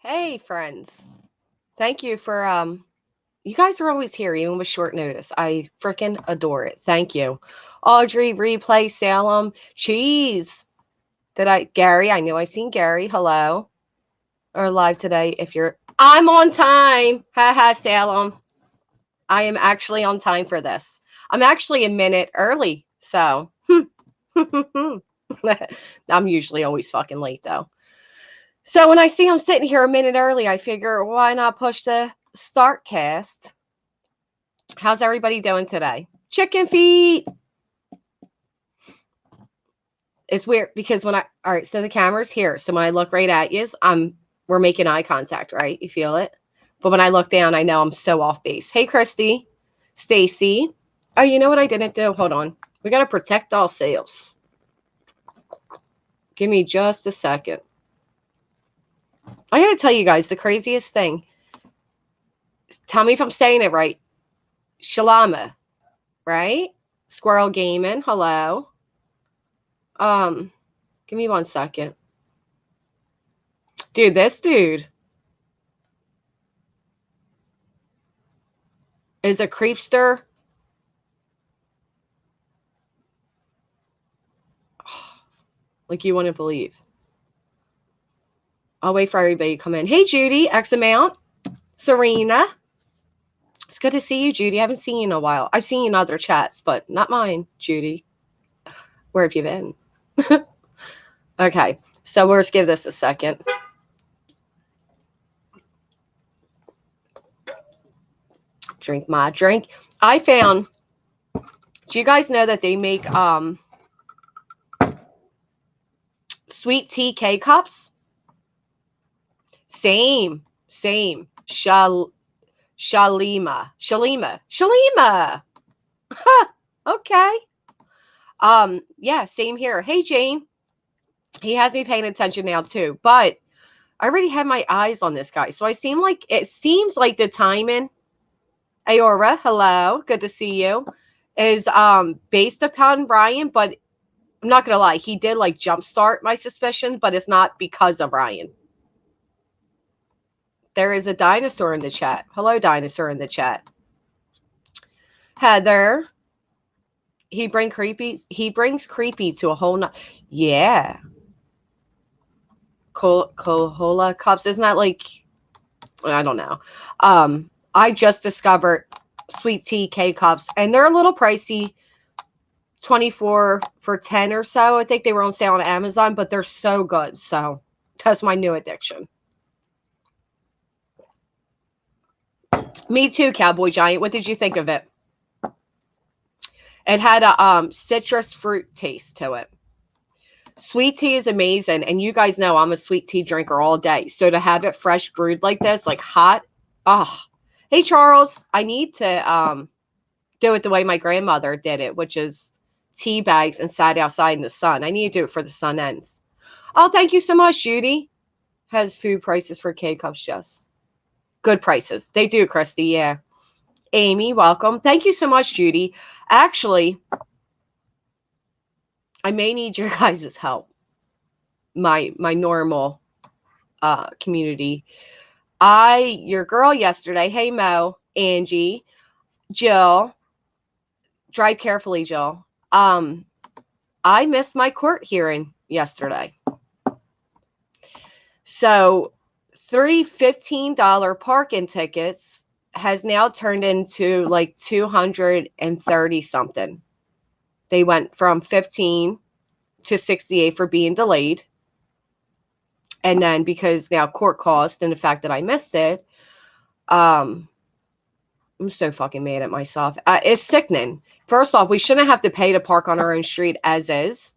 Hey, friends. Thank you for you guys are always here even with short notice. I freaking adore it. Thank you. Audrey, Replay, Salem, Cheese. Did I Gary? I knew I seen Gary. Hello. Or live today if you're I'm on time. Haha, Salem. I am actually on time for this. I'm actually a minute early, so I'm usually always fucking late though. So when I see I'm sitting here a minute early, I figure why not push the start cast. How's everybody doing today? Chicken feet. It's weird because when I all right, so the camera's here. So when I look right at you, we're making eye contact, right? You feel it? But when I look down, I know I'm so off base. Hey Christy, Stacy. Oh, you know what I didn't do? Hold on. We gotta protect all sales. Give me just a second. I gotta tell you guys the craziest thing. Tell me if I'm saying it right. Shalama, right? Squirrel Gaming. Hello. Give me 1 second. Dude, this dude is a creepster. Like you wouldn't believe. I'll wait for everybody to come in. Hey, Judy, X amount. Serena. It's good to see you, Judy. I haven't seen you in a while. I've seen you in other chats, but not mine, Judy. Where have you been? Okay, so we'll just give this a second. Drink my drink. I found, do you guys know that they make sweet tea K cups? Same. Shalima. Huh, okay. Yeah, same here. Hey, Jane. He has me paying attention now too, but I already had my eyes on this guy. So it seems like the timing, Aora, hello, good to see you, is based upon Ryan, but I'm not gonna lie, he did like jumpstart my suspicion, but it's not because of Ryan. There is a dinosaur in the chat. Hello, dinosaur in the chat. Heather. He brings creepy to a whole yeah. Cola cups. Isn't that like I don't know. I just discovered sweet tea K cups and they're a little pricey. 24 for 10 or so. I think they were on sale on Amazon, but they're so good. So that's my new addiction. Me too, Cowboy Giant. What did you think of it? It had a citrus fruit taste to it. Sweet tea is amazing, and you guys know I'm a sweet tea drinker all day. So to have it fresh brewed like this, like hot, oh. Hey Charles, I need to do it the way my grandmother did it, which is tea bags and sat outside in the sun. I need to do it for the sun ends. Oh, thank you so much, Judy. Has food prices for K cups, Jess. Good prices. They do, Christy, yeah. Amy, welcome. Thank you so much, Judy. Actually, I may need your guys' help. My normal community. Your girl yesterday, hey Mo, Angie, Jill, drive carefully, Jill. I missed my court hearing yesterday. So 3 $15 parking tickets has now turned into like 230 something. They went from 15 to 68 for being delayed. And then because now court cost and the fact that I missed it, I'm so fucking mad at myself. It's sickening. First off, we shouldn't have to pay to park on our own street as is.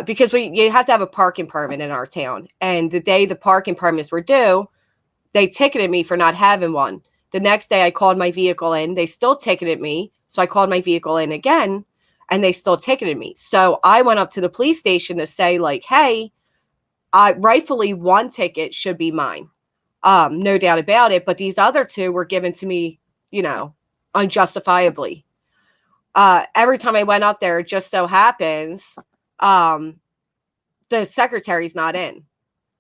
Because you have to have a parking permit in our town. And the day the parking permits were due, they ticketed me for not having one. The next day I called my vehicle in. They still ticketed me. So I called my vehicle in again and they still ticketed me. So I went up to the police station to say like, hey, rightfully one ticket should be mine. No doubt about it. But these other two were given to me, unjustifiably. Every time I went up there, it just so happens, the secretary's not in.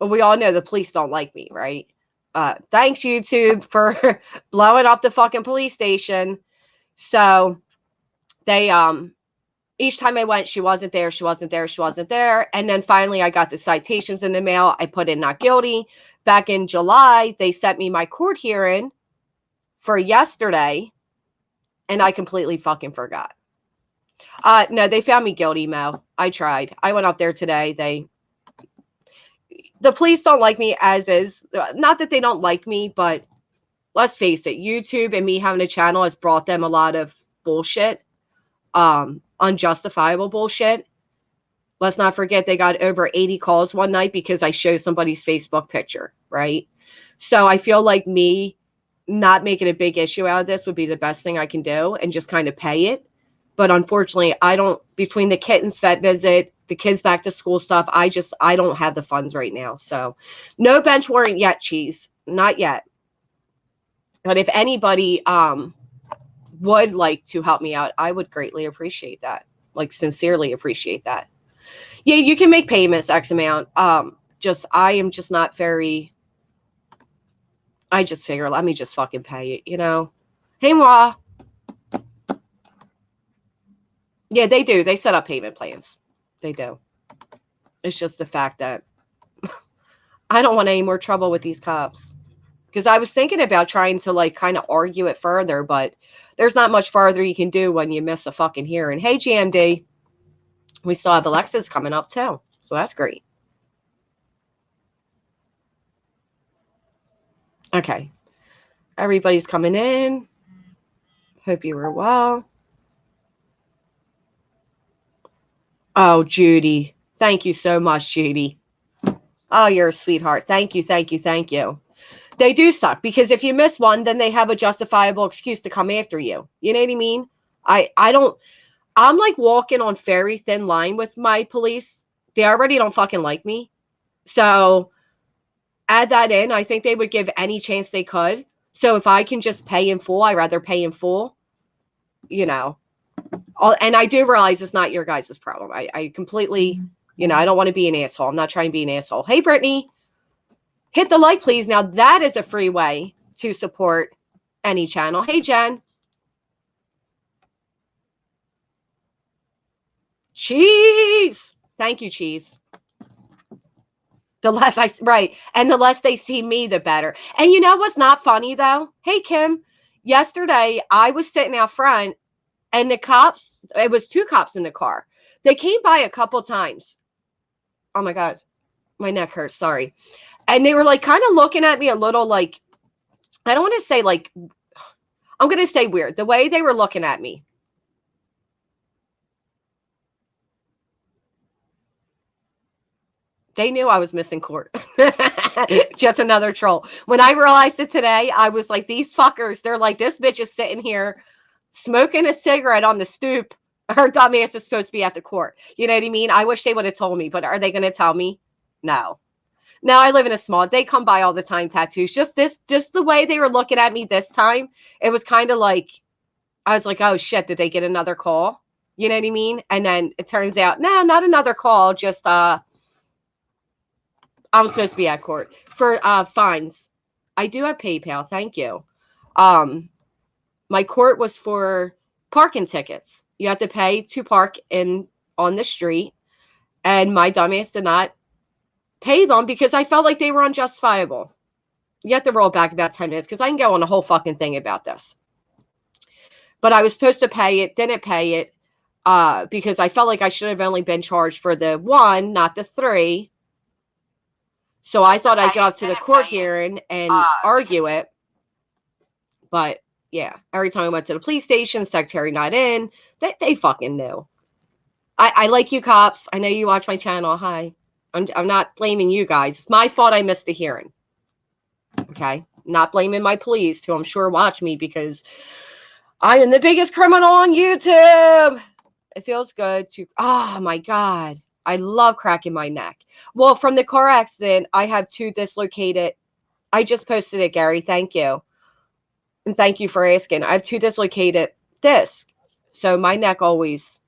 Well, we all know the police don't like me, right? Thanks, YouTube, for blowing up the fucking police station. So they, each time I went, she wasn't there, she wasn't there, she wasn't there. And then finally, I got the citations in the mail. I put in not guilty. Back in July, they sent me my court hearing for yesterday, and I completely fucking forgot. No, they found me guilty, Mo. I tried. I went up there today. The police don't like me as is. Not that they don't like me, but let's face it, YouTube and me having a channel has brought them a lot of bullshit, unjustifiable bullshit. Let's not forget they got over 80 calls one night because I showed somebody's Facebook picture, right? So I feel like me not making a big issue out of this would be the best thing I can do and just kind of pay it. But unfortunately, I don't, between the kittens vet visit, the kids back to school stuff, I don't have the funds right now. So no bench warrant yet, Cheese. Not yet. But if anybody would like to help me out, I would greatly appreciate that. Like, sincerely appreciate that. Yeah, you can make payments X amount. I am just not very, I just figure, let me just fucking pay it, you know? Hey, moi. Yeah, they do. They set up payment plans. They do. It's just the fact that I don't want any more trouble with these cops. Because I was thinking about trying to like kind of argue it further, but there's not much farther you can do when you miss a fucking hearing. Hey, GMD. We still have Alexis coming up too. So that's great. Okay. Everybody's coming in. Hope you were well. Oh, Judy. Thank you so much, Judy. Oh, you're a sweetheart. Thank you, thank you, thank you. They do suck because if you miss one, then they have a justifiable excuse to come after you. You know what I mean? I'm like walking on very thin line with my police. They already don't fucking like me. So add that in. I think they would give any chance they could. So if I can just pay in full, I'd rather pay in full, you know. And I do realize it's not your guys' problem. I completely, you know, I don't want to be an asshole. I'm not trying to be an asshole. Hey, Brittany, hit the like, please. Now that is a free way to support any channel. Hey, Jen. Cheese. Thank you, Cheese. The less right. And the less they see me, the better. And you know what's not funny, though? Hey, Kim, yesterday I was sitting out front and the cops, it was two cops in the car. They came by a couple times. Oh my God, my neck hurts. Sorry. And they were like kind of looking at me a little like, I don't want to say like, I'm going to say weird. The way they were looking at me. They knew I was missing court. Just another troll. When I realized it today, I was like, these fuckers, they're like, this bitch is sitting here smoking a cigarette on the stoop. Her dumbass is supposed to be at the court. You know what I mean? I wish they would have told me, but are they going to tell me? No. No, I live in a small, they come by all the time, tattoos. Just the way they were looking at me this time, it was kind of like, I was like, oh shit, did they get another call? You know what I mean? And then it turns out, no, not another call, just, I'm supposed to be at court for fines. I do have PayPal. Thank you. My court was for parking tickets. You have to pay to park on the street. And my dumbass did not pay them because I felt like they were unjustifiable. You have to roll back about 10 minutes because I can go on a whole fucking thing about this. But I was supposed to pay it, didn't pay it because I felt like I should have only been charged for the one, not the three. So I thought I'd go up to the court hearing and argue it. But yeah, every time I went to the police station, secretary not in, they fucking knew. I like you cops. I know you watch my channel. Hi. I'm not blaming you guys. It's my fault I missed the hearing. Okay? Not blaming my police, who I'm sure watch me because I am the biggest criminal on YouTube. It feels good to, oh my God. I love cracking my neck. Well, from the car accident, I have two dislocated. I just posted it, Gary. Thank you. And thank you for asking. I have two dislocated discs. So my neck always,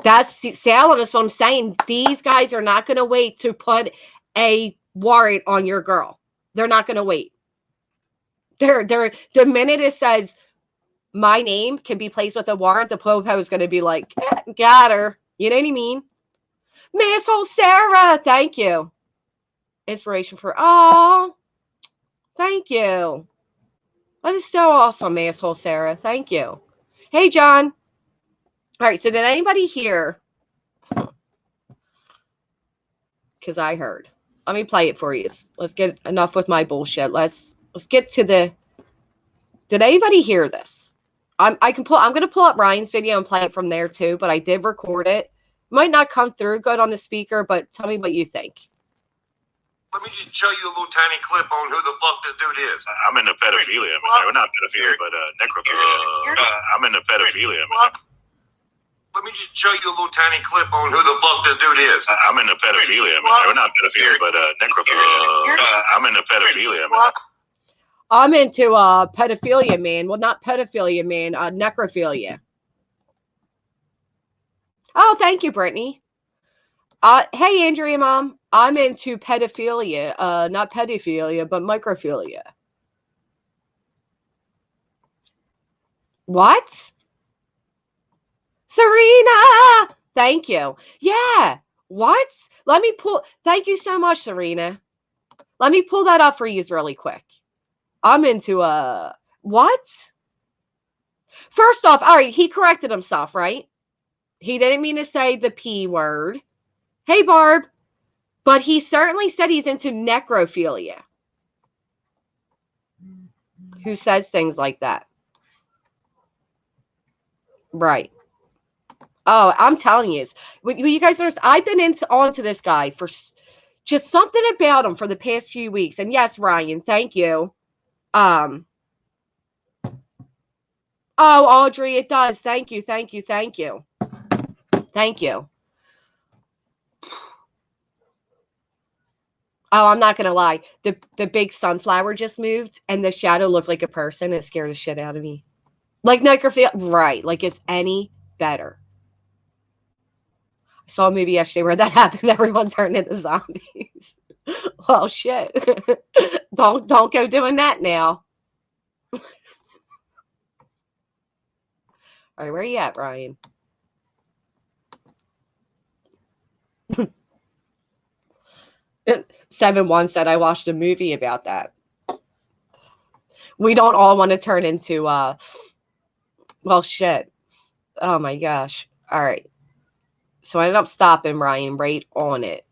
That's Salem. That's what I'm saying. These guys are not going to wait to put a warrant on your girl. They're not going to wait. The minute it says my name can be placed with a warrant, the popo is going to be like, got her. You know what I mean? Masshole Sarah, thank you. Inspiration for, oh, thank you. That is so awesome, Masshole Sarah. Thank you. Hey, John. All right, so did anybody hear? Because I heard. Let me play it for you. Let's get enough with my bullshit. Let's get to the. Did anybody hear this? I'm gonna pull up Ryan's video and play it from there too. But I did record it. Might not come through good on the speaker, but tell me what you think. Let me just show you a little tiny clip on who the fuck this dude is. I'm into pedophilia. We're not pedophilia, but necrophilia. I'm into pedophilia. Let me just show you a little tiny clip on who the fuck this dude is. I'm into pedophilia. We're not pedophilia, but necrophilia. I'm into pedophilia. I'm into pedophilia, man. Well, not pedophilia, man. Necrophilia. Oh, thank you, Brittany. Hey, Andrea, Mom. I'm into pedophilia. Not pedophilia, but microphilia. What? Serena! Thank you. Yeah. What? Let me pull. Thank you so much, Serena. Let me pull that up for you really quick. I'm into what? First off, all right, he corrected himself, right? He didn't mean to say the P word. Hey, Barb. But he certainly said he's into necrophilia. Who says things like that? Right. Oh, I'm telling you, you guys notice I've been onto this guy for just something about him for the past few weeks. And yes, Ryan, thank you. Oh, Audrey, it does. Thank you, thank you, thank you. Thank you. Oh, I'm not gonna lie. The big sunflower just moved, and the shadow looked like a person. It scared the shit out of me. Like necrophilia, right? Like it's any better. I saw a movie yesterday where that happened. Everyone turned into zombies. Well, shit. Don't go doing that now. All right, where are you at, Brian? 7-1 said I watched a movie about that. We don't all want to turn into well, shit. Oh my gosh. All right. So I ended up stopping Ryan right on it.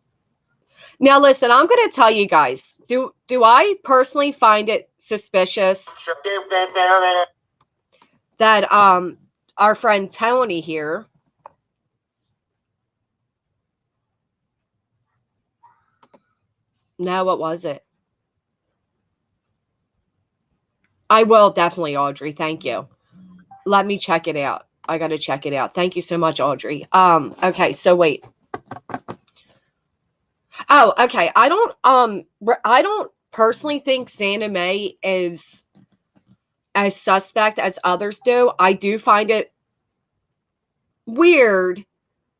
Now listen, I'm going to tell you guys, do I personally find it suspicious that our friend Tony here No, what was it? I will definitely, Audrey. Thank you. Let me check it out. I got to check it out. Thank you so much, Audrey. Okay, so wait. Oh, okay. I don't personally think Santa May is as suspect as others do. I do find it weird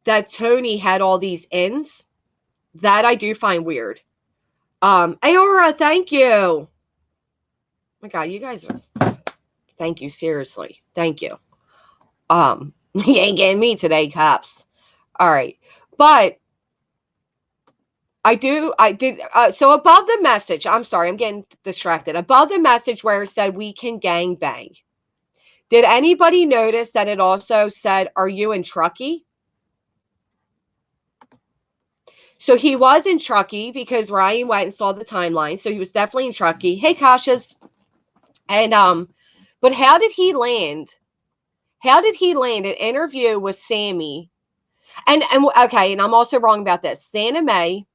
that Tony had all these ins. That I do find weird. Aora, thank you. Oh my God, you guys are. Thank you, seriously. Thank you. You ain't getting me today, cops. All right, but I did. So above the message, I'm sorry, I'm getting distracted. Above the message where it said we can gang bang. Did anybody notice that it also said, are you in Truckee? So he was in Truckee because Ryan went and saw the timeline. So he was definitely in Truckee. Hey, Kashas. And, but how did he land? How did he land an interview with Sammy? And okay, and I'm also wrong about this. Santa May,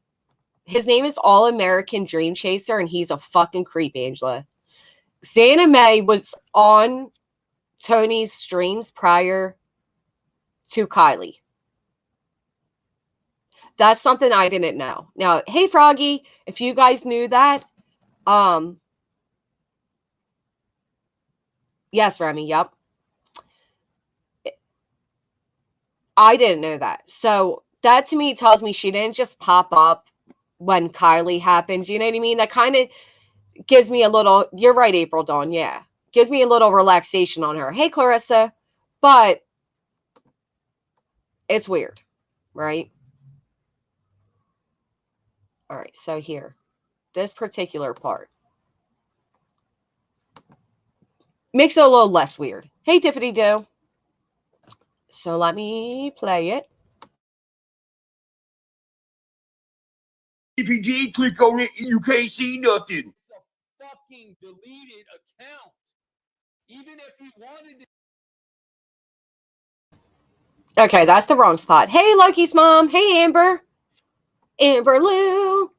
his name is All American Dream Chaser, and he's a fucking creep, Angela. Santa May was on Tony's streams prior to Kylie. That's something I didn't know. Now, hey, Froggy, if you guys knew that, yes, Remy, yep. I didn't know that. So that to me tells me she didn't just pop up when Kylie happened. You know what I mean? That kind of gives me a little, you're right, April Dawn. Yeah. Gives me a little relaxation on her. Hey, Clarissa. But it's weird, right? All right. So here, this particular part makes it a little less weird. Hey, Tiffany Doe. So let me play it. If you did click on it, you can't see nothing. It's a fucking deleted account. Even if you wanted to. Okay, that's the wrong spot. Hey, Loki's mom. Hey, Amber. Amber Lou.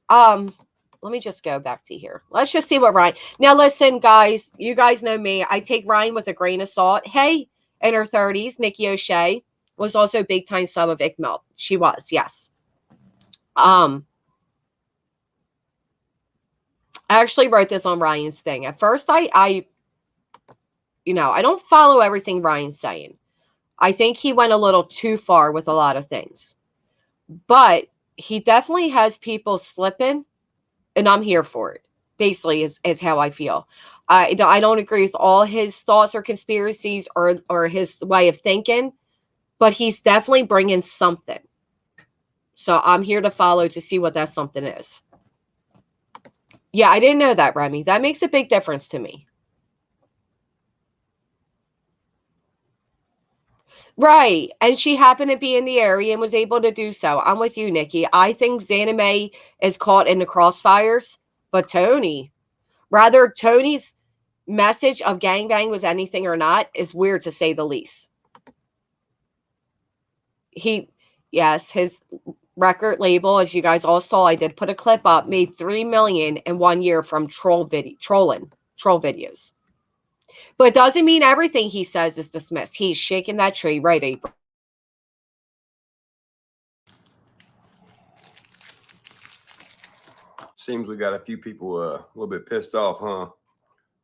Let me just go back to here. Let's just see what Ryan. Now, listen, guys. You guys know me. I take Ryan with a grain of salt. Hey, in her 30s, Nikki O'Shea was also a big time sub of Ickmelt. She was, yes. I actually wrote this on Ryan's thing. At first, I don't follow everything Ryan's saying. I think he went a little too far with a lot of things. But he definitely has people slipping, and I'm here for it. Basically, is how I feel. I don't agree with all his thoughts or conspiracies or his way of thinking, but he's definitely bringing something. So I'm here to follow to see what that something is. Yeah, I didn't know that, Remy. That makes a big difference to me. Right. And she happened to be in the area and was able to do so. I'm with you, Nikki. I think Xana May is caught in the crossfires, but Tony, rather Tony's message of gangbang was anything or not is weird to say the least. Yes, his record label, as you guys all saw, I did put a clip up, made $3 million in 1 year from troll videos. But it doesn't mean everything he says is dismissed. He's shaking that tree, right, April? Seems we got a few people a little bit pissed off, huh?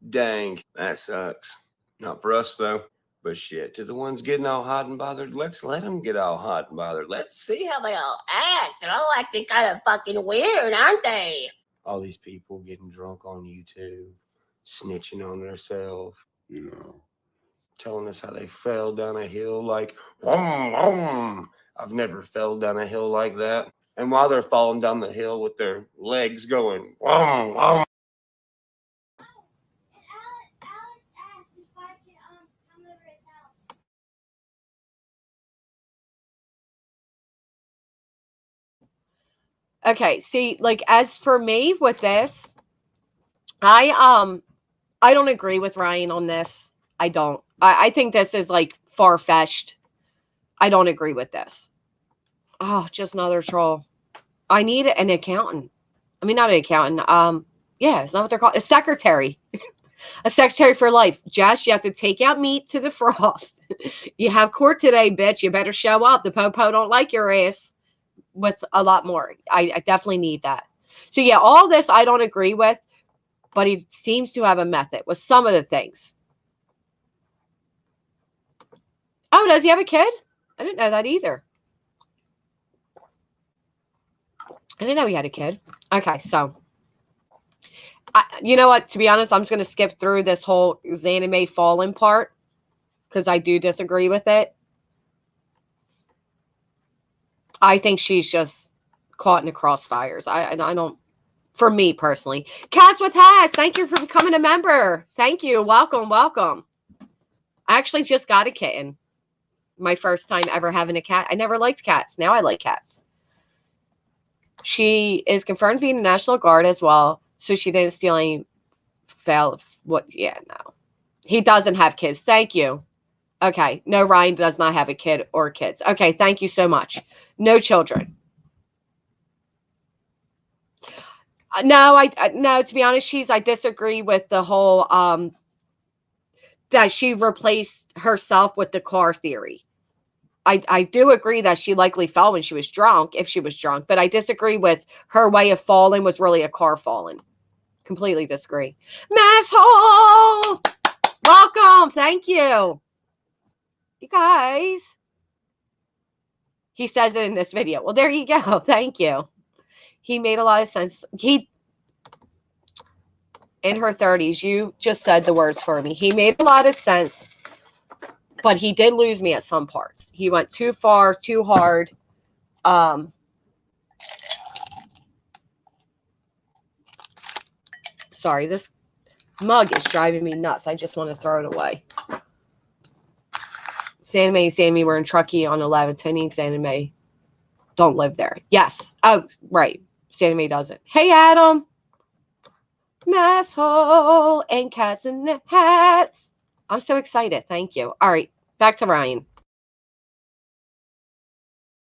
Dang, that sucks. Not for us, though. But shit, to the ones getting all hot and bothered, let's let them get all hot and bothered. Let's see how they all act. They're all acting kind of fucking weird, aren't they? All these people getting drunk on YouTube, snitching on themselves, telling us how they fell down a hill like, vroom, vroom. I've never fell down a hill like that. And while they're falling down the hill with their legs going, vroom, vroom. Alex asked if I could come over his house. Okay, see, like as for me with this, I don't agree with Ryan on this. I don't. I think this is like far-fetched. I don't agree with this. Oh, just another troll. I need an accountant. I mean, not an accountant. Yeah, it's not what they're called. A secretary. A secretary for life. Jess, you have to take out meat to defrost. You have court today, bitch. You better show up. The po-po don't like your ass with a lot more. I definitely need that. So yeah, all this I don't agree with, but he seems to have a method with some of the things. Oh, does he have a kid? I didn't know that either. I didn't know he had a kid. Okay, so you know what? To be honest, I'm just going to skip through this whole Xana May Fallen part because I do disagree with it. I think she's just caught in the crossfires. I don't, for me personally. Cats with Has, thank you for becoming a member. Thank you. Welcome, welcome. I actually just got a kitten. My first time ever having a cat. I never liked cats. Now I like cats. She is confirmed to be in the National Guard as well. So she didn't steal any yeah, no. He doesn't have kids. Thank you. Okay. No, Ryan does not have a kid or kids. Okay, thank you so much. No children. No, no, to be honest, I disagree with the whole that she replaced herself with the car theory. I do agree that she likely fell when she was drunk, if she was drunk, but I disagree with her way of falling was really a car falling. Completely disagree. Masshole! Welcome. Thank you. You guys. He says it in this video. Well, there you go. Thank you. He made a lot of sense. He, in her 30s, you just said the words for me. He made a lot of sense, but he did lose me at some parts. He went too far, too hard. Sorry, this mug is driving me nuts. I just want to throw it away. Sammy, we're in Truckee on 11. Tony and Sandy May don't live there. Yes. Oh, right. Sandy May doesn't. Hey, Adam. Masshole and cats in the hats. I'm so excited. Thank you. All right. Back to Ryan.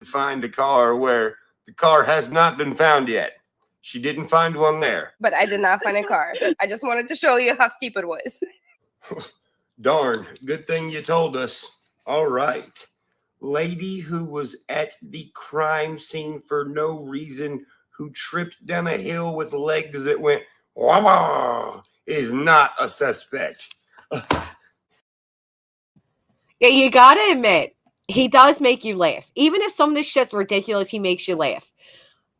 Find a car where the car has not been found yet. She didn't find one there. But I did not find a car. I just wanted to show you how steep it was. Darn. Good thing you told us. All right. Lady who was at the crime scene for no reason, who tripped down a hill with legs that went wah, is not a suspect. Yeah, you gotta admit, he does make you laugh. Even if some of this shit's ridiculous, he makes you laugh.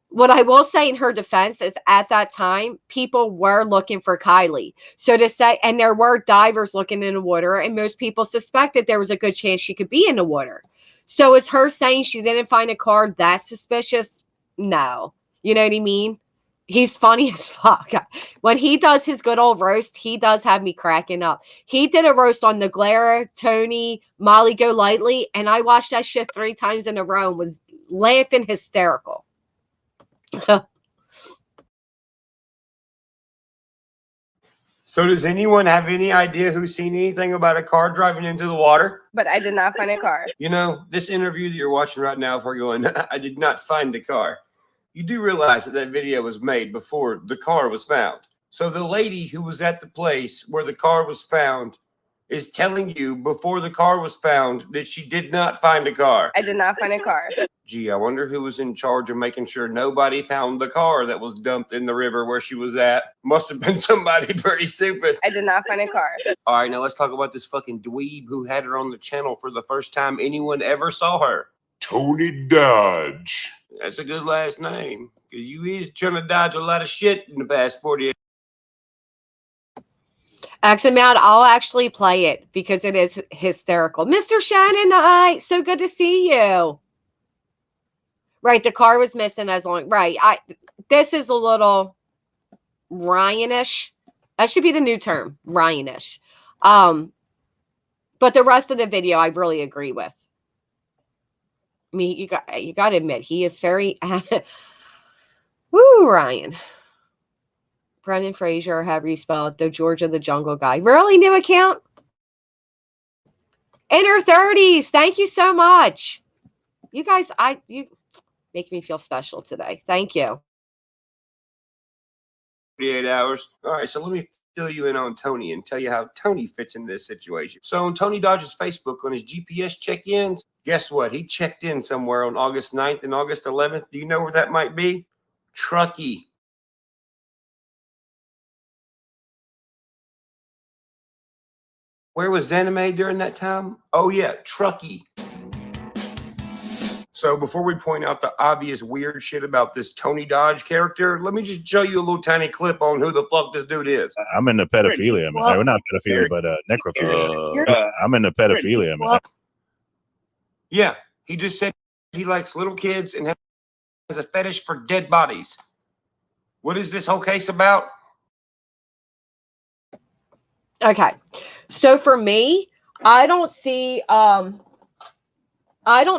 What I will say in her defense is at that time, people were looking for Kylie. So to say, and there were divers looking in the water, and most people suspected there was a good chance she could be in the water. So is her saying she didn't find a car that suspicious? No. You know what I mean? He's funny as fuck. When he does his good old roast, he does have me cracking up. He did a roast on Naglera, Tony, Molly Golightly, and I watched that shit 3 times in a row and was laughing hysterical. So does anyone have any idea who's seen anything about a car driving into the water? But I did not find a car. You know, this interview that you're watching right now, if we're going, I did not find the car. You do realize that video was made before the car was found. So the lady who was at the place where the car was found is telling you before the car was found that she did not find a car. I did not find a car. Gee, I wonder who was in charge of making sure nobody found the car that was dumped in the river where she was at. Must have been somebody pretty stupid. I did not find a car. All right, now let's talk about this fucking dweeb who had her on the channel for the first time anyone ever saw her. Tony Dodge. That's a good last name, because you is trying to dodge a lot of shit in the past 48. X amount, I'll actually play it because it is hysterical. Mr. Shannon, so good to see you. Right, the car was missing as long. Right, this is a little Ryanish. That should be the new term, Ryanish. But the rest of the video, I really agree with. I mean, you got to admit, he is very. Woo, Ryan. Brendan Fraser, however you spell it, the Georgia the Jungle Guy. Really, new account? In her 30s. Thank you so much. You guys, you make me feel special today. Thank you. 48 hours. All right, so let me fill you in on Tony and tell you how Tony fits into this situation. So on Tony Dodge's Facebook, on his GPS check-ins, guess what? He checked in somewhere on August 9th and August 11th. Do you know where that might be? Truckee. Where was Anime during that time? Oh, yeah, Truckee. So before we point out the obvious weird shit about this Tony Dodge character, let me just show you a little tiny clip on who the fuck this dude is. I'm into pedophilia. Well, We're not pedophilia, but necrophilia. I'm into pedophilia. Yeah, he just said he likes little kids and has a fetish for dead bodies. What is this whole case about? Okay. So for me, I don't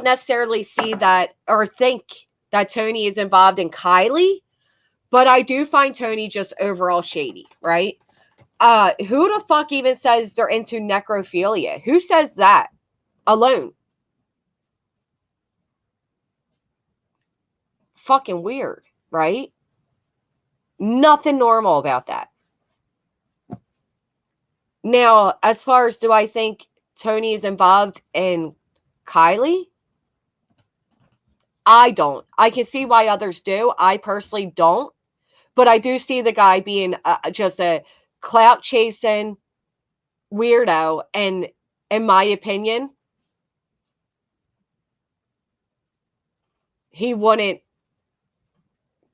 necessarily see that or think that Tony is involved in Kylie, but I do find Tony just overall shady, right? Who the fuck even says they're into necrophilia? Who says that alone? Fucking weird, right? Nothing normal about that. Now, as far as do I think Tony is involved in Kylie? I don't. I can see why others do. I personally don't. But I do see the guy being just a clout chasing weirdo. And in my opinion, he wouldn't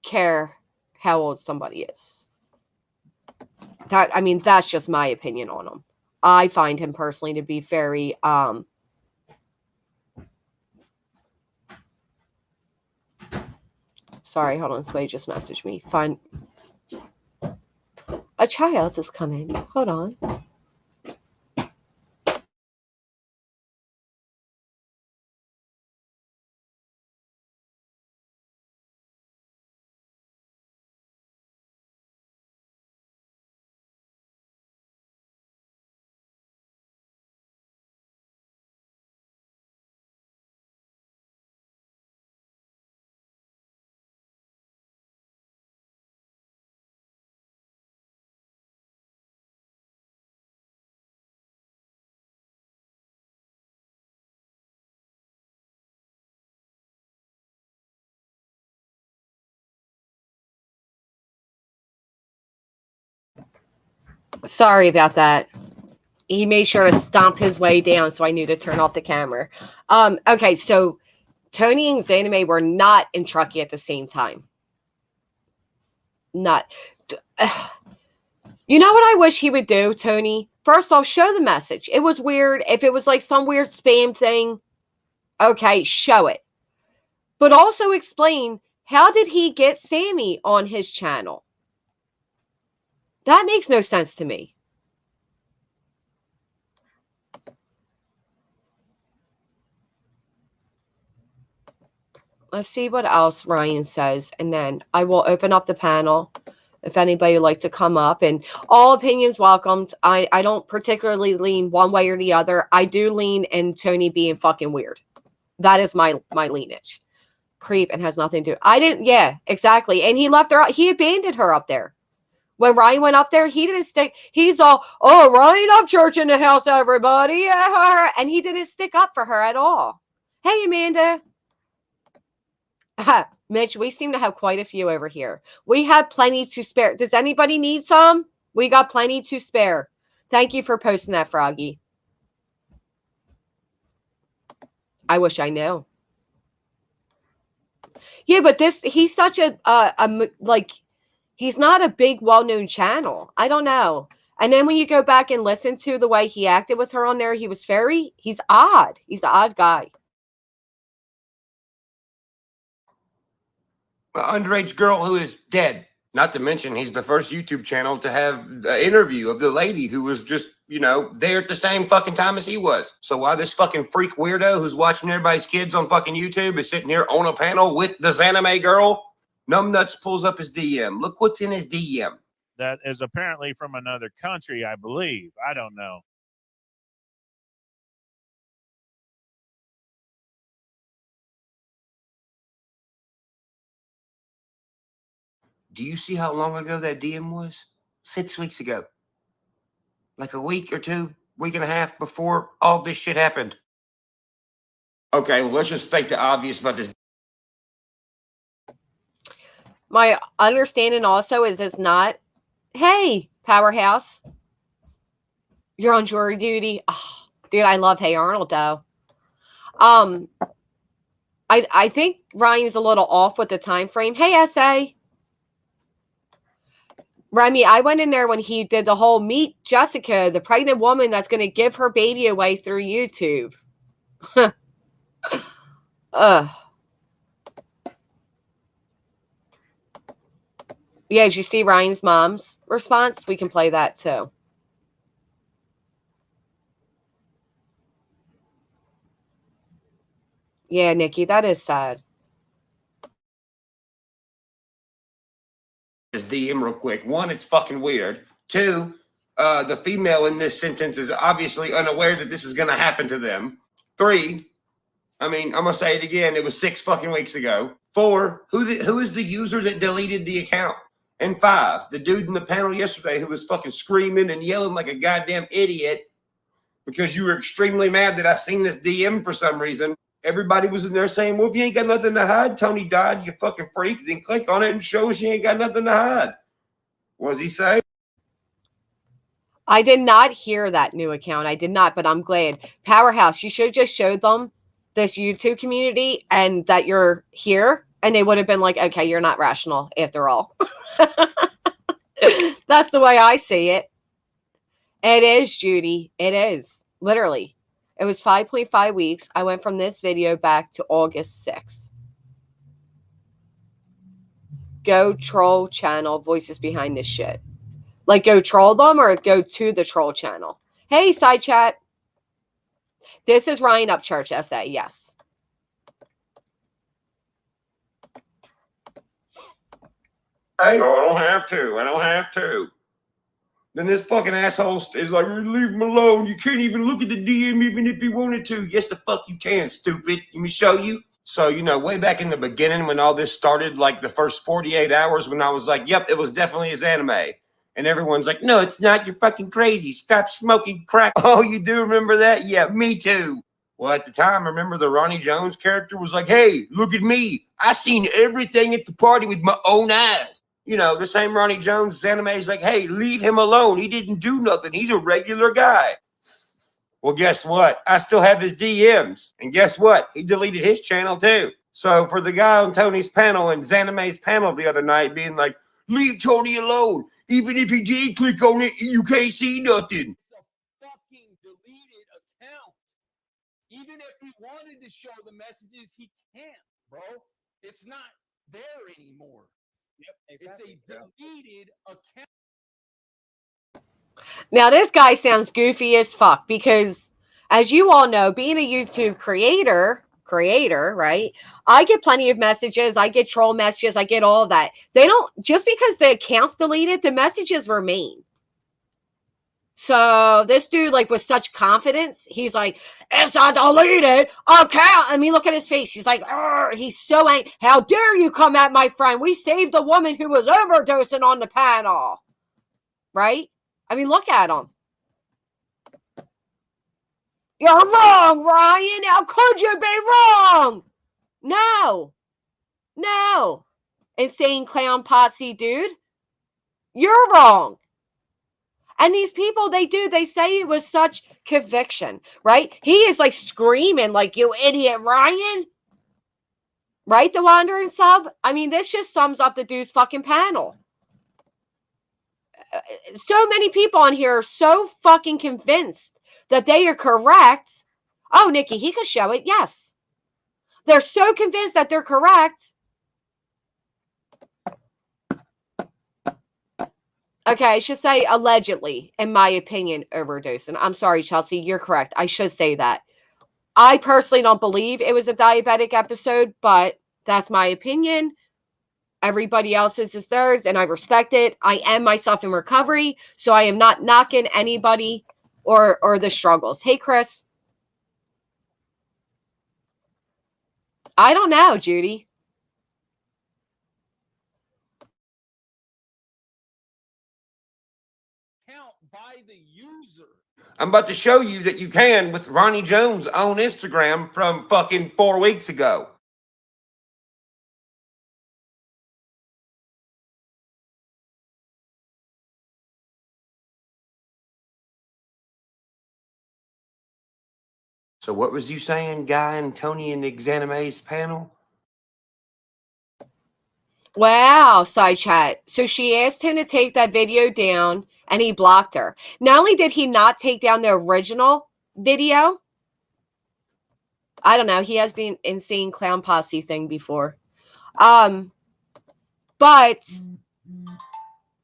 care how old somebody is. That's just my opinion on him. I find him personally to be very sorry, hold on, somebody just messaged me. Fine. A child has come in. Hold on. Sorry about that. He made sure to stomp his way down, so I knew to turn off the camera. Okay, so Tony and Zanime were not in Truckee at the same time. Not. You know what I wish he would do, Tony? First off, show the message. It was weird. If it was like some weird spam thing, okay, show it. But also explain, how did he get Sammy on his channel? That makes no sense to me. Let's see what else Ryan says, and then I will open up the panel if anybody would like to come up. And all opinions welcomed. I don't particularly lean one way or the other. I do lean in Tony being fucking weird. That is my leanage. Creep and has nothing to do. I didn't, yeah, exactly. And he left her, he abandoned her up there. When Ryan went up there, he didn't stick, he's all, oh, Ryan, I'm church in the house, everybody. And he didn't stick up for her at all. Hey, Amanda. Mitch, we seem to have quite a few over here. We have plenty to spare. Does anybody need some? We got plenty to spare. Thank you for posting that, Froggy. I wish I knew. Yeah, but he's such like, he's not a big, well-known channel. I don't know. And then when you go back and listen to the way he acted with her on there, he's odd. He's an odd guy. An underage girl who is dead. Not to mention, he's the first YouTube channel to have the interview of the lady who was just, there at the same fucking time as he was. So why this fucking freak weirdo who's watching everybody's kids on fucking YouTube is sitting here on a panel with the Zanime girl? Numbnuts pulls up his DM. Look what's in his DM. That is apparently from another country, I believe. I don't know. Do you see how long ago that DM was? 6 weeks ago. Like a week or two, week and a half before all this shit happened. Okay, well, let's just state the obvious about this. My understanding also is it's not, hey, Powerhouse, you're on jury duty. Oh, dude, I love Hey Arnold, though. I think Ryan's a little off with the time frame. Hey, SA. Remy, I went in there when he did the whole meet Jessica, the pregnant woman that's going to give her baby away through YouTube. Yeah, did you see Ryan's mom's response? We can play that too. Yeah, Nikki, that is sad. This DM real quick. One, it's fucking weird. Two, the female in this sentence is obviously unaware that this is going to happen to them. Three, I'm going to say it again. It was 6 fucking weeks ago. 4, who is the user that deleted the account? And 5, the dude in the panel yesterday who was fucking screaming and yelling like a goddamn idiot because you were extremely mad that I seen this DM for some reason. Everybody was in there saying, well, if you ain't got nothing to hide, Tony died, you fucking freak. Then click on it and show us you ain't got nothing to hide. What does he say? I did not hear that new account. I did not, but I'm glad. Powerhouse, you should have just showed them this YouTube community and that you're here, and they would have been like, okay, you're not rational after all. That's the way I see it. It is, Judy. It is. Literally. It was 5.5 weeks. I went from this video back to August 6th. Go troll channel, voices behind this shit. Like, go troll them or go to the troll channel. Hey, side chat. This is Ryan Upchurch, SA. Yes. Hey, I don't have to. I don't have to. Then this fucking asshole is like, leave him alone. You can't even look at the DM even if you wanted to. Yes, the fuck you can, stupid. Let me show you. So, you know, way back in the beginning when all this started, like the first 48 hours when I was like, yep, it was definitely his anime. And everyone's like, no, it's not. You're fucking crazy. Stop smoking crack. Oh, you do remember that? Yeah, me too. Well, at the time, remember the Ronnie Jones character was like, hey, look at me. I seen everything at the party with my own eyes. You know, the same Ronnie Jones anime is like, hey, leave him alone. He didn't do nothing. He's a regular guy. Well, guess what? I still have his DMs. And guess what? He deleted his channel too. So for the guy on Tony's panel and Xanime's panel the other night being like, leave Tony alone. Even if he did click on it, you can't see nothing. It's a fucking deleted account. Even if he wanted to show the messages, he can't, bro. It's not there anymore. Yep, exactly. It's a deleted account. Now, this guy sounds goofy as fuck because, as you all know, being a YouTube creator, right? I get plenty of messages. I get troll messages. I get all of that. They don't, just because the account's deleted, the messages remain. So this dude, like, with such confidence, he's like, it's a deleted account. I mean, look at his face. He's like, he's so angry. How dare you come at my friend? We saved the woman who was overdosing on the panel. Right? I mean, look at him. You're wrong, Ryan. How could you be wrong? No. Insane clown posse, dude. You're wrong. And these people, they say it was such conviction, right? He is like screaming like, you idiot, Ryan. Right, the Wandering Sub? I mean, this just sums up the dude's fucking panel. So many people on here are so fucking convinced that they are correct. Oh, Nikki, he could show it. Yes. They're so convinced that they're correct. Okay, I should say allegedly, in my opinion, overdosing. I'm sorry, Chelsea, you're correct. I should say that. I personally don't believe it was a diabetic episode, but that's my opinion. Everybody else's is theirs, and I respect it. I am myself in recovery, so I am not knocking anybody or the struggles. Hey, Chris. I don't know, Judy. By the user. I'm about to show you that you can with Ronnie Jones on Instagram from fucking 4 weeks ago. So what was you saying, Guy and Tony and Xanime's panel? Wow, side chat. So she asked him to take that video down, and he blocked her. Not only did he not take down the original video, I don't know, he has the insane clown posse thing before. But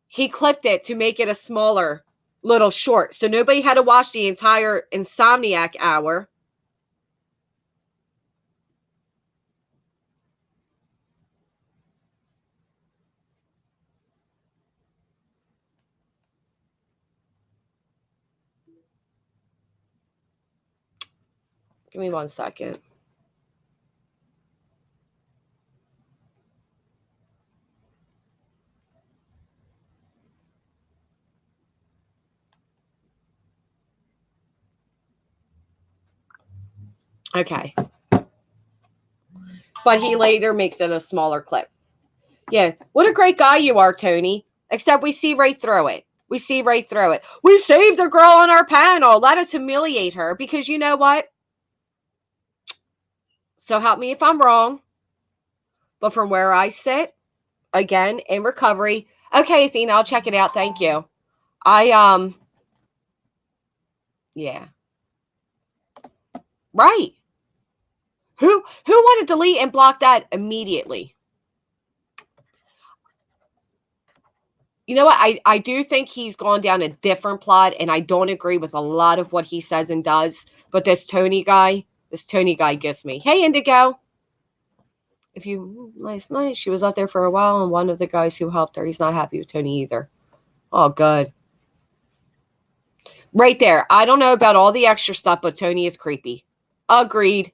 he clipped it to make it a smaller little short. So nobody had to watch the entire Insomniac hour. Give me 1 second. Okay. But he later makes it a smaller clip. Yeah. What a great guy you are, Tony. Except we see right through it. We see right through it. We saved a girl on our panel. Let us humiliate her. Because you know what? So help me if I'm wrong. But from where I sit, again, in recovery. Okay, Athena, I'll check it out. Thank you. Yeah. Right. Who wanted to delete and block that immediately? You know what? I do think he's gone down a different plot, and I don't agree with a lot of what he says and does. But this Tony guy gets me. Hey, Indigo. If you last night, she was out there for a while, and one of the guys who helped her, he's not happy with Tony either. Oh, good. Right there. I don't know about all the extra stuff, but Tony is creepy. Agreed.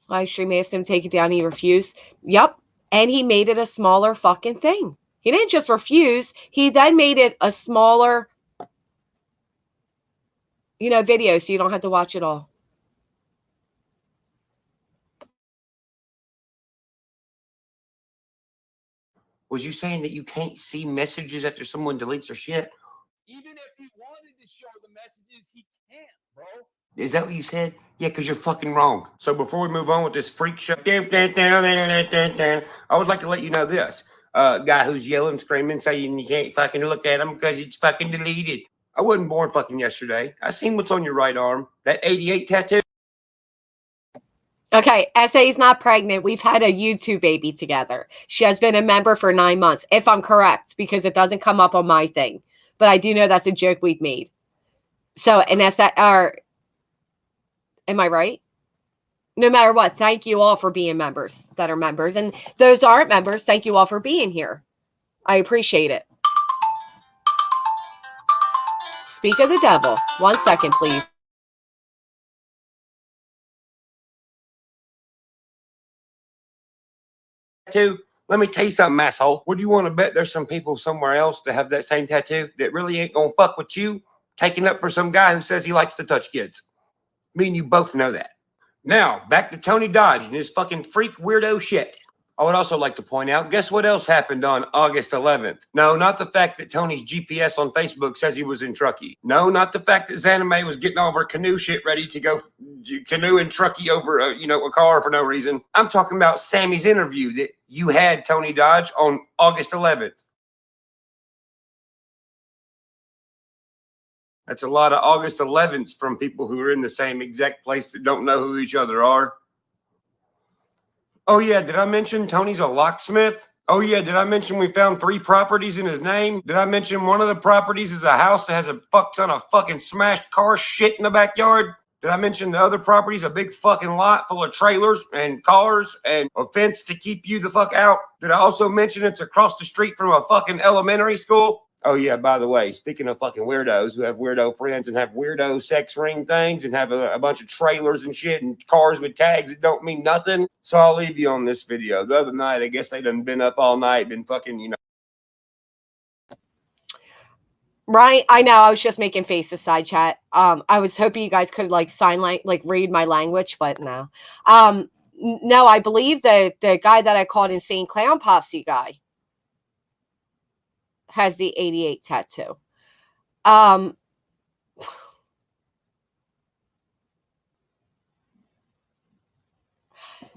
Live stream asked him to take it down. He refused. Yep. And he made it a smaller fucking thing. He didn't just refuse. He then made it a smaller, video so you don't have to watch it all. Was you saying that you can't see messages after someone deletes their shit? Even if he wanted to show the messages, he can't, bro. Is that what you said? Yeah, because you're fucking wrong. So before we move on with this freak show, I would like to let you know this. Guy who's yelling, screaming, saying you can't fucking look at him because it's fucking deleted. I wasn't born fucking yesterday. I seen what's on your right arm. That 88 tattoo. Okay, S.A.'s not pregnant. We've had a YouTube baby together. She has been a member for 9 months, if I'm correct, because it doesn't come up on my thing. But I do know that's a joke we've made. So, and am I right? No matter what, thank you all for being members that are members. And those aren't members, thank you all for being here. I appreciate it. Speak of the devil. 1 second, please. Tattoo. Let me tell you something, asshole. Would you want to bet there's some people somewhere else that have that same tattoo that really ain't gonna fuck with you, taking up for some guy who says he likes to touch kids? Me and you both know that. Now, back to Tony Dodge and his fucking freak weirdo shit. I would also like to point out, guess what else happened on August 11th? No, not the fact that Tony's GPS on Facebook says he was in Truckee. No, not the fact that Zanime was getting all of her canoe shit ready to go canoe and Truckee over, a car for no reason. I'm talking about Sammy's interview that you had, Tony Dodge, on August 11th. That's a lot of August 11ths from people who are in the same exact place that don't know who each other are. Oh, yeah, did I mention Tony's a locksmith? Oh, yeah, did I mention we found 3 properties in his name? Did I mention one of the properties is a house that has a fuck ton of fucking smashed car shit in the backyard? Did I mention the other property's a big fucking lot full of trailers and cars and a fence to keep you the fuck out? Did I also mention it's across the street from a fucking elementary school? Oh, yeah, by the way, speaking of fucking weirdos who have weirdo friends and have weirdo sex ring things and have a bunch of trailers and shit and cars with tags that don't mean nothing. So I'll leave you on this video. The other night, I guess they done been up all night, been fucking, Right, I know. I was just making faces, side chat. I was hoping you guys could read my language, but no. No, I believe the guy that I called Insane Clown Popsy guy has the 88 tattoo.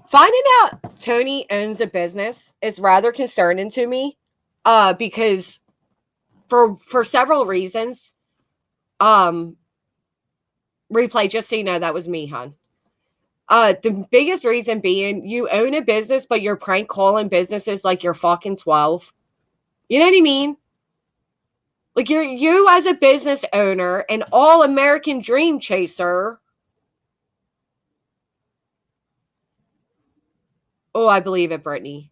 Finding out Tony owns a business is rather concerning to me, because for several reasons. Replay, just so you know, that was me, hon. The biggest reason being you own a business, but you're prank calling businesses like you're fucking 12. You know what I mean? Like you as a business owner, an all American dream chaser. Oh, I believe it, Brittany.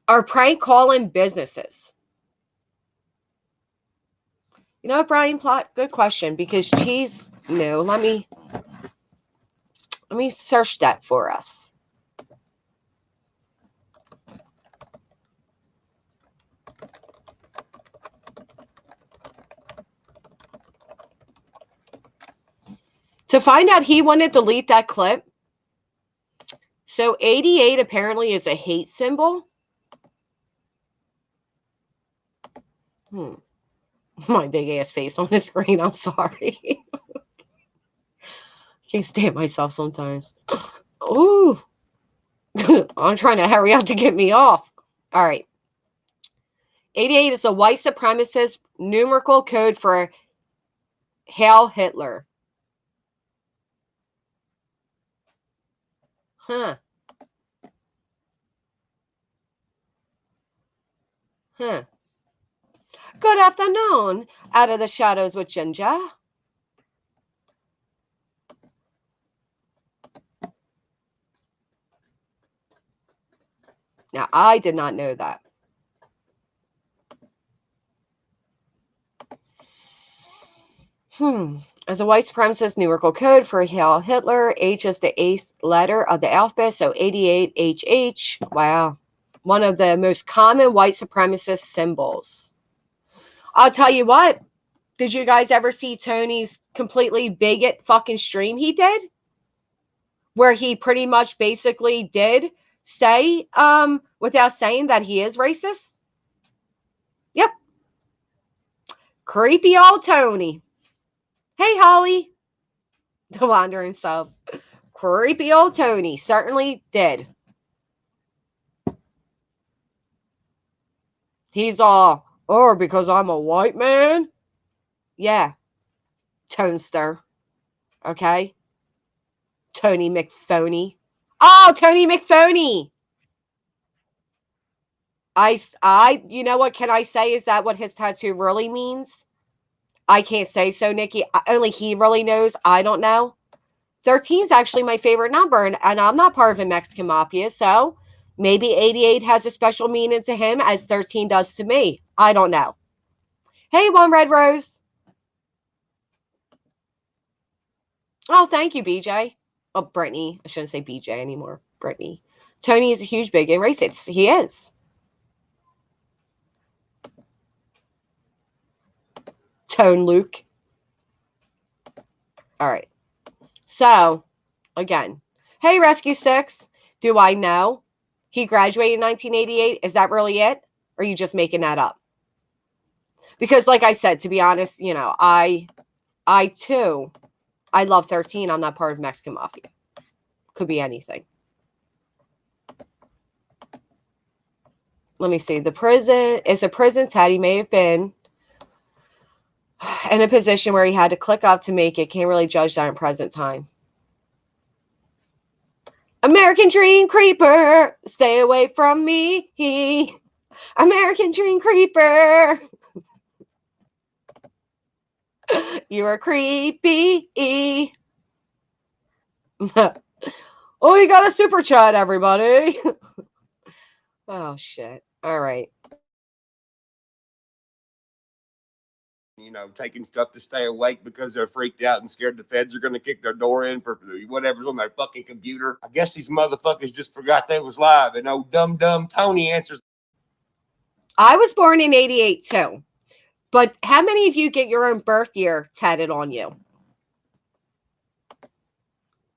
Are prank calling businesses. You know what, Brian Plot? Good question, because cheese. No, let me search that for us. To find out he wanted to delete that clip. So 88 apparently is a hate symbol. My big ass face on the screen. I'm sorry. Can't stand myself sometimes. Ooh. I'm trying to hurry up to get me off. All right. 88 is a white supremacist numerical code for Hail Hitler. Huh. Huh. Good afternoon, Out of the Shadows with Ginger. Now, I did not know that. As a white supremacist numerical code for Hail Hitler, H is the 8th letter of the alphabet, so 88HH. Wow. One of the most common white supremacist symbols. I'll tell you what. Did you guys ever see Tony's completely bigot fucking stream he did? Where he pretty much basically did say, without saying that he is racist? Yep. Creepy old Tony. Hey, Holly. The Wandering Sub. Creepy old Tony certainly did. He's all, because I'm a white man? Yeah. Tonester. Okay? Tony McPhony. Oh, Tony McPhony. You know what can I say? Is that what his tattoo really means? I can't say so, Nikki. Only he really knows. I don't know. 13 is actually my favorite number, and I'm not part of the Mexican Mafia, so maybe 88 has a special meaning to him as 13 does to me. I don't know. Hey, One Red Rose. Oh, thank you, BJ. Oh, Brittany. I shouldn't say BJ anymore. Brittany. Tony is a huge big and racist. He is. Tone Luke. All right. So, again. Hey, Rescue 6. Do I know he graduated in 1988? Is that really it? Or are you just making that up? Because, like I said, to be honest, I too, I love 13. I'm not part of Mexican Mafia. Could be anything. Let me see. The prison is a prison Teddy may have been in a position where he had to click up to make it. Can't really judge that in present time. American Dream Creeper, stay away from me. American Dream Creeper. You're creepy. Oh, you got a super chat, everybody. Oh, shit. All right. Taking stuff to stay awake because they're freaked out and scared the feds are going to kick their door in for whatever's on their fucking computer. I guess these motherfuckers just forgot they was live, and old dumb Tony answers. I was born in 88 too. But how many of you get your own birth year tatted on you?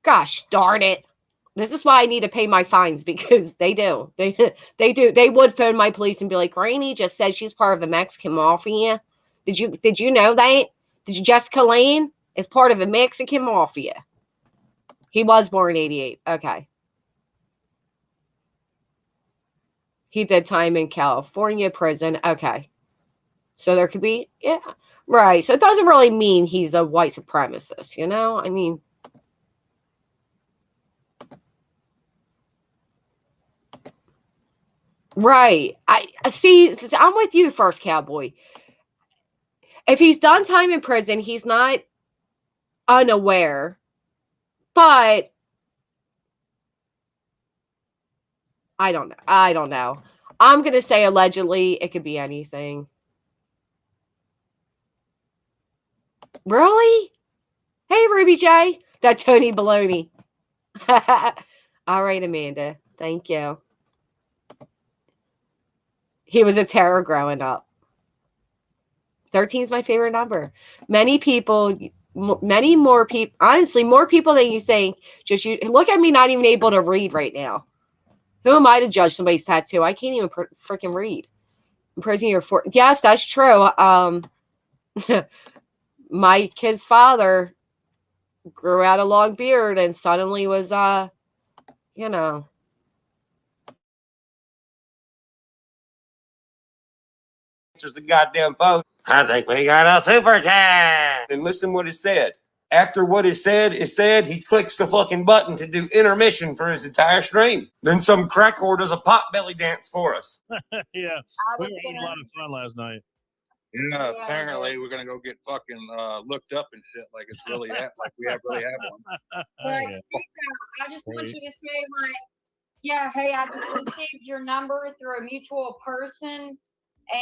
Gosh darn it. This is why I need to pay my fines, because they do. They do. They would phone my police and be like, Rainey just said she's part of the Mexican Mafia. Did you know that? Did you Jessica Lane is part of the Mexican Mafia? He was born in 88. Okay. He did time in California prison. Okay. So there could be, yeah, right. So it doesn't really mean he's a white supremacist, I mean, right. I see. I'm with you, First Cowboy. If he's done time in prison, he's not unaware, but I don't know. I'm going to say allegedly. It could be anything. Really? Hey, Ruby J. That Tony Baloney. All right, Amanda. Thank you. He was a terror growing up. 13 is my favorite number. Many more people, honestly, more people than you think. Just look at me not even able to read right now. Who am I to judge somebody's tattoo? I can't even freaking read. In prison year 4. Yes, that's true. My kid's father grew out a long beard and suddenly was, you know. Answers the goddamn phone. I think we got a super chat. And listen what it said. After what is said, he clicks the fucking button to do intermission for his entire stream. Then some crack whore does a pot belly dance for us. Yeah, we were having a lot of fun last night. Yeah, apparently we're gonna go get fucking looked up and shit like it's really like we really have one. But Yeah. I just want you to say like, yeah, hey, I just received your number through a mutual person,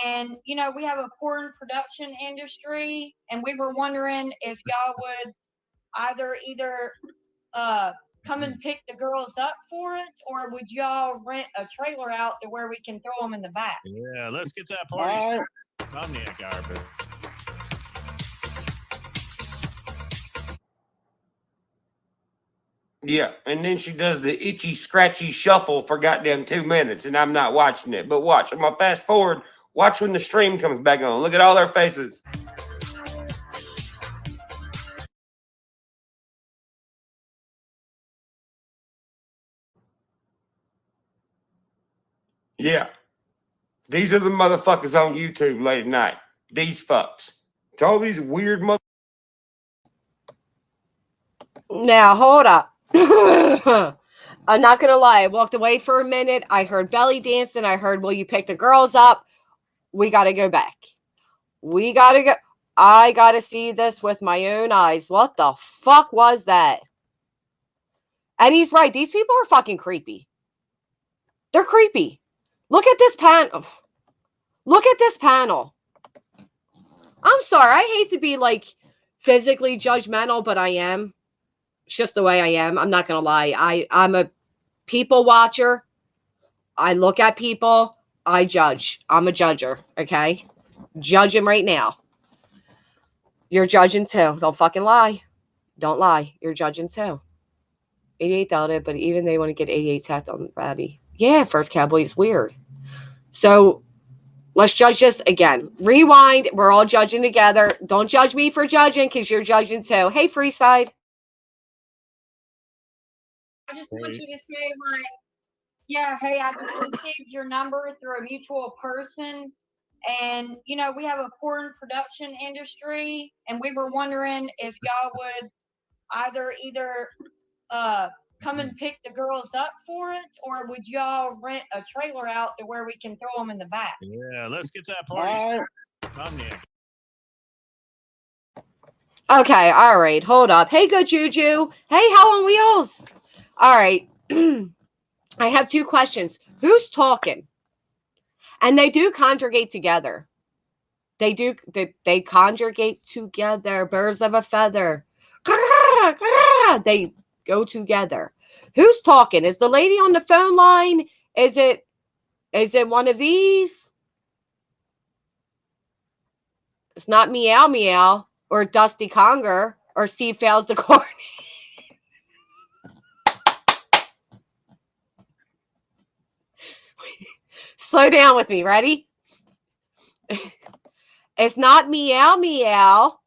and we have a porn production industry, and we were wondering if y'all would either come and pick the girls up for us, or would y'all rent a trailer out to where we can throw them in the back? Yeah, let's get that party started. I'm the garbage. Yeah, and then she does the itchy, scratchy shuffle for goddamn 2 minutes, and I'm not watching it. But watch, I'm gonna fast forward. Watch when the stream comes back on. Look at all their faces. Yeah. These are the motherfuckers on YouTube late at night. These fucks. It's all these weird mother. Now, hold up. I'm not going to lie. I walked away for a minute. I heard belly dancing. I heard, will you pick the girls up? We got to go back. We got to go. I got to see this with my own eyes. What the fuck was that? And he's right. These people are fucking creepy. They're creepy. Look at this panel. Look at this panel. I'm sorry. I hate to be like physically judgmental, but I am. It's just the way I am. I'm not going to lie. I'm a people watcher. I look at people. I judge. I'm a judger. Okay? Judge him right now. You're judging too. Don't fucking lie. Don't lie. You're judging too. 88 dollar, but even they want to get 88 tapped on the body. Yeah, First Cowboy is weird. So let's judge this again. Rewind. We're all judging together. Don't judge me for judging because you're judging too. Hey, Freeside. I just want you to say like, yeah, hey, I just received your number through a mutual person, and we have a porn production industry, and we were wondering if y'all would either come and pick the girls up for us, or would y'all rent a trailer out to where we can throw them in the back? Yeah, let's get that party started. I'm the Okay, all right. Hold up. Hey, Good Juju. Hey, Hell on Wheels. All right. I have 2 questions. Who's talking? And they do conjugate together. They conjugate together. Birds of a feather. They go together. Who's talking? Is the lady on the phone line? Is it one of these? It's not Meow Meow or Dusty Conger or Steve Fails the Corny. Slow down with me. Ready? It's not Meow Meow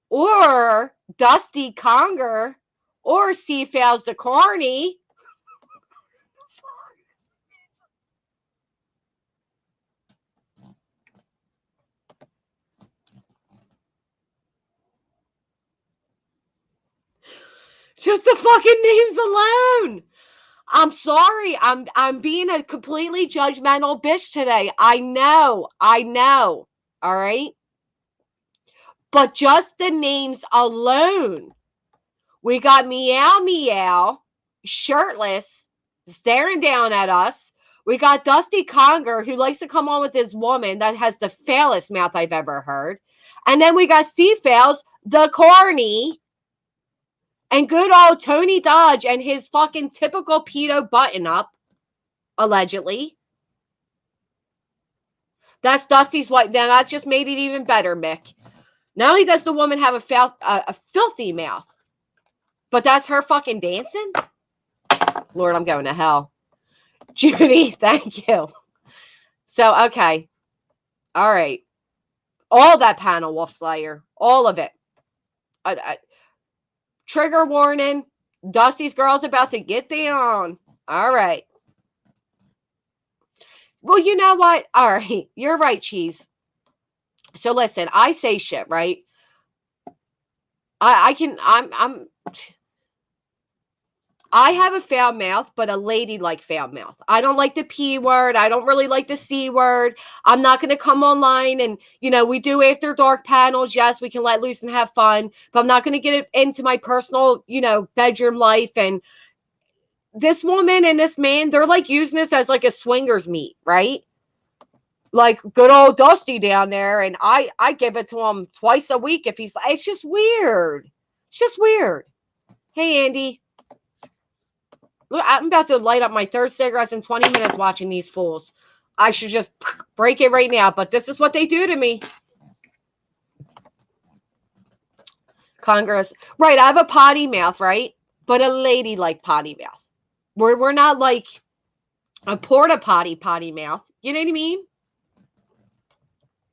or Dusty Conger or Steve Fails the Corny. Just the fucking names alone. I'm sorry. I'm being a completely judgmental bitch today. I know. All right? But just the names alone. We got Meow Meow, shirtless, staring down at us. We got Dusty Conger, who likes to come on with this woman that has the failest mouth I've ever heard. And then we got Steve Fails, the corny, and good old Tony Dodge and his fucking typical pedo button-up, allegedly. That's Dusty's wife. Now, that just made it even better, Mick. Not only does the woman have a filthy mouth, but that's her fucking dancing? Lord, I'm going to hell. Judy, thank you. So, okay. All right. All that panel, Wolf Slayer. All of it. Trigger warning. Dusty's girl's about to get down. All right. Well, you know what? All right. You're right, Cheese. So listen, I say shit, right? I have a foul mouth, but a ladylike foul mouth. I don't like the P word. I don't really like the C word. I'm not going to come online and, we do after dark panels. Yes, we can let loose and have fun, but I'm not going to get into my personal, bedroom life. And this woman and this man, they're like using this as like a swingers meet, right? Like good old Dusty down there. And I give it to him twice a week if he's, it's just weird. It's just weird. Hey, Andy. Look, I'm about to light up my third cigarette in 20 minutes watching these fools. I should just break it right now, but this is what they do to me. Congress. Right, I have a potty mouth, right? But a ladylike potty mouth. We're not like a porta potty mouth. You know what I mean?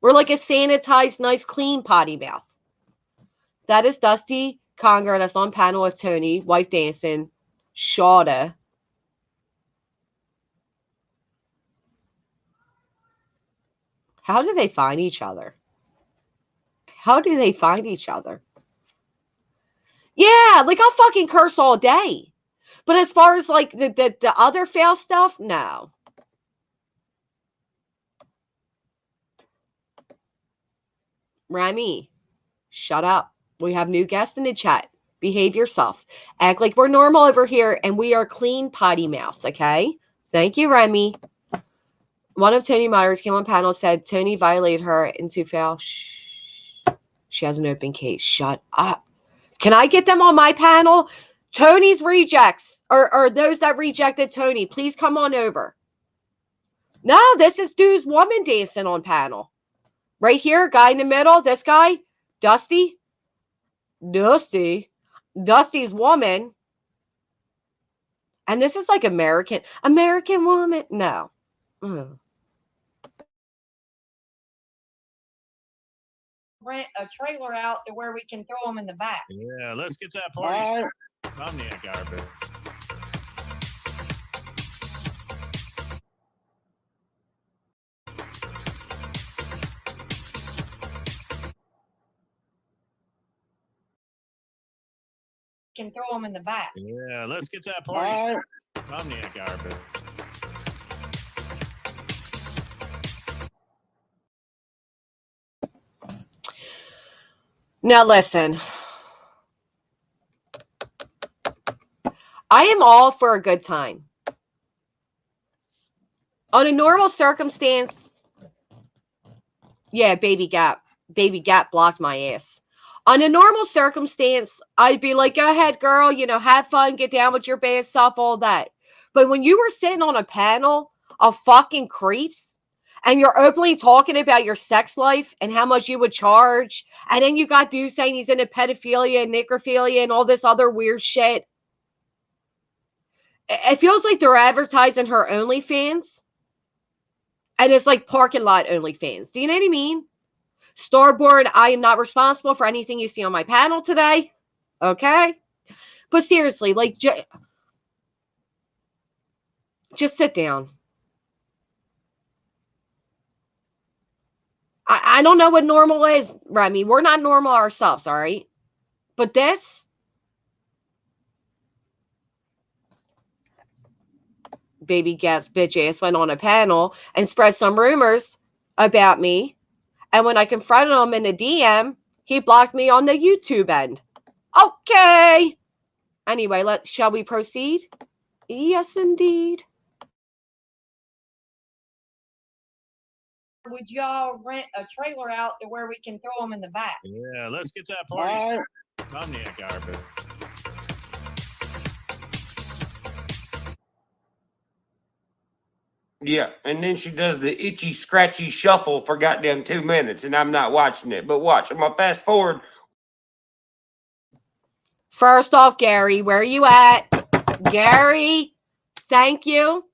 We're like a sanitized, nice, clean potty mouth. That is Dusty Conger. That's on panel with Tony, wife dancing, Shawda. How do they find each other? How do they find each other? Yeah, like I'll fucking curse all day. But as far as like the other fail stuff, no. Remy, shut up. We have new guests in the chat. Behave yourself. Act like we're normal over here and we are clean potty mouse, okay? Thank you, Remy. One of Tony Myers came on panel, said Tony violated her into foul. Shh. She has an open case. Shut up. Can I get them on my panel? Tony's rejects or those that rejected Tony, please come on over. No, this is dude's woman dancing on panel. Right here, guy in the middle, this guy, Dusty. Dusty's woman. And this is like American woman. No. Rent a trailer out to where we can throw them in the back. Yeah, let's get that party. Omniac garbage. Can throw them in the back. Yeah, let's get that party. Omniac garbage. Now listen. I am all for a good time. On a normal circumstance, yeah, Baby Gap blocked my ass. On a normal circumstance, I'd be like, go ahead, girl, have fun, get down with your bad self, all that. But when you were sitting on a panel of fucking creeps and you're openly talking about your sex life and how much you would charge, and then you got dudes saying he's into pedophilia and necrophilia and all this other weird shit, it feels like they're advertising her OnlyFans. And it's like parking lot OnlyFans. Do you know what I mean? Starboard, I am not responsible for anything you see on my panel today. Okay? But seriously, like, just sit down. I don't know what normal is, Remy. We're not normal ourselves, all right? But this, Baby Gas bitch ass went on a panel and spread some rumors about me. And when I confronted him in the DM, he blocked me on the YouTube end. Okay. Anyway, shall we proceed? Yes, indeed. Would y'all rent a trailer out to where we can throw them in the back? Yeah, let's get that party. Omniac garbage. Yeah, and then she does the itchy, scratchy shuffle for goddamn 2 minutes, and I'm not watching it. But watch, I'm going to fast forward. First off, Gary, where are you at? Gary, thank you.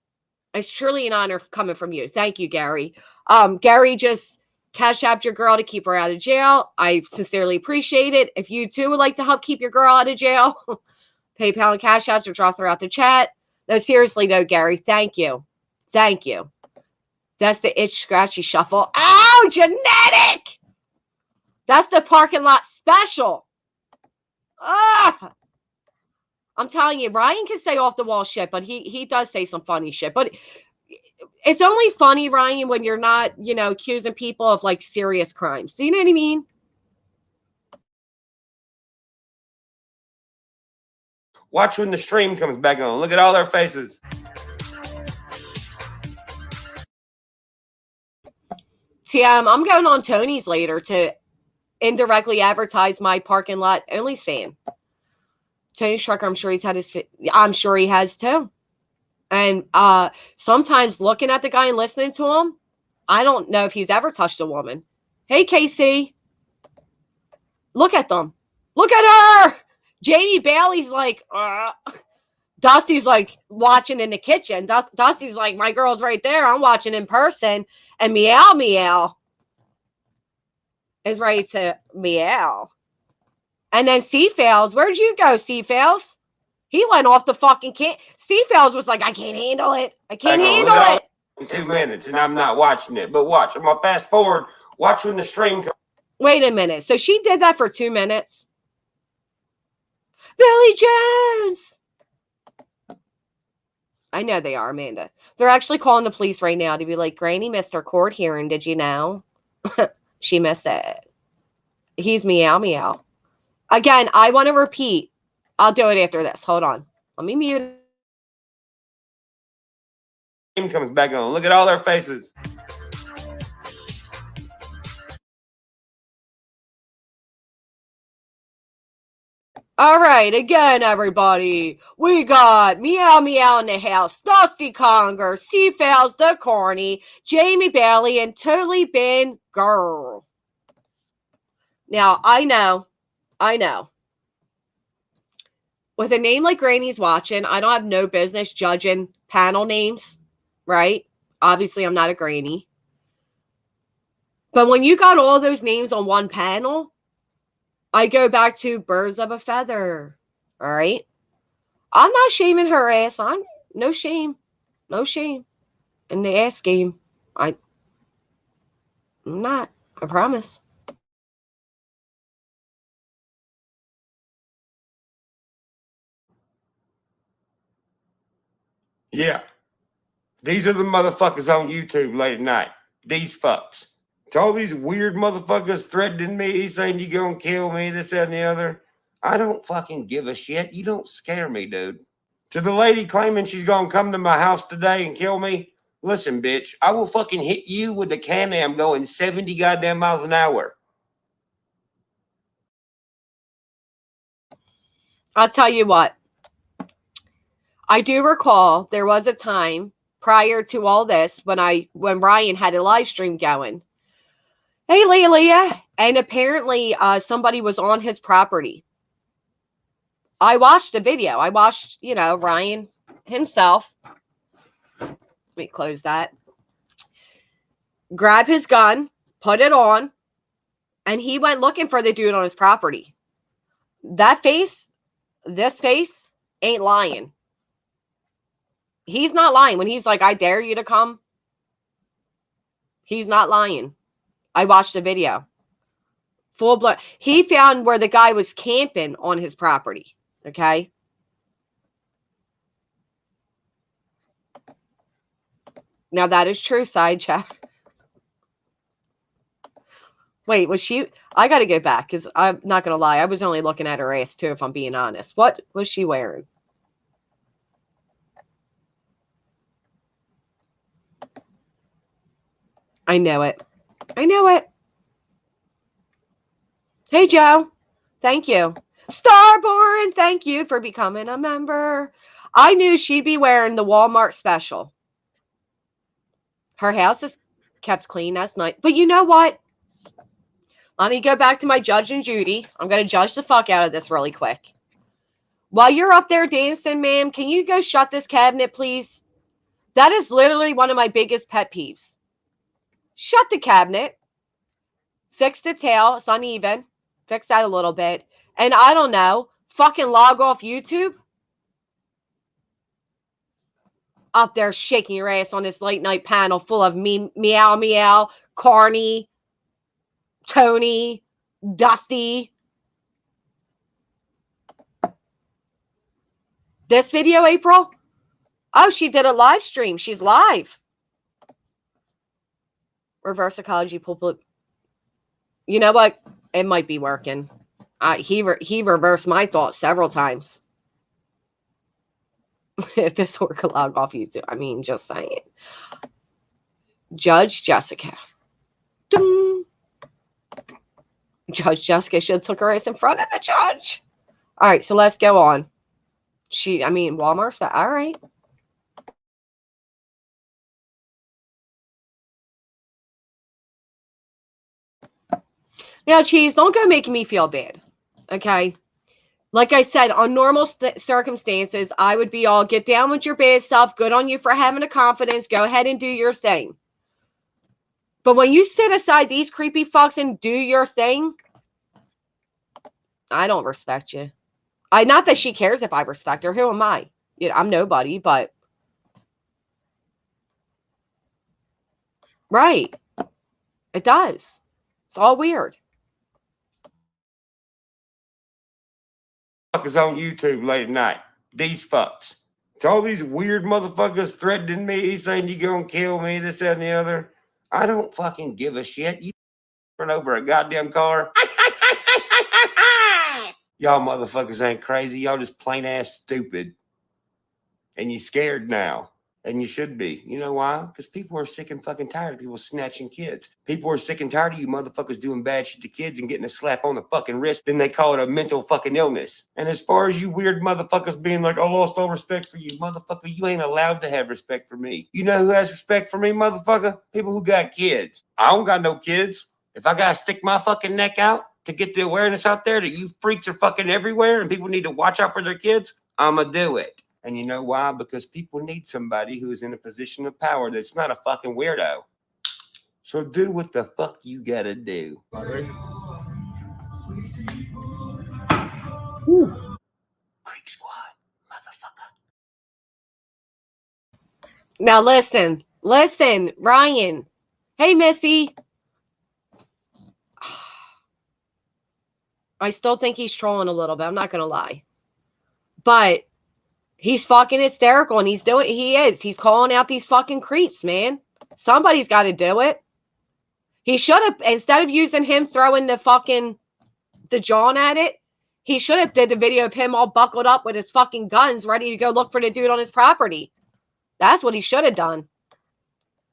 It's truly an honor coming from you. Thank you, Gary. Gary just cash out your girl to keep her out of jail. I sincerely appreciate it. If you too would like to help keep your girl out of jail, PayPal and cash outs are dropped throughout the chat. No, seriously though, Gary, thank you. Thank you. That's the itch scratchy shuffle. Ow, genetic! That's the parking lot special. Ah! I'm telling you, Ryan can say off the wall shit, but he does say some funny shit. But it's only funny, Ryan, when you're not, accusing people of like serious crimes. Do you know what I mean? Watch when the stream comes back on. Look at all their faces. TM, I'm going on Tony's later to indirectly advertise my parking lot only fan. Tony's trucker, I'm sure he's had his. I'm sure he has too. And sometimes looking at the guy and listening to him, I don't know if he's ever touched a woman. Hey, Casey, look at them. Look at her. Jamie Bailey's like, Dusty's like watching in the kitchen. Dusty's like, my girl's right there. I'm watching in person. And Meow Meow is ready to meow. And then Seafails, where'd you go, Seafails? He went off the fucking can. Seafails was like, I can't handle it. I can't handle it. In 2 minutes, and I'm not watching it. But watch, I'm gonna fast forward. Watch when the stream comes. Wait a minute. So she did that for 2 minutes? Billy Jones! I know they are, Amanda. They're actually calling the police right now to be like, Granny missed her court hearing. Did you know? She missed it. He's meow meow. Again, I want to repeat. I'll do it after this. Hold on. Let me mute it. Stream comes back on. Look at all their faces. All right, again, everybody. We got Meow Meow in the house, Dusty Conger, Seafails the Corny, Jamie Bailey, and Totally Been Girl. Now, I know. With a name like Granny's watching, I don't have no business judging panel names, right? Obviously, I'm not a granny. But when you got all those names on one panel, I go back to birds of a feather. All right. I'm not shaming her ass. I'm no shame. No shame. In the ass game. I'm not. I promise. Yeah. These are the motherfuckers on YouTube late at night. These fucks. To all these weird motherfuckers threatening me, saying you gonna kill me, this, that, and the other. I don't fucking give a shit. You don't scare me, dude. To the lady claiming she's gonna come to my house today and kill me, listen, bitch, I will fucking hit you with the Can-Am going 70 goddamn miles an hour. I'll tell you what. I do recall there was a time prior to all this when Ryan had a live stream going. Hey, Leah. And apparently somebody was on his property. I watched the video. I watched, Ryan himself. Let me close that. Grab his gun, put it on, and he went looking for the dude on his property. That face, this face, ain't lying. He's not lying. When he's like, I dare you to come, he's not lying. I watched the video. Full blood. He found where the guy was camping on his property. Okay? Now that is true, side chat. Wait, was she? I got to go back because I'm not going to lie. I was only looking at her ass too, if I'm being honest. What was she wearing? I know it. Hey, Joe. Thank you. Starborn, thank you for becoming a member. I knew she'd be wearing the Walmart special. Her house is kept clean. That's nice. But you know what? Let me go back to my Judge and Judy. I'm going to judge the fuck out of this really quick. While you're up there dancing, ma'am, can you go shut this cabinet, please? That is literally one of my biggest pet peeves. Shut the cabinet. Fix the tail. It's uneven. Fix that a little bit. And I don't know. Fucking log off YouTube. Up there shaking your ass on this late night panel full of me, meow, meow, Carney, Tony, Dusty. This video, April? Oh, she did a live stream. She's live. Reverse psychology pulpit. You know what? It might be working. He reversed my thoughts several times. If this were to log off YouTube, I mean, just saying. Judge Jessica. Ding. Judge Jessica should have took her ass in front of the judge. All right, so let's go on. Walmart's, but all right. Now, Cheese, don't go making me feel bad, okay? Like I said, on normal circumstances, I would be all, get down with your bad self, good on you for having a confidence, go ahead and do your thing. But when you sit aside these creepy fucks and do your thing, I don't respect you. Not that she cares if I respect her. Who am I? I'm nobody, but... Right. It does. It's all weird. Fuckers on YouTube late at night. These fucks. To all these weird motherfuckers threatening me, saying you gonna kill me, this, that, and the other. I don't fucking give a shit. You run over a goddamn car. Y'all motherfuckers ain't crazy. Y'all just plain ass stupid. And you scared now. And you should be. You know why? Because people are sick and fucking tired of people snatching kids. People are sick and tired of you motherfuckers doing bad shit to kids and getting a slap on the fucking wrist. Then they call it a mental fucking illness. And as far as you weird motherfuckers being like, I lost all respect for you, motherfucker, you ain't allowed to have respect for me. You know who has respect for me, motherfucker? People who got kids. I don't got no kids. If I gotta stick my fucking neck out to get the awareness out there that you freaks are fucking everywhere and people need to watch out for their kids, I'ma do it. And you know why? Because people need somebody who is in a position of power that's not a fucking weirdo. So do what the fuck you gotta do. Woo. Creek Squad, motherfucker. Now listen, Ryan. Hey, Missy. I still think he's trolling a little bit. I'm not going to lie. But he's fucking hysterical and he is. He's calling out these fucking creeps, man. Somebody's got to do it. He should have, instead of using him throwing the John at it, he should have did the video of him all buckled up with his fucking guns ready to go look for the dude on his property. That's what he should have done.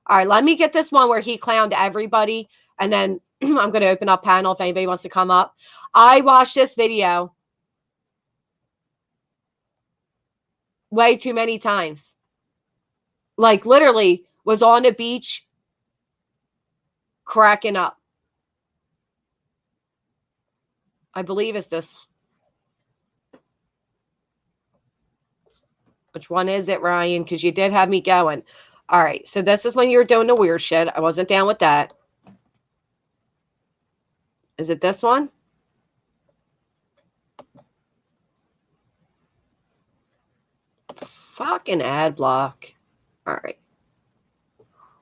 All right, let me get this one where he clowned everybody. And then I'm going to open up panel if anybody wants to come up. I watched this video way too many times. Like literally was on the beach cracking up. I believe it's this. Which one is it, Ryan? Because you did have me going. All right, so this is when you were doing the weird shit. I wasn't down with that. Is it this one? Fucking ad block. All right.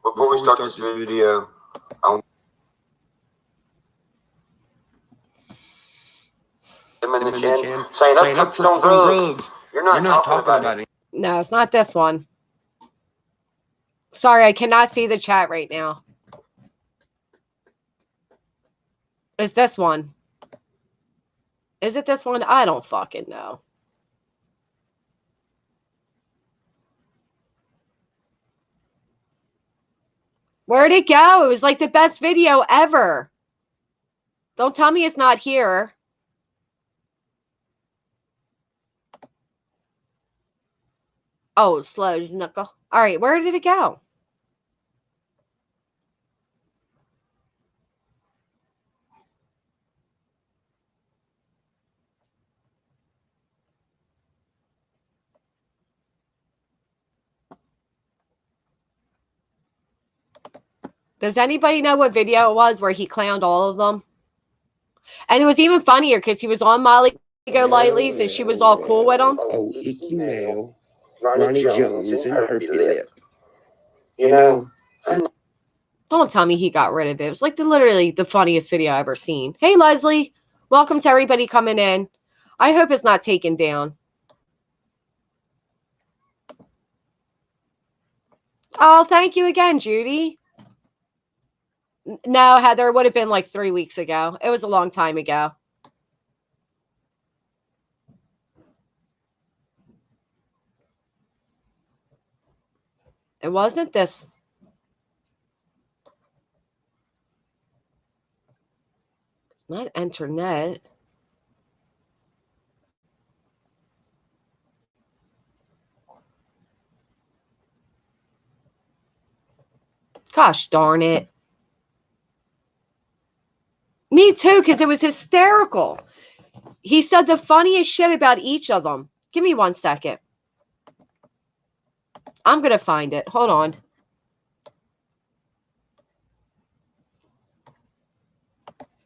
Before we start this video, I'm in the chin saying up to some drugs. You're not talking about it. No, it's not this one. Sorry, I cannot see the chat right now. It's this one. Is it this one? I don't fucking know. Where'd it go? It was like the best video ever. Don't tell me it's not here. Oh, slow knuckle. All right, where did it go? Does anybody know what video it was where he clowned all of them? And it was even funnier because he was on Molly Go Lightly's and she was all cool with him. Oh, Icky Mail, Ronnie Jones, and Herpy Lip. You know, Don't tell me he got rid of it. It was like literally the funniest video I've ever seen. Hey, Leslie. Welcome to everybody coming in. I hope it's not taken down. Oh, thank you again, Judy. No, Heather, it would have been like 3 weeks ago. It was a long time ago. It wasn't this. It's not internet. Gosh darn it. Me too, because it was hysterical. He said the funniest shit about each of them. Give me 1 second. I'm going to find it. Hold on.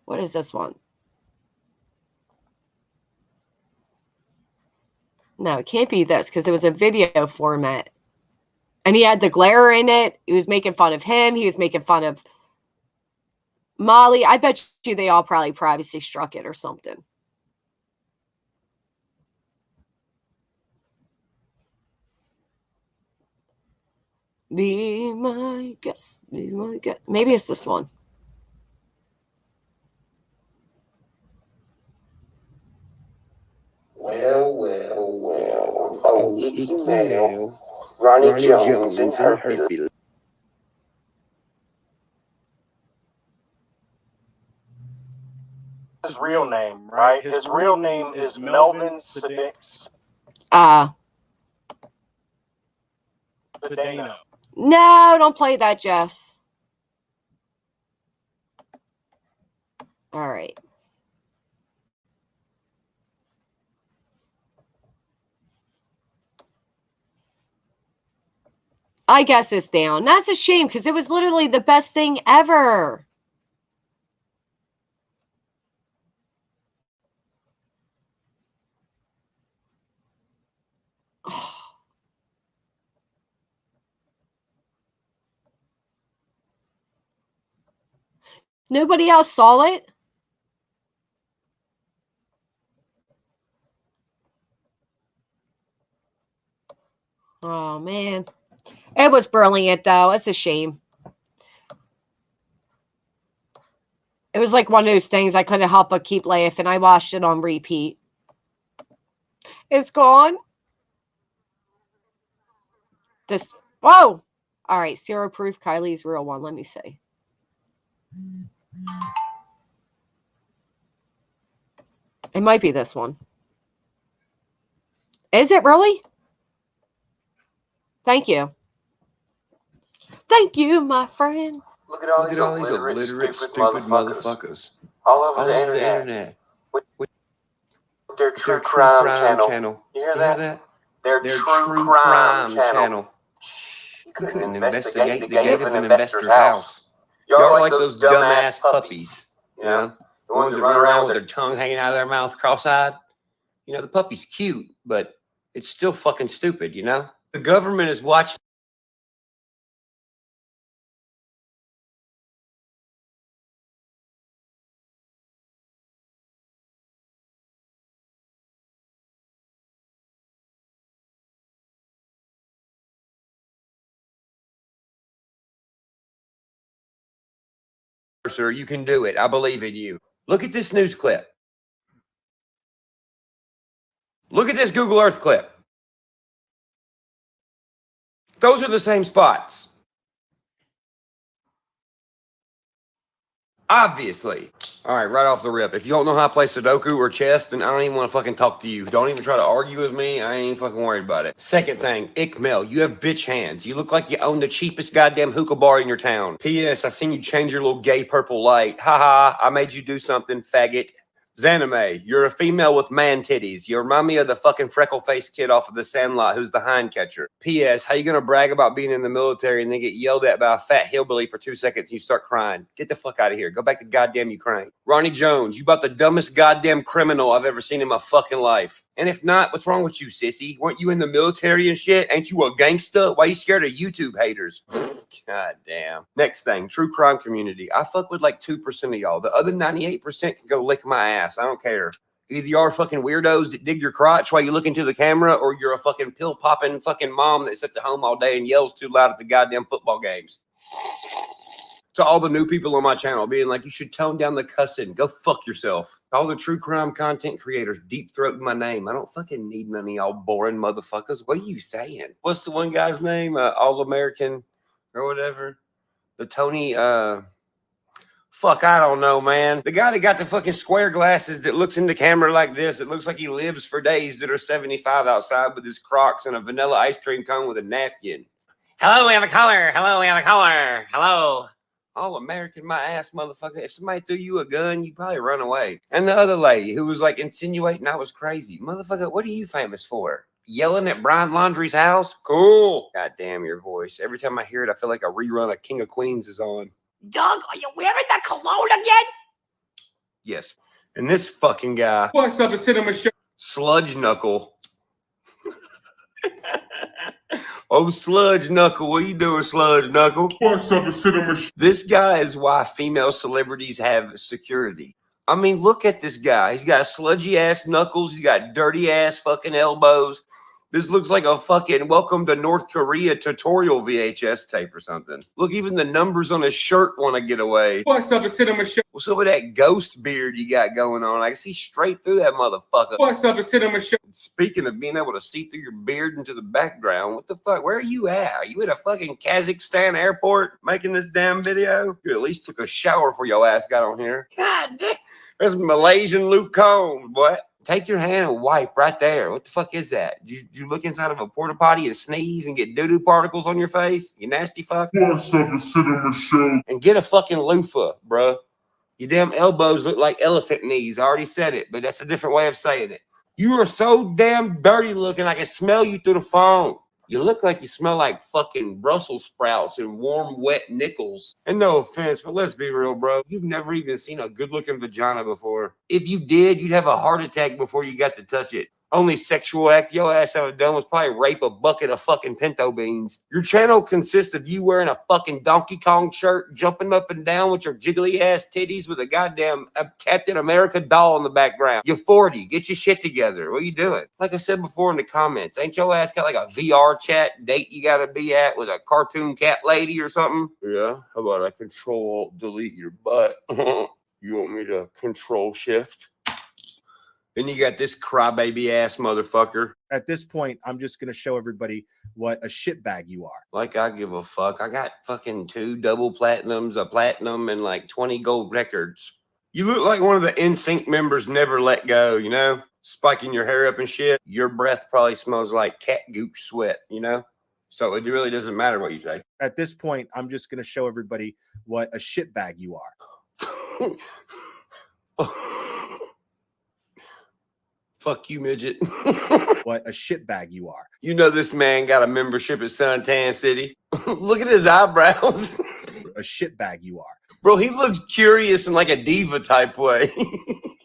What is this one? No, it can't be this because it was a video format. And he had the glare in it. He was making fun of him. He was making fun of Molly. I bet you they all probably privacy struck it or something. Be my guest. Be my guest. Maybe it's this one. Well. Oh, Icky Mail, Ronnie Jones, and Herpy Lip. His real name, right? His real name is Melvin Sedano. No, don't play that, Jess. All right. I guess it's down. That's a shame because it was literally the best thing ever. Oh. Nobody else saw it? Oh, man. It was brilliant, though. It's a shame. It was like one of those things I couldn't help but keep laughing. I watched it on repeat. It's gone. This. Whoa. All right. Zero proof Kylie's real one. Let me see. It might be this one. Is it really? Thank you. Thank you, my friend. Look at all these illiterate, stupid motherfuckers. All over the internet. With their true crime channel. You hear that? Their true crime channel. You couldn't investigate the gate of an investor's house. Y'all are like those dumbass puppies. You know? The ones that run around with their tongue hanging out of their mouth cross-eyed. You know, the puppy's cute, but it's still fucking stupid, you know? The government is watching. Sir, you can do it. I believe in you. Look at this news clip. Look at this Google Earth clip. Those are the same spots. Obviously. All right, right off the rip. If you don't know how to play Sudoku or chess, then I don't even want to fucking talk to you. Don't even try to argue with me. I ain't even fucking worried about it. Second thing, Ickmel, you have bitch hands. You look like you own the cheapest goddamn hookah bar in your town. P.S. I seen you change your little gay purple light. Ha ha, I made you do something, faggot. Zanime, you're a female with man titties. You remind me of the fucking freckle-faced kid off of The Sandlot who's the hind catcher. P.S. How you gonna brag about being in the military and then get yelled at by a fat hillbilly for 2 seconds and you start crying? Get the fuck out of here. Go back to goddamn Ukraine. Ronnie Jones, you about the dumbest goddamn criminal I've ever seen in my fucking life. And if not, what's wrong with you, sissy? Weren't you in the military and shit? Ain't you a gangster? Why you scared of YouTube haters? God damn. Next thing, true crime community. I fuck with like 2% of y'all. The other 98% can go lick my ass. I don't care. Either you are fucking weirdos that dig your crotch while you look into the camera, or you're a fucking pill-popping fucking mom that sits at home all day and yells too loud at the goddamn football games. To all the new people on my channel being like, you should tone down the cussing. Go fuck yourself. All the true crime content creators deep-throating my name. I don't fucking need none of y'all boring motherfuckers. What are you saying? What's the one guy's name? All-American or whatever? The Tony, fuck, I don't know, man. The guy that got the fucking square glasses that looks in the camera like this, it looks like he lives for days that are 75 outside with his Crocs and a vanilla ice cream cone with a napkin. Hello, we have a caller. Hello, we have a caller. Hello. All American, my ass, motherfucker. If somebody threw you a gun, you'd probably run away. And the other lady who was like insinuating I was crazy. Motherfucker, what are you famous for? Yelling at Brian Laundrie's house? Cool. God damn your voice. Every time I hear it, I feel like a rerun of King of Queens is on. Doug, are you wearing the cologne again? Yes. And this fucking guy. What's up, a cinema show? Sludge Knuckle. Oh, Sludge Knuckle. What you doing, Sludge Knuckle? What's up, a cinema show? This guy is why female celebrities have security. I mean, look at this guy. He's got sludgy ass knuckles. He's got dirty ass fucking elbows. This looks like a fucking Welcome to North Korea tutorial VHS tape or something. Look, even the numbers on his shirt want to get away. What's up, a cinema show? What's up with that ghost beard you got going on? I can see straight through that motherfucker. What's up, a cinema show? Speaking of being able to see through your beard into the background, what the fuck? Where are you at? Are you at a fucking Kazakhstan airport making this damn video? You at least took a shower before your ass got on here. God damn. There's Malaysian Luke Combs, boy. Take your hand and wipe right there. What the fuck is that? Did you look inside of a porta potty and sneeze and get doo-doo particles on your face? You nasty fuck. What's up, a cinema show? And get a fucking loofah, bruh. Your damn elbows look like elephant knees. I already said it, but that's a different way of saying it. You are so damn dirty looking, I can smell you through the phone. You look like you smell like fucking Brussels sprouts and warm, wet nickels. And no offense, but let's be real, bro. You've never even seen a good-looking vagina before. If you did, you'd have a heart attack before you got to touch it. Only sexual act your ass ever done was probably rape a bucket of fucking pinto beans. Your channel consists of you wearing a fucking Donkey Kong shirt, jumping up and down with your jiggly ass titties with a goddamn Captain America doll in the background. You're 40. Get your shit together. What are you doing? Like I said before in the comments, ain't your ass got like a VR chat date you gotta be at with a cartoon cat lady or something? Yeah. How about I control delete your butt? You want me to control shift? Then you got this crybaby ass motherfucker. At this point, I'm just going to show everybody what a shitbag you are. Like I give a fuck. I got fucking 2 double platinums, a platinum, and like 20 gold records. You look like one of the NSYNC members Never Let Go, you know? Spiking your hair up and shit. Your breath probably smells like cat gooch sweat, you know? So it really doesn't matter what you say. At this point, I'm just going to show everybody what a shitbag you are. Fuck you, midget. What a shitbag you are. You know this man got a membership at Suntan City. Look at his eyebrows. A shitbag you are. Bro, he looks curious in like a diva type way.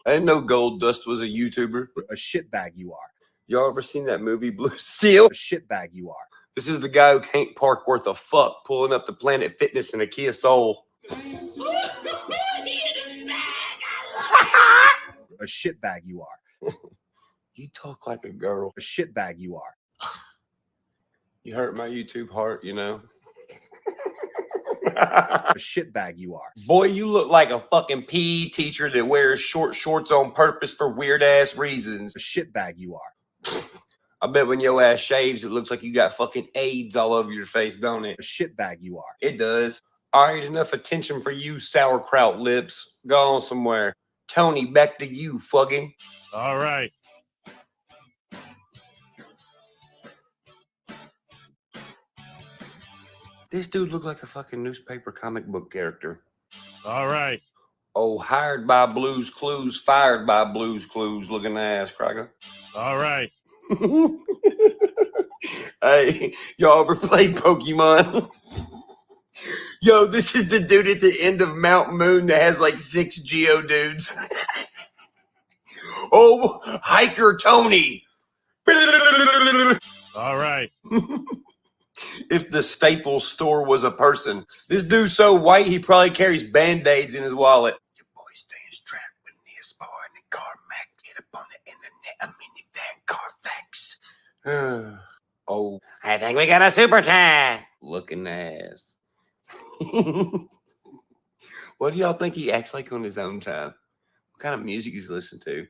I didn't know Gold Dust was a YouTuber. A shitbag you are. Y'all ever seen that movie Blue Steel? A shitbag you are. This is the guy who can't park worth a fuck pulling up the Planet Fitness in a Kia Soul. A shitbag you are. You talk like a girl. A shitbag you are. You hurt my YouTube heart, you know. A shitbag you are. Boy, you look like a fucking PE teacher that wears short shorts on purpose for weird ass reasons. A shitbag you are. I bet when your ass shaves, it looks like you got fucking AIDS all over your face, don't it? A shitbag you are. It does. All right, enough attention for you, sauerkraut lips. Go on somewhere. Tony, back to you, fucking. All right. This dude looked like a fucking newspaper comic book character. All right. Oh, hired by Blues Clues, fired by Blues Clues looking ass cracker. All right. Hey, y'all ever played Pokemon? Yo, this is the dude at the end of Mount Moon that has like 6 Geodudes. Oh, Hiker Tony. All right. If the Staples store was a person. This dude's so white, he probably carries Band-Aids in his wallet. Your boy stands trapped when he's bar in the CarMax. Get up on the internet, a minivan Carfax. Oh, I think we got a super chat. looking ass. What do y'all think he acts like on his own time? What kind of music does he listen to?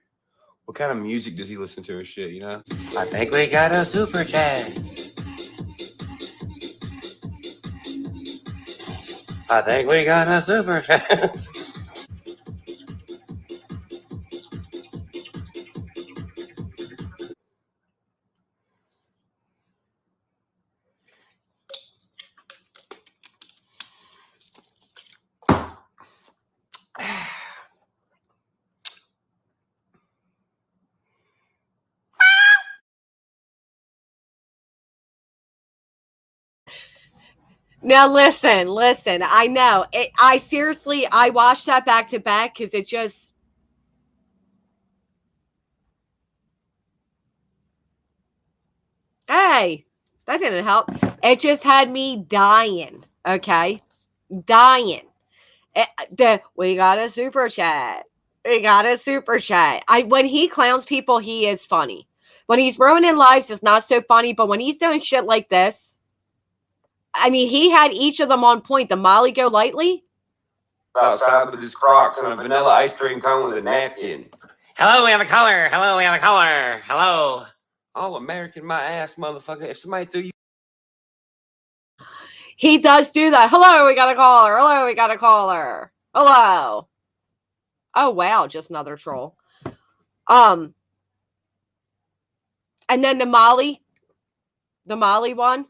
What kind of music does he listen to and shit, you know? I think we got a super chat. I think we got a super chat. Now listen. I know. I seriously, I watched that back to back because it just. Hey, that didn't help. It just had me dying. Okay, dying. We got a super chat. We got a super chat. When he clowns people, he is funny. When he's ruining lives, it's not so funny. But when he's doing shit like this, I mean, he had each of them on point. The Molly Go Lightly. Outside with his Crocs and a vanilla ice cream cone with a napkin. Hello, we have a caller. Hello, we have a caller. Hello. All American my ass, motherfucker. If somebody threw you. He does do that. Hello, we got a caller. Hello, we got a caller. Hello. Oh, wow. Just another troll. And then the Molly one.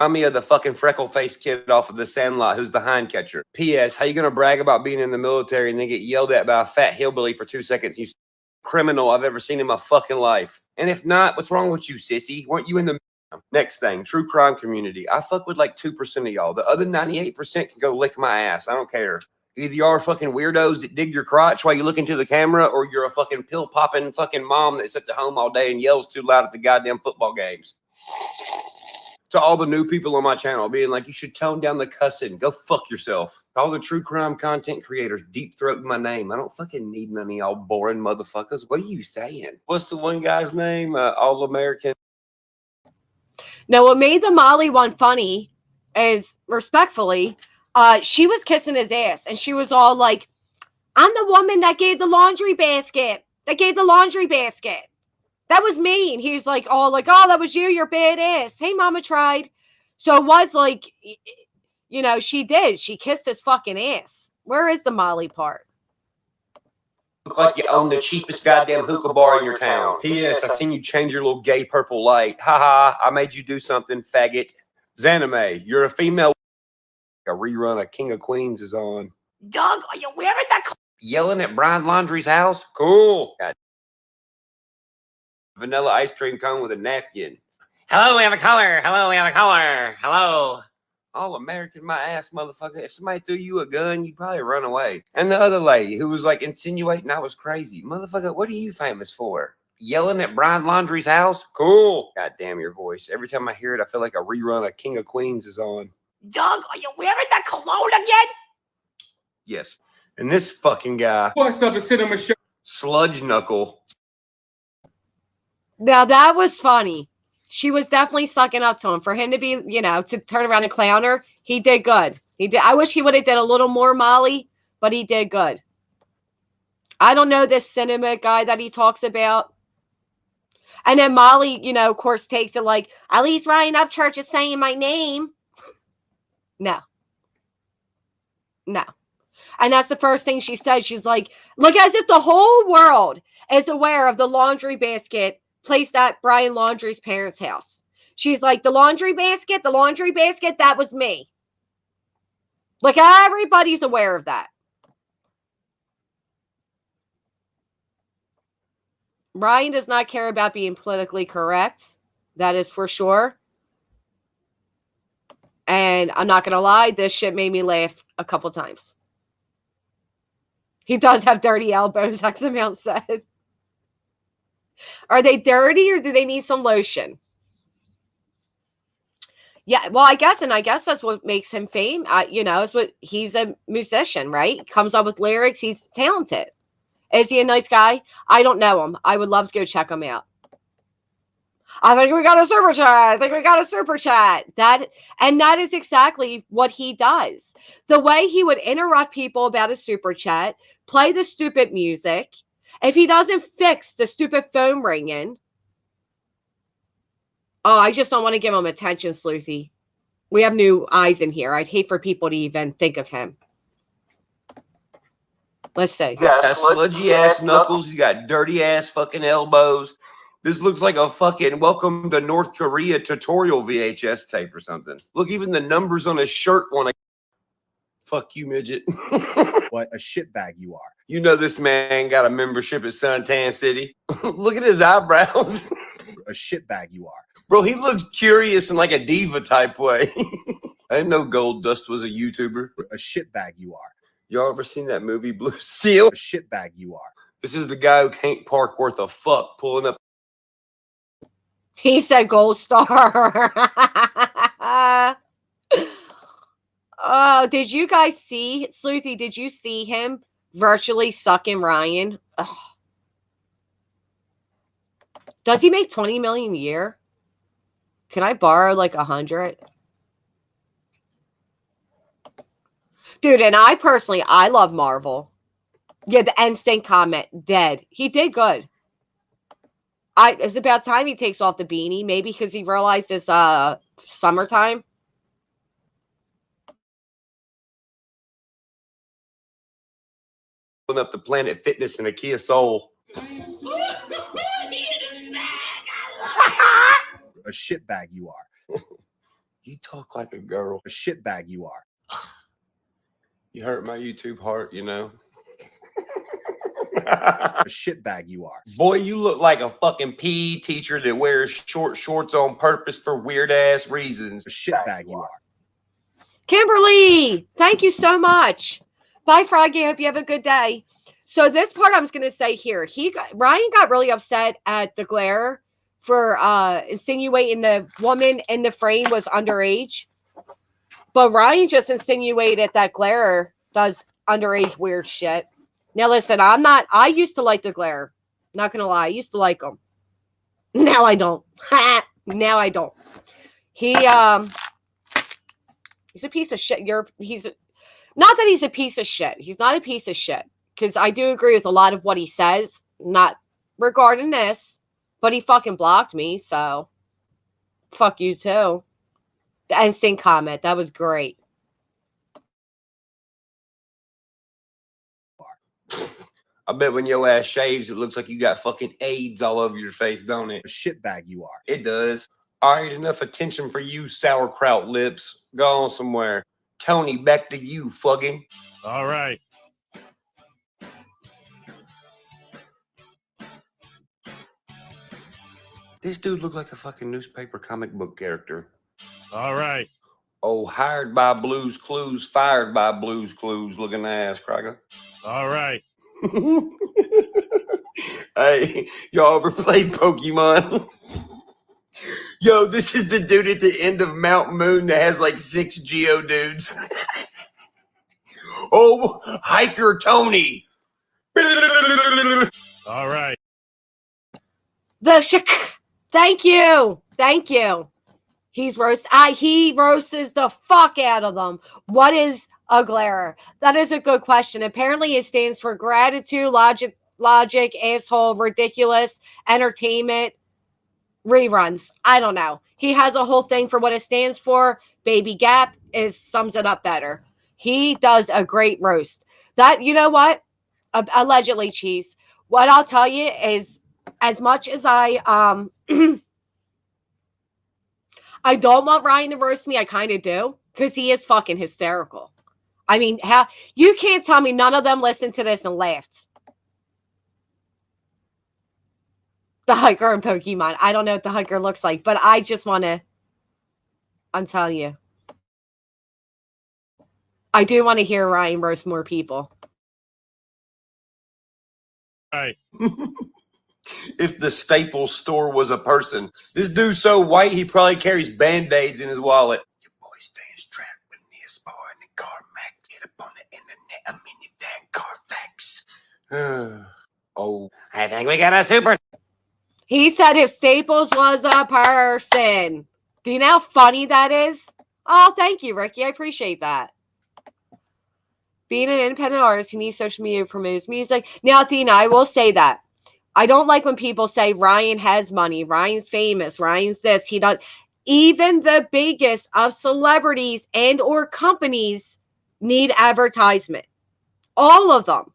Me of the fucking freckle-faced kid off of The Sandlot who's the hind catcher. P.S. How you gonna brag about being in the military and then get yelled at by a fat hillbilly for 2 seconds? You criminal I've ever seen in my fucking life. And if not, what's wrong with you, sissy? Weren't you in the next thing? True crime community. I fuck with like 2% of y'all. The other 98% can go lick my ass. I don't care. Either you are fucking weirdos that dig your crotch while you look into the camera, or you're a fucking pill-popping fucking mom that sits at home all day and yells too loud at the goddamn football games. To all the new people on my channel being like, you should tone down the cussing. Go fuck yourself. All the true crime content creators deep throating my name. I don't fucking need none of y'all boring motherfuckers. What are you saying? What's the one guy's name? All American. Now, what made the Molly one funny is, respectfully, she was kissing his ass and she was all like, I'm the woman that gave the laundry basket. That was me. And he's like, all like, oh, that was you. You're badass. Hey, mama tried. So it was like, you know, she did. She kissed his fucking ass. Where is the Molly part? Look like you own the cheapest goddamn hookah bar in your town. P.S. I seen you change your little gay purple light. Ha, I made you do something, faggot. Zanime, you're a female. A rerun of King of Queens is on. Doug, are you wearing that? Yelling at Brian Laundrie's house? Cool. God. Vanilla ice cream cone with a napkin. Hello, we have a caller. Hello, we have a caller. Hello. All American my ass, motherfucker. If somebody threw you a gun, you'd probably run away. And the other lady who was like insinuating I was crazy. Motherfucker, what are you famous for? Yelling at Brian Laundrie's house? Cool. God damn your voice. Every time I hear it, I feel like a rerun of King of Queens is on. Doug, are you wearing that cologne again? Yes. And this fucking guy. What's up, a cinema show? Sludge Knuckle. Now, that was funny. She was definitely sucking up to him. For him to be, you know, to turn around and clown her, he did good. He did. I wish he would have did a little more Molly, but he did good. I don't know this cinema guy that he talks about. And then Molly, you know, of course, takes it like, at least Ryan Upchurch is saying my name. No. And that's the first thing she said. She's like, look, as if the whole world is aware of the laundry basket placed at Brian Laundrie's parents' house. She's like, the laundry basket, that was me. Like, everybody's aware of that. Ryan does not care about being politically correct. That is for sure. And I'm not going to lie, this shit made me laugh a couple times. He does have dirty elbows, X amount said. Are they dirty or do they need some lotion? Yeah, well, I guess that's what makes him famous. It's what he's a musician, right? Comes up with lyrics. He's talented. Is he a nice guy? I don't know him. I would love to go check him out. I think we got a super chat. That is exactly what he does. The way he would interrupt people about a super chat, play the stupid music. If he doesn't fix the stupid phone ringing, oh, I just don't want to give him attention, Sleuthy. We have new eyes in here. I'd hate for people to even think of him. Let's see. You got sludgy ass knuckles. You got dirty ass fucking elbows. This looks like a fucking Welcome to North Korea tutorial VHS tape or something. Look, even the numbers on his shirt want to. Fuck you, midget. What a shitbag you are. You know this man got a membership at Suntan City. Look at his eyebrows. A shitbag you are. Bro, he looks curious in like a diva type way. I didn't know Gold Dust was a YouTuber. A shitbag you are. Y'all ever seen that movie Blue Steel? A shitbag you are. This is the guy who can't park worth a fuck pulling up. He said gold star. Oh, did you guys see, Sleuthy, did you see him virtually sucking Ryan? Ugh. Does he make 20 million a year? Can I borrow like 100? Dude, and I love Marvel. Yeah, the instant comment, dead. He did good. It's about time he takes off the beanie, maybe because he realized it's summertime. Pulling up the Planet Fitness in a Kia Soul. A shitbag you are. You talk like a girl. A shitbag you are. You hurt my YouTube heart, you know. A shitbag you are. Boy, you look like a fucking PE teacher that wears short shorts on purpose for weird ass reasons. A shitbag you are. Kimberly, thank you so much. Bye, Froggy. Hope you have a good day. So this part I'm going to say here. Ryan got really upset at the glare for insinuating the woman in the frame was underage. But Ryan just insinuated that Glare does underage weird shit. Now listen, I used to like the Glare. Not gonna lie, I used to like him. Now I don't. Now I don't. He's a piece of shit. Not that he's a piece of shit. He's not a piece of shit. Because I do agree with a lot of what he says, not regarding this, but he fucking blocked me, so fuck you too. The instant comment. That was great. I bet when your ass shaves, it looks like you got fucking AIDS all over your face, don't it? A shitbag you are. It does. All right, enough attention for you, sauerkraut lips. Go on somewhere. Tony, back to you, fucking. All right. This dude looked like a fucking newspaper comic book character. All right. Oh, hired by Blues Clues, fired by Blues Clues looking ass cracker. All right. Hey, y'all ever played Pokemon? Yo, this is the dude at the end of Mount Moon that has like 6 Geodudes. Oh, Hiker Tony. All right. Thank you. Thank you. He roasts the fuck out of them. What is a glare? That is a good question. Apparently it stands for gratitude, logic, asshole, ridiculous, entertainment, reruns. I don't know. He has a whole thing for what it stands for. Baby Gap sums it up better. He does a great roast. That, you know what? Allegedly, Cheese. What I'll tell you is, as much as I I don't want Ryan to roast me. I kind of do, because he is fucking hysterical. I mean, how you can't tell me none of them listened to this and laughed. The hiker in Pokemon. I don't know what the hiker looks like, but I just want to. I'm telling you. I do want to hear Ryan roast more people. Right. If the Staples store was a person, this dude's so white he probably carries band-aids in his wallet. Your boy stands trapped when he's sparring the CarMax. Get up on the internet, a minivan Carfax. Oh, I think we got a super. He said if Staples was a person. Do you know how funny that is? Oh, thank you, Ricky. I appreciate that. Being an independent artist, he needs social media to promote his music. Now, Athena, I will say that. I don't like when people say Ryan has money, Ryan's famous, Ryan's this. He does. Even the biggest of celebrities and or companies need advertisement. All of them.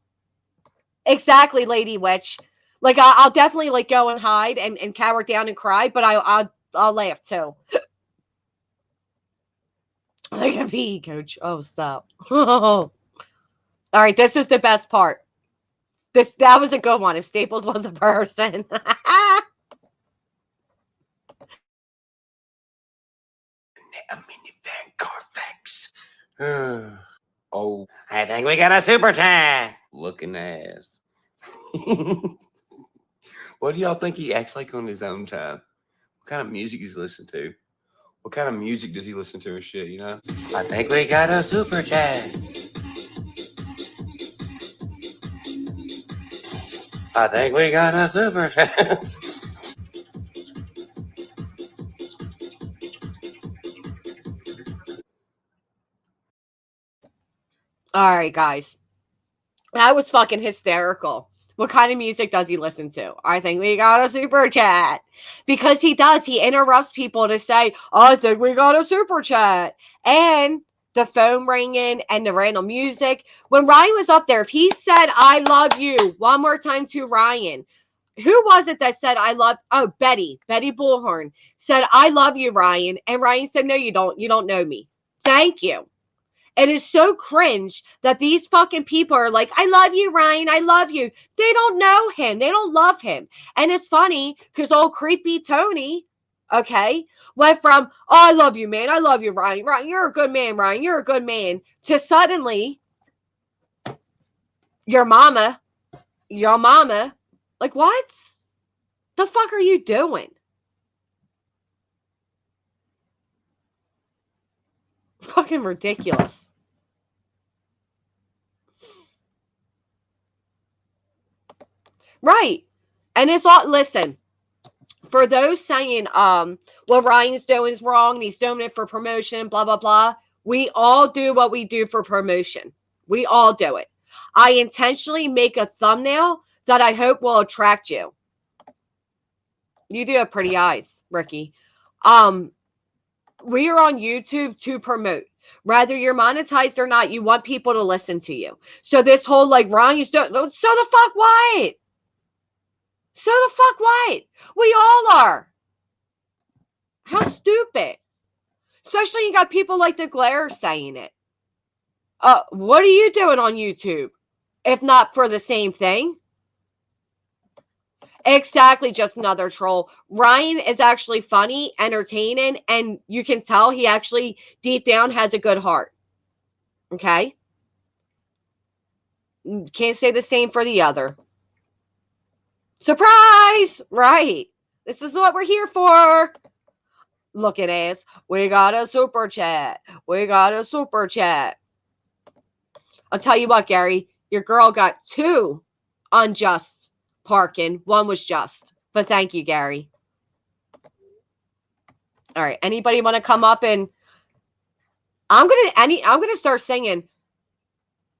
Exactly, Lady Witch. Like I'll definitely like go and hide and cower down and cry, but I'll laugh too. Like a PE coach. Oh, stop. All right, this is the best part. That was a good one. If Staples was a person. a minivan Carfax. Oh, I think we got a super chat. looking ass. What do y'all think he acts like on his own time? What kind of music does he listen to? What kind of music does he listen to and shit, you know? I think we got a super chat. I think we got a super chat. All right, guys. That was fucking hysterical. What kind of music does he listen to? I think we got a super chat. Because he does. He interrupts people to say, I think we got a super chat. And the phone ringing and the random music. When Ryan was up there, if he said, I love you one more time to Ryan, who was it that said, I love, oh, Betty Bullhorn said, I love you, Ryan. And Ryan said, no, you don't. You don't know me. Thank you. It is so cringe that these fucking people are like, I love you, Ryan. I love you. They don't know him. They don't love him. And it's funny because old creepy Tony, okay, went from, oh, I love you, man. I love you, Ryan. Ryan, you're a good man, Ryan. You're a good man. To suddenly, your mama, like, what? The fuck are you doing? Fucking ridiculous. Right. And it's all, listen, for those saying, what Ryan's doing is wrong and he's doing it for promotion, blah, blah, blah. We all do what we do for promotion. We all do it. I intentionally make a thumbnail that I hope will attract you. You do have pretty eyes, Ricky. We are on YouTube to promote. Whether you're monetized or not, you want people to listen to you. So this whole like Ryan's doing, so the fuck what? So the fuck what? We all are. How stupid. Especially you got people like the Glare saying it. What are you doing on YouTube? If not for the same thing? Exactly, just another troll. Ryan is actually funny, entertaining, and you can tell he actually deep down has a good heart. Okay? Can't say the same for the other. Surprise! Right. This is what we're here for. Look at us. We got a super chat. We got a super chat. I'll tell you what, Gary. Your girl got 2 unjust parking. 1 was just. But thank you, Gary. All right. Anybody want to come up and I'm gonna start singing.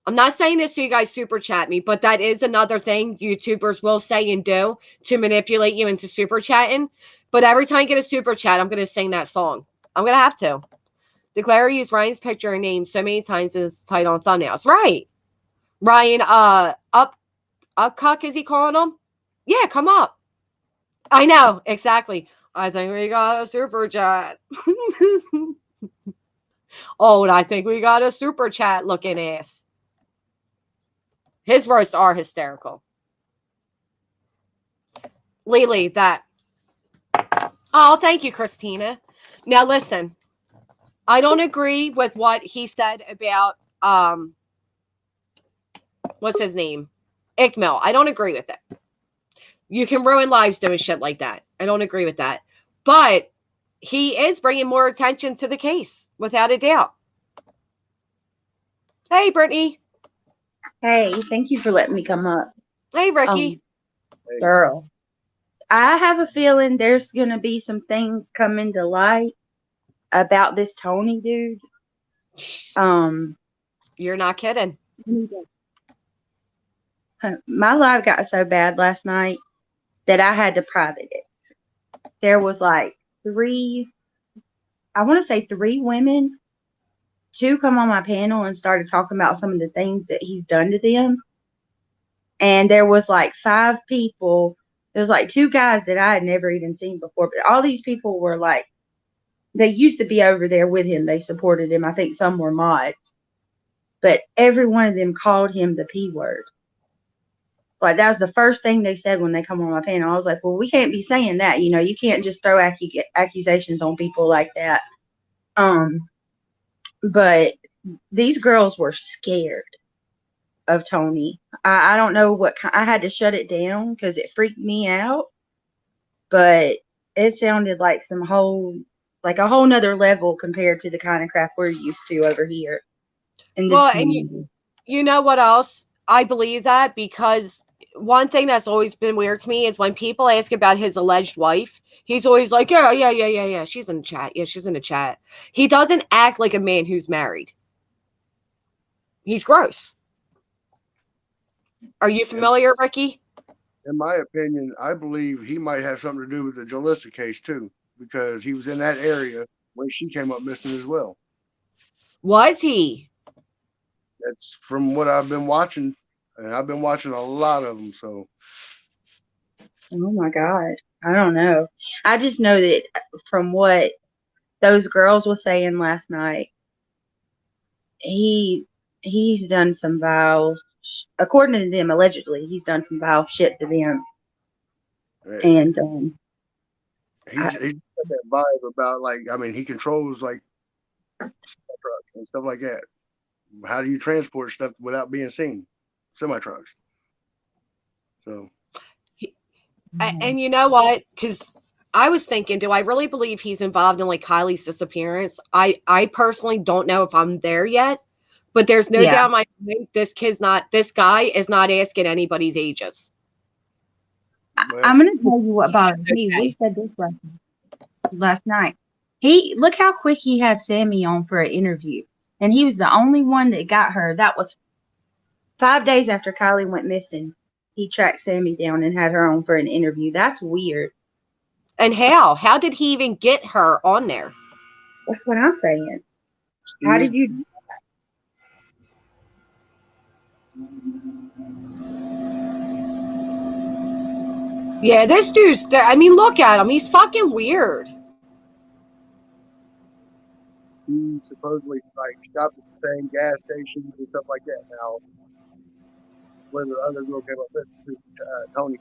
I'm not saying this so you guys super chat me, but that is another thing YouTubers will say and do to manipulate you into super chatting. But every time I get a super chat, I'm gonna sing that song. I'm gonna have to. Declare used Ryan's picture and name so many times in his title and thumbnails. Right. Ryan, Upcock, is he calling him? Yeah, come up. I know, exactly. I think we got a super chat. Oh, and I think we got a super chat looking ass. His roasts are hysterical. Lily, that. Oh, thank you, Christina. Now listen, I don't agree with what he said about what's his name? Ickmill. I don't agree with it. You can ruin lives doing shit like that. I don't agree with that. But he is bringing more attention to the case, without a doubt. Hey, Brittany. Hey, thank you for letting me come up. Hey, Ricky. Girl, I have a feeling there's going to be some things coming to light about this Tony dude. You're not kidding. My live got so bad last night that I had to private it. There was like three women. Two come on my panel and started talking about some of the things that he's done to them. And there was like 5 people. There was like 2 guys that I had never even seen before. But all these people were like, they used to be over there with him. They supported him. I think some were mods. But every one of them called him the P word. Like, that was the first thing they said when they come on my panel. I was like, well, we can't be saying that. You know, you can't just throw accusations on people like that. But these girls were scared of Tony. I don't know what I had to shut it down because it freaked me out. But it sounded like a whole nother level compared to the kind of crap we're used to over here in this community. And you know what else? I believe that because one thing that's always been weird to me is when people ask about his alleged wife, he's always like, yeah, she's in the chat. Yeah, she's in the chat. He doesn't act like a man who's married. He's gross. Are you familiar, Ricky? In my opinion, I believe he might have something to do with the Jalissa case too, because he was in that area when she came up missing as well. Was he? That's from what I've been watching, and I've been watching a lot of them. So, oh my God, I don't know. I just know that from what those girls were saying last night, he's done some vile, according to them, allegedly, he's done some vile shit to them. And he's got that vibe about, like, I mean, he controls like trucks and stuff like that. How do you transport stuff without being seen? Semi trucks. So, and you know what? Because I was thinking, do I really believe he's involved in like Kylie's disappearance? I personally don't know if I'm there yet, but there's no doubt in my mind this guy is not asking anybody's ages. I'm going to tell you what bothers me. We said this last night. Look how quick he had Sammy on for an interview. And he was the only one that got her. That was 5 days after Kylie went missing. He tracked Sammy down and had her on for an interview. That's weird. And how? How did he even get her on there? That's what I'm saying. How did you do that? Yeah, this dude's, I mean, look at him. He's fucking weird. he supposedly like stopped at the same gas stations and stuff like that. Now, where the other girl came up with Tony.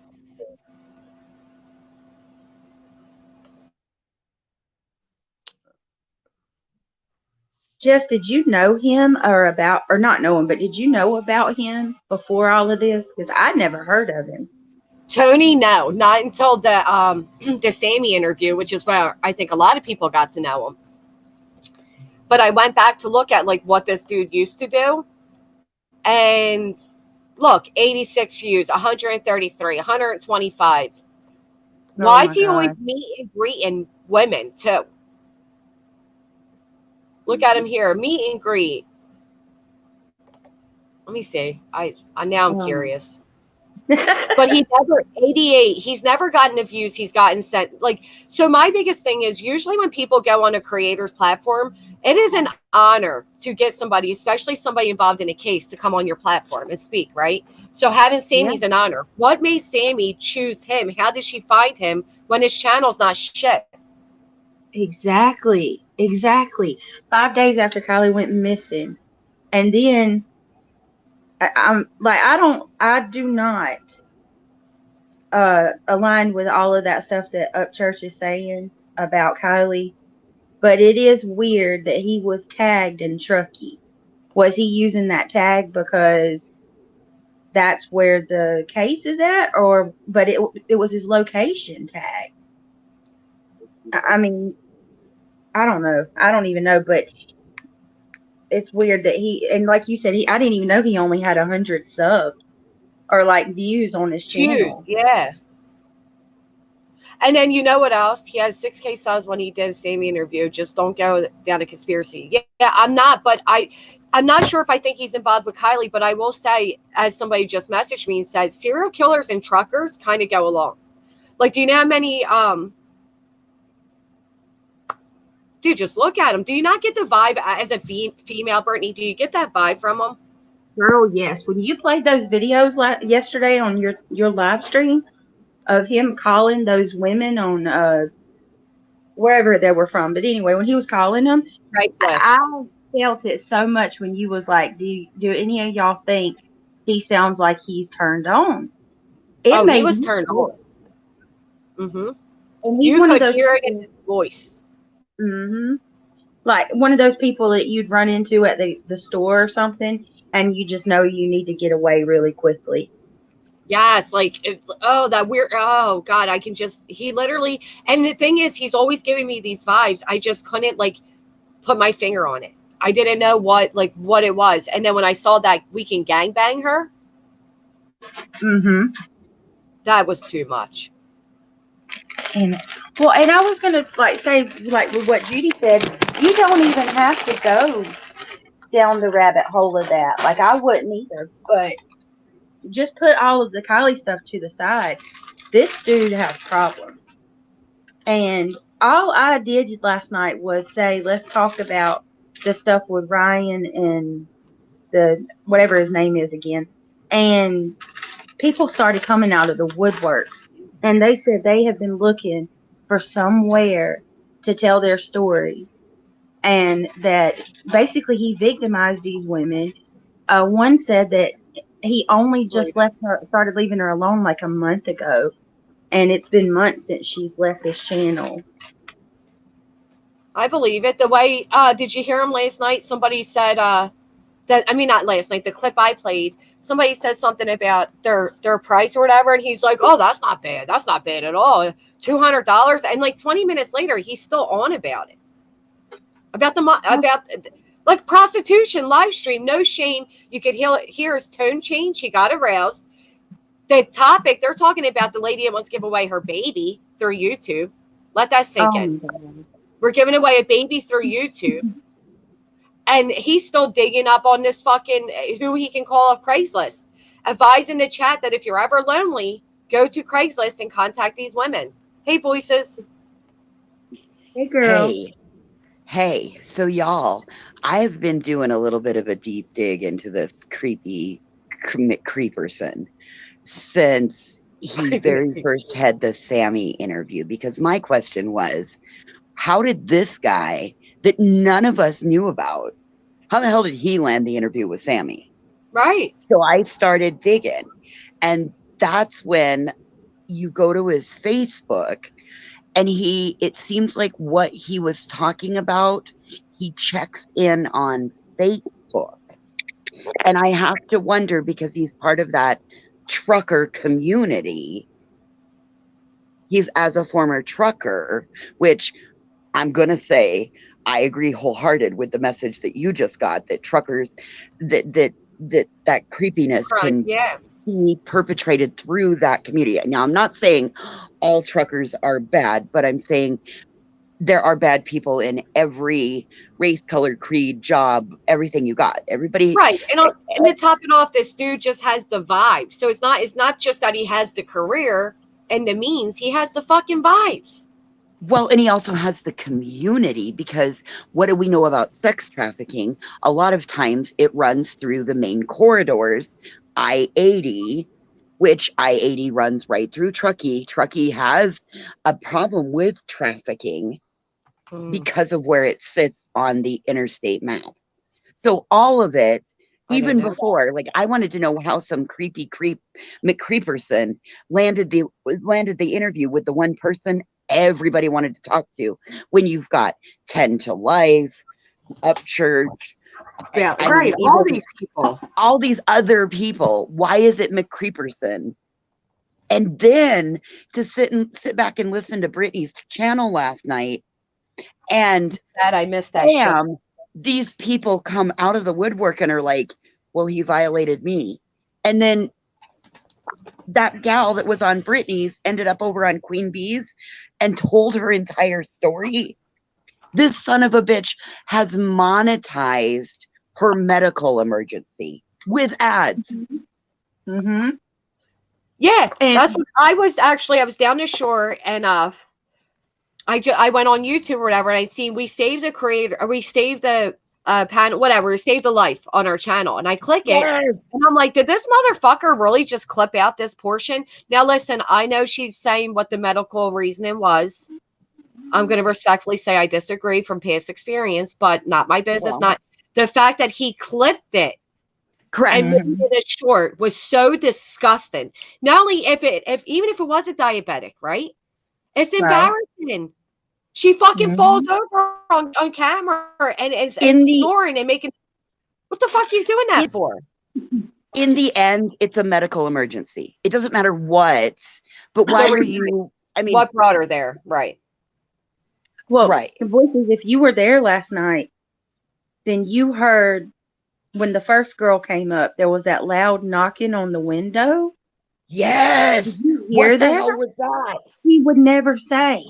Jess, did you know him or not know him, but did you know about him before all of this? Because I never heard of him. Tony, no, not until the Sammy interview, which is where I think a lot of people got to know him. But I went back to look at like what this dude used to do. And look, 86 views, 133, 125. Why is he always meet and greeting women too? Look at him here, meet and greet. Let me see. Now I'm curious. But he never 88. He's never gotten the views he's gotten sent. Like, so my biggest thing is usually when people go on a creator's platform, it is an honor to get somebody, especially somebody involved in a case, to come on your platform and speak, right? So having Sammy's an honor. What made Sammy choose him? How did she find him when his channel's not shit? Exactly. 5 days after Kylie went missing. And then I'm like, I do not align with all of that stuff that Upchurch is saying about Kylie. But it is weird that he was tagged in Truckee. Was he using that tag because that's where the case is at, but it was his location tag? I mean, I don't know. I don't even know, but it's weird that and like you said, I didn't even know he only had 100 subs or like views on his channel. Yeah. And then you know what else? He had 6K subs when he did a Sammy interview. Just don't go down a conspiracy. Yeah, I'm not, but I'm not sure if I think he's involved with Kylie, but I will say, as somebody just messaged me and said, serial killers and truckers kind of go along. Like, do you know how many dude, just look at him. Do you not get the vibe as a female, Brittany? Do you get that vibe from him? Girl, yes. When you played those videos yesterday on your live stream of him calling those women on wherever they were from, but anyway, when he was calling them, I felt it so much when you was like, do any of y'all think he sounds like he's turned on? He was turned on. Mm-hmm. And he's you one could of those hear it in his voice. Mm-hmm. Like one of those people that you'd run into at the store or something, and you just know you need to get away really quickly. Yes, like, that weird, oh God, I can just, he literally, and the thing is, he's always giving me these vibes. I just couldn't like put my finger on it. I didn't know what it was. And then when I saw that we can gangbang her, that was too much. And I was gonna say with what Judy said, you don't even have to go down the rabbit hole of that. Like I wouldn't either, but just put all of the Kylie stuff to the side. This dude has problems. And all I did last night was say, let's talk about the stuff with Ryan and the whatever his name is again. And people started coming out of the woodworks, and they said they have been looking for somewhere to tell their stories, and that basically he victimized these women. One said that he only just started leaving her alone like a month ago, and it's been months since she's left this channel. I believe it. The way, did you hear him last night? Somebody said, not last night, the clip I played, somebody said something about their price or whatever, and he's like, oh, that's not bad. That's not bad at all. $200. And like 20 minutes later, he's still on about it. About like prostitution live stream, no shame. You could hear his tone change. He got aroused. The topic, they're talking about the lady that wants to give away her baby through YouTube. Let that sink in. We're giving away a baby through YouTube. And he's still digging up on this fucking, who he can call off Craigslist. Advise in the chat that if you're ever lonely, go to Craigslist and contact these women. Hey, voices. Hey, girl. Hey, so y'all, I've been doing a little bit of a deep dig into this creepy McCreeperson since he very first had the Sammy interview, because my question was, how did this guy that none of us knew about, how the hell did he land the interview with Sammy? Right. So I started digging, and that's when you go to his Facebook, and it seems like what he was talking about, he checks in on Facebook. And I have to wonder, because he's part of that trucker community, he's as a former trucker, which I'm going to say, I agree wholehearted with the message that you just got, that truckers, that creepiness can be perpetrated through that community. Now, I'm not saying all truckers are bad, but I'm saying there are bad people in every race, color, creed, job, everything you got. Everybody. Right. And to top it off, this dude just has the vibe. So it's not just that he has the career and the means, he has the fucking vibes. Well, and he also has the community, because what do we know about sex trafficking? A lot of times it runs through the main corridors I-80, which I-80 runs right through Truckee. Truckee has a problem with trafficking because of where it sits on the interstate map. So all of it, even before, like I wanted to know how some creepy McCreeperson landed the interview with the one person everybody wanted to talk to when you've got 10 to Life, Upchurch. Yeah, I right. mean, All even these people. all these other people. Why is it McCreeperson? And then to sit back and listen to Brittany's channel last night, and that I missed that shit. These people come out of the woodwork and are like, well, he violated me. And then that gal that was on Brittany's ended up over on Queen Bee's and told her entire story. This son of a bitch has monetized her medical emergency with ads. Mm-hmm. Yeah, that's what I was down the shore and I went on YouTube or whatever and I seen we saved the panel, whatever, we saved the life on our channel and I click it and I'm like, did this motherfucker really just clip out this portion? Now listen, I know she's saying what the medical reasoning was. I'm going to respectfully say I disagree from past experience, but not my business. Not the fact that he clipped it. Correct. And made it short was so disgusting. Not only even if it was a diabetic, right? It's embarrassing. She fucking falls over on camera and is snoring and making. What the fuck are you doing that for? In the end, it's a medical emergency. It doesn't matter what, but why were you? I mean, what brought her there? Right. Well, Voices, if you were there last night, then you heard when the first girl came up, there was that loud knocking on the window. Yes. Did you hear what the that? hell was that? She would never say.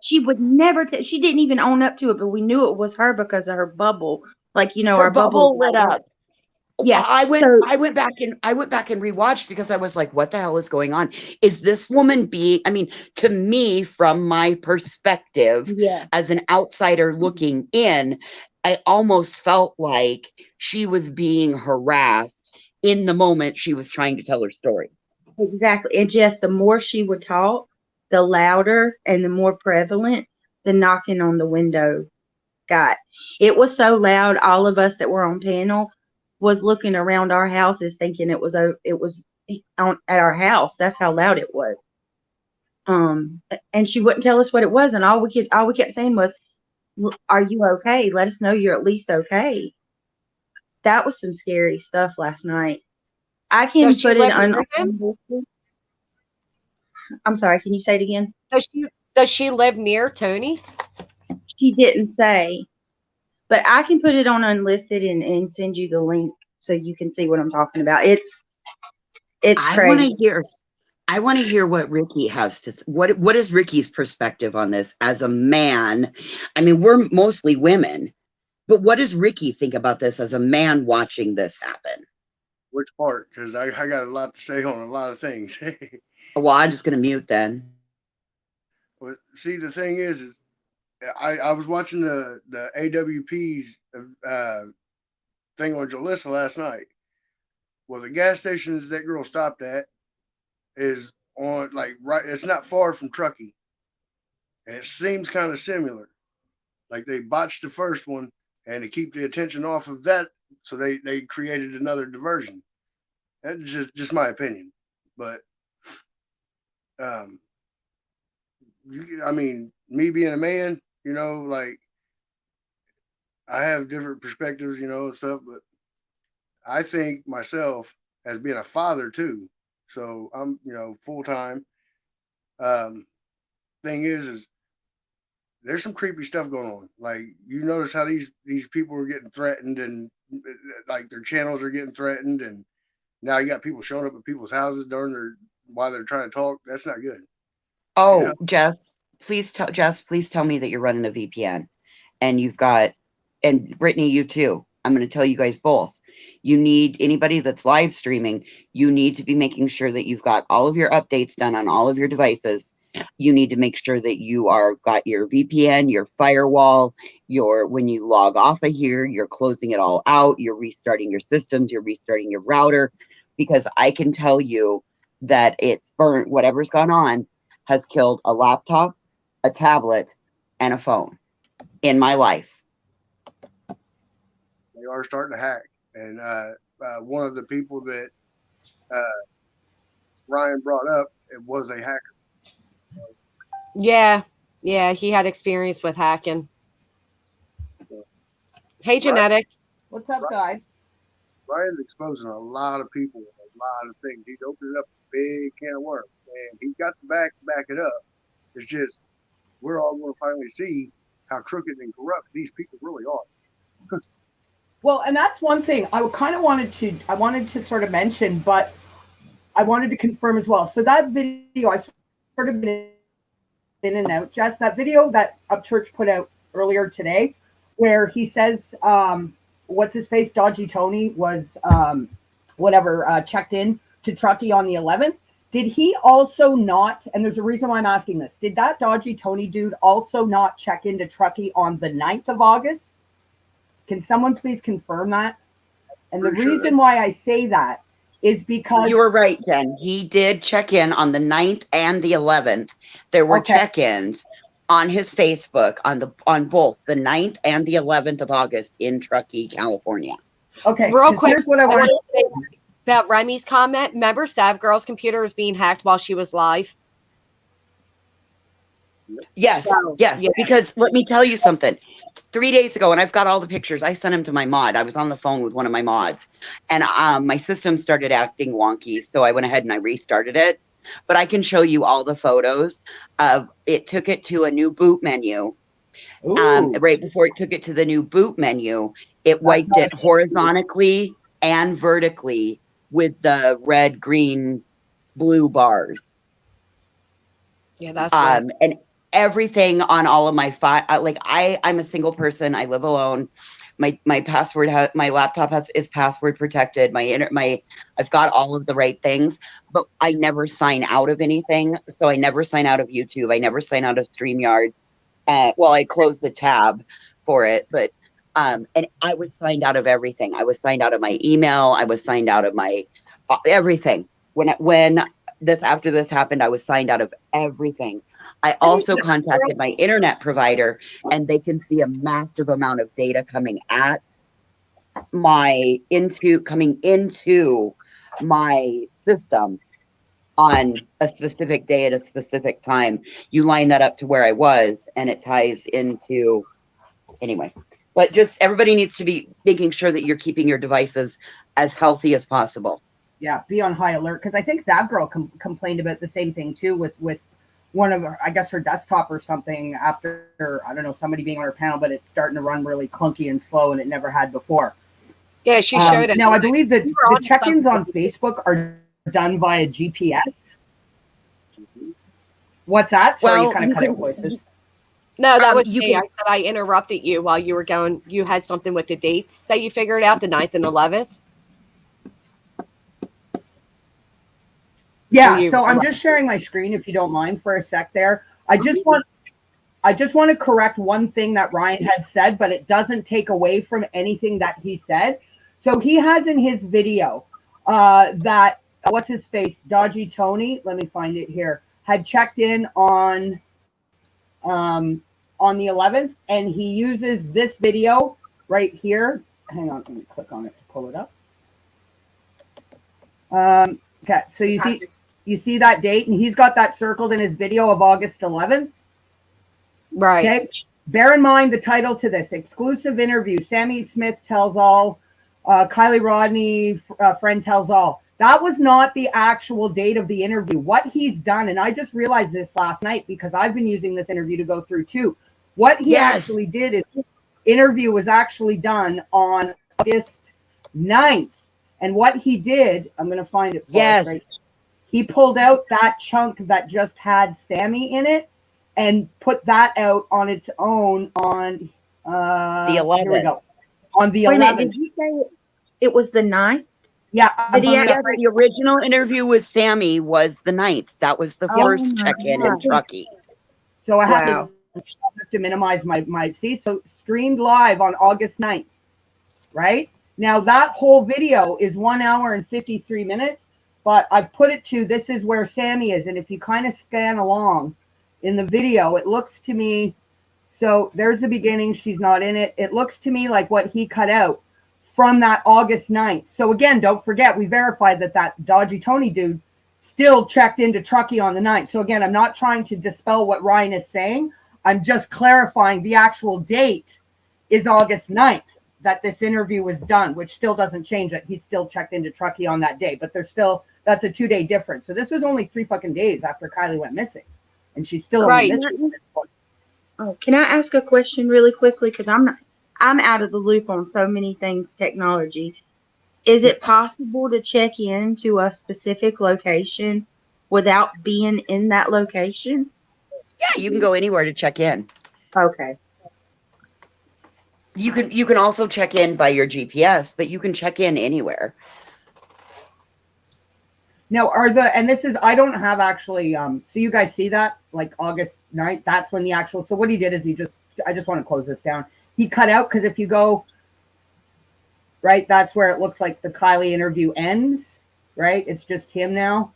She would never. She didn't even own up to it, but we knew it was her because of her bubble. Like, you know, Her our bubble lit up. Yeah, I went back and rewatched because I was like, what the hell is going on? Is this woman I mean, to me, from my perspective, as an outsider looking in, I almost felt like she was being harassed in the moment she was trying to tell her story. Exactly. And just the more she would talk, the louder and the more prevalent the knocking on the window got. It was so loud, all of us that were on panel was looking around our houses thinking it was at our house. That's how loud it was. And she wouldn't tell us what it was, and all we kept saying was, are you okay? Let us know you're at least okay. That was some scary stuff last night. I can put it on. I'm sorry, can you say it again? Does she live near Tony? She didn't say, but I can put it on unlisted and send you the link so you can see what I'm talking about. It's crazy. I want to hear what Ricky has to. What is Ricky's perspective on this as a man? I mean, we're mostly women, but what does Ricky think about this as a man watching this happen? Which part? Because I got a lot to say on a lot of things. Well, I'm just going to mute then. Well, see, the thing is I was watching the AWP's thing on Jalissa last night. Well, the gas stations that girl stopped at is on it's not far from Truckee, and it seems kind of similar. Like they botched the first one, and to keep the attention off of that, so they created another diversion. That's just my opinion, but I mean, me being a man, you know, like I have different perspectives, you know, and stuff, but I think myself as being a father too. So I'm, you know, full time. Thing is there's some creepy stuff going on. Like you notice how these people are getting threatened, and like their channels are getting threatened, and now you got people showing up at people's houses while they're trying to talk. That's not good. Oh, you know? Jess, please tell me that you're running a VPN, and Brittany, you too. I'm going to tell you guys both. You need anybody that's live streaming. You need to be making sure that you've got all of your updates done on all of your devices. You need to make sure that you got your VPN, your firewall, when you log off of here, you're closing it all out. You're restarting your systems. You're restarting your router. because I can tell you that it's burnt, whatever's gone on has killed a laptop, a tablet, and a phone in my life. They are starting to hack. And one of the people that Ryan brought up, it was a hacker. Yeah. Yeah. He had experience with hacking. Hey, Genetic. What's up, guys? Ryan's exposing a lot of people, a lot of things. He's opening up a big can of worms, and he's got the back it up. It's just we're all going to finally see how crooked and corrupt these people really are. Well, and that's one thing I kind of wanted to sort of mention, but I wanted to confirm as well. So that video, I sort of been in and out. Jess, that video that Upchurch put out earlier today, where he says, what's his face, Dodgy Tony was checked in to Truckee on the 11th. Did he also not, and there's a reason why I'm asking this, did that Dodgy Tony dude also not check into Truckee on the 9th of August? Can someone please confirm that? And the reason why I say that is because... You were right, Jen. He did check in on the 9th and the 11th. There were check-ins on his Facebook on both the 9th and the 11th of August in Truckee, California. Okay, real quick, here's what I want to say about Remy's comment. Remember Sav Girl's computer was being hacked while she was live? Yes, yes, because let me tell you something. 3 days ago, and I've got all the pictures, I sent him to my mod. I was on the phone with one of my mods, and my system started acting wonky, so I went ahead and I restarted it. But I can show you all the photos of it. Took it to a new boot menu. Right before it took it to the new boot menu, it wiped it horizontally and vertically with the red, green, blue bars. Yeah, that's and everything on all of my I'm a single person. I live alone. My password my laptop is password protected. I've got all of the right things, but I never sign out of anything. So I never sign out of YouTube. I never sign out of StreamYard. I closed the tab for it, but and I was signed out of everything. I was signed out of my email. I was signed out of my everything. After this happened, I was signed out of everything. I also contacted my internet provider, and they can see a massive amount of data coming into my system on a specific day at a specific time. You line that up to where I was, and it ties into anyway. But just everybody needs to be making sure that you're keeping your devices as healthy as possible. Yeah, be on high alert, because I think Zab Girl complained about the same thing too with one of her, I guess her desktop or something after, I don't know, somebody being on her panel, but it's starting to run really clunky and slow, and it never had before. Yeah, she showed it. Now, I believe that the check-ins on Facebook are done via GPS. What's that? Sorry, you kind of cut out voices. No, that was me. I said I interrupted you while you were going. You had something with the dates that you figured out, the 9th and 11th. Yeah, so I'm just sharing my screen, if you don't mind, for a sec there. I just want to correct one thing that Ryan had said, but it doesn't take away from anything that he said. So he has in his video that, what's his face, Dodgy Tony, let me find it here, had checked in on the 11th, and he uses this video right here. Hang on, let me click on it to pull it up. Okay, so you see that date, and he's got that circled in his video of August 11th. Right. Okay. Bear in mind the title to this: exclusive interview. Sammy Smith tells all. Kylie Rodney, friend tells all. That was not the actual date of the interview. What he's done, and I just realized this last night because I've been using this interview to go through too. What he actually did is the interview was actually done on August 9th. And what he did, I'm going to find it for us right. He pulled out that chunk that just had Sammy in it and put that out on its own on the 11th. Here we go. On the Wait 11th. Did you say it was the 9th? Yeah. The original interview with Sammy was the 9th. That was the first check-in in Truckee. So I have to minimize my see. So streamed live on August 9th, right? Now that whole video is 1 hour and 53 minutes, but I've put it to this is where Sammy is. And if you kind of scan along in the video, it looks to me, so there's the beginning. She's not in it. It looks to me like what he cut out from that August 9th. So again, don't forget, we verified that Dodgy Tony dude still checked into Truckee on the 9th. So again, I'm not trying to dispel what Ryan is saying. I'm just clarifying the actual date is August 9th that this interview was done, which still doesn't change that he still checked into Truckee on that day, but there's still, that's a 2-day difference. So this was only 3 fucking days after Kylie went missing, and she's still Right. missing. Oh, can I ask a question really quickly? Because I'm out of the loop on so many things technology. Is it possible to check in to a specific location without being in that location? Yeah, you can go anywhere to check in. Okay. You can also check in by your GPS, but you can check in anywhere. Now, and this is, I don't have actually, so you guys see that, like August 9th, that's when the actual, so what he did is I just want to close this down. He cut out, because if you go, right, that's where it looks like the Kylie interview ends, right? It's just him now.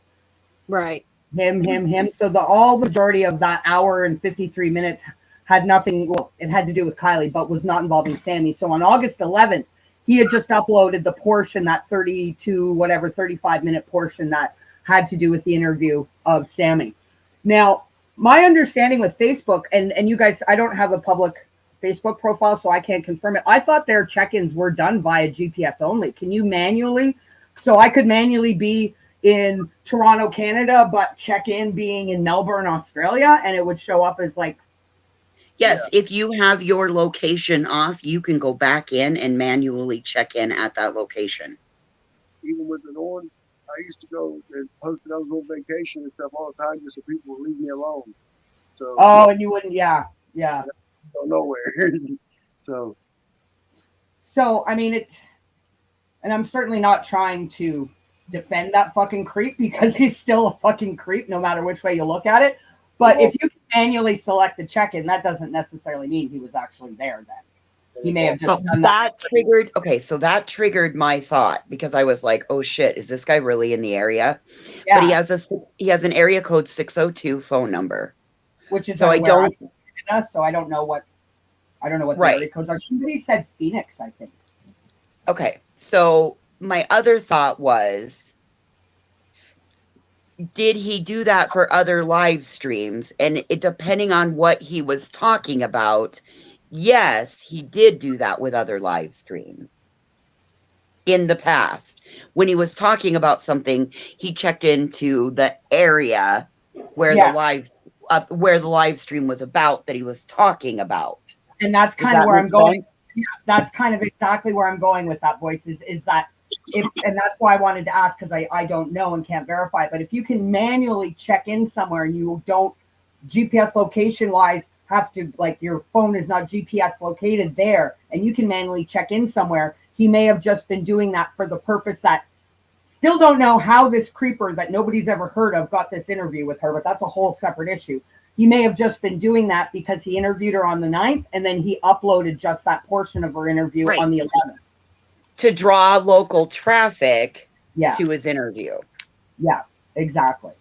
Right. Him. So the majority of that hour and 53 minutes had nothing, well, it had to do with Kylie, but was not involving Sammy. So on August 11th, he had just uploaded the portion, that 35-minute portion that had to do with the interview of Sammy. Now, my understanding with Facebook, and you guys, I don't have a public Facebook profile, so I can't confirm it. I thought their check-ins were done via GPS only. Can you manually? So I could manually be in Toronto, Canada, but check in being in Melbourne, Australia, and it would show up as like. Yes, if you have your location off, you can go back in and manually check in at that location. Even with the on, I used to go and post that I was on vacation and stuff all the time just so people would leave me alone. So. Oh, and you wouldn't, yeah. Go nowhere. So I mean and I'm certainly not trying to defend that fucking creep, because he's still a fucking creep no matter which way you look at it. But if you can manually select the check-in, that doesn't necessarily mean he was actually there then. He may have just done that. Triggered. Okay, so that triggered my thought, because I was like, "Oh shit, is this guy really in the area?" Yeah. But he has an area code 602 phone number, which is so I don't. So I don't know what the Right. area codes are. Somebody said Phoenix, I think. Okay, so my other thought was, did he do that for other live streams? And it, depending on what he was talking about, yes, he did do that with other live streams in the past. When he was talking about something, he checked into the area where the live stream was about that he was talking about. And that's kind of where I'm going. Yeah, that's kind of exactly where I'm going with that, voice, is that and that's why I wanted to ask, because I don't know and can't verify, but if you can manually check in somewhere and you don't GPS location wise have to, like, your phone is not GPS located there, and you can manually check in somewhere, he may have just been doing that for the purpose that, still don't know how this creeper that nobody's ever heard of got this interview with her, but that's a whole separate issue. He may have just been doing that because he interviewed her on the 9th, and then he uploaded just that portion of her interview on the 11th. To draw local traffic Yeah. to his interview. Yeah, exactly.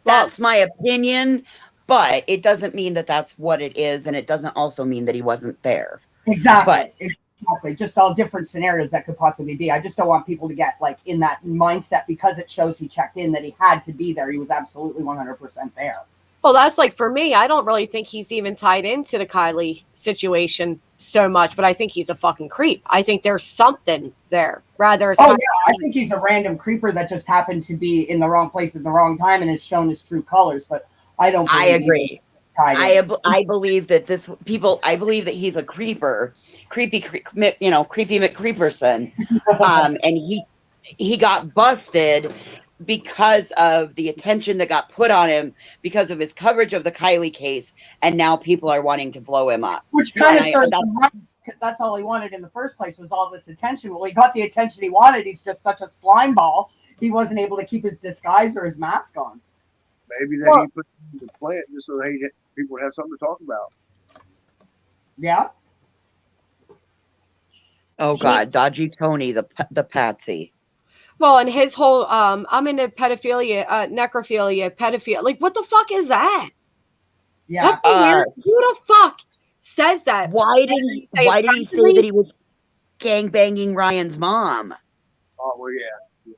That's my opinion, but it doesn't mean that that's what it is, and it doesn't also mean that he wasn't there. Exactly. Exactly. Just all different scenarios that could possibly be. I just don't want people to get like in that mindset because it shows he checked in that he had to be there. He was absolutely 100% there. Well, that's like, for me, I don't really think he's even tied into the Kylie situation so much, but I think he's a fucking creep. I think there's something there. Rather, I think he's a random creeper that just happened to be in the wrong place at the wrong time and has shown his true colors. But I don't. I agree. I believe that I believe that he's a creeper, creepy McCreeperson, and he got busted because of the attention that got put on him because of his coverage of the Kylie case, and now people are wanting to blow him up. Which kind of serves him right, because that's all he wanted in the first place was all this attention. Well, he got the attention he wanted. He's just such a slime ball. He wasn't able to keep his disguise or his mask on. Maybe that he put in the plant just so that people would have something to talk about. Yeah. Oh God, Dodgy Tony, the patsy. Well, and his whole I'm into pedophilia, necrophilia, pedophilia. Like, what the fuck is that? Yeah. That's the weird. Who the fuck says that? Why did he say that he was gang banging Ryan's mom? Oh well, yeah.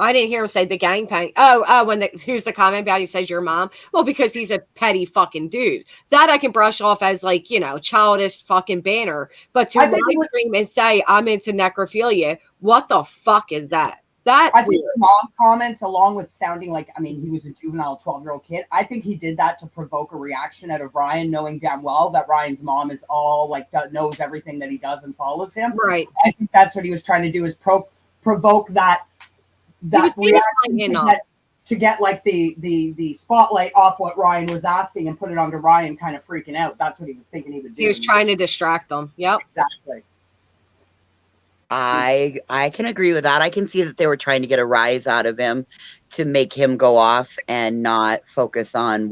I didn't hear him say the gangbang. Oh, who's the comment about he says your mom? Well, because he's a petty fucking dude. That I can brush off as like, childish fucking banner. But to live stream and say I'm into necrophilia, what the fuck is that? That's I think weird. the mom comments, along with sounding like, I mean, he was a juvenile 12-year-old kid. I think he did that to provoke a reaction out of Ryan, knowing damn well that Ryan's mom is all like knows everything that he does and follows him. Right. I think that's what he was trying to do, is provoke that reaction to get like the spotlight off what Ryan was asking and put it onto Ryan kind of freaking out. That's what he was thinking he would do. He was trying to distract them. Yep. Exactly. I can agree with that. I can see that they were trying to get a rise out of him to make him go off and not focus on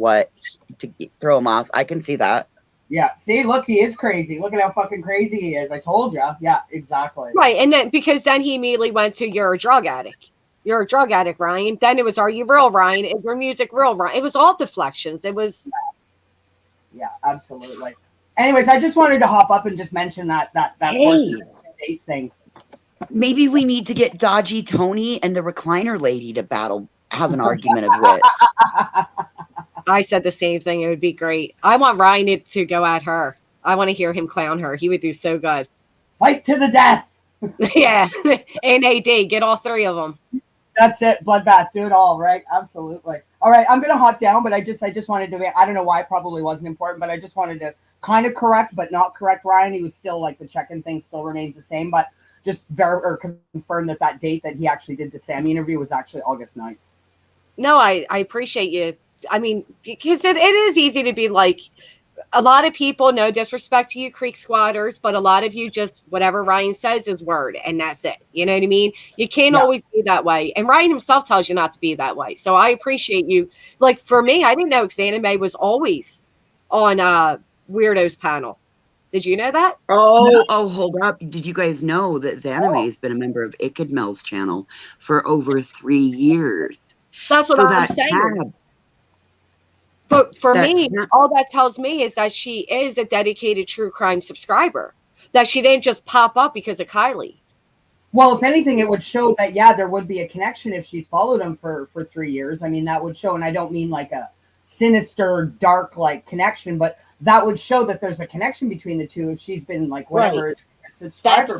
to throw him off. I can see that. Yeah. See, look, he is crazy. Look at how fucking crazy he is. I told you. Yeah, exactly. Right. And then because then he immediately went to you're a drug addict. You're a drug addict, Ryan. Then it was, are you real, Ryan? Is your music real, Ryan? It was all deflections. It was. Yeah, absolutely. Anyways, I just wanted to hop up and just mention that date thing. Maybe we need to get Dodgy Tony and the recliner lady to have an argument of wits. I said the same thing. It would be great. I want Ryan to go at her. I want to hear him clown her. He would do so good. Fight to the death. Yeah. NAD. Get all three of them. That's it. Bloodbath. Do it all, right? Absolutely. All right. I'm going to hop down, but I just wanted to, I don't know why it probably wasn't important, but I just wanted to kind of correct, but not correct Ryan. He was still like, the check-in thing still remains the same, but just confirm that date that he actually did the Sammy interview was actually August 9th. No, I appreciate you. I mean, because it is easy to be like, a lot of people, no disrespect to you Creek squatters, but a lot of you just, whatever Ryan says is word, and that's it. You know what I mean? You can't always be that way. And Ryan himself tells you not to be that way. So I appreciate you. Like, for me, I didn't know Xanime was always on Weirdos panel. Did you know that? Oh, hold up. Did you guys know that Xanime has been a member of Ikid Mel's channel for over 3 years? That's what I'm saying. But for me, all that tells me is that she is a dedicated true crime subscriber. That she didn't just pop up because of Kylie. Well, if anything, it would show that, yeah, there would be a connection if she's followed him for 3 years. I mean, that would show, and I don't mean like a sinister, dark, like connection, but that would show that there's a connection between the two if she's been like whatever subscriber.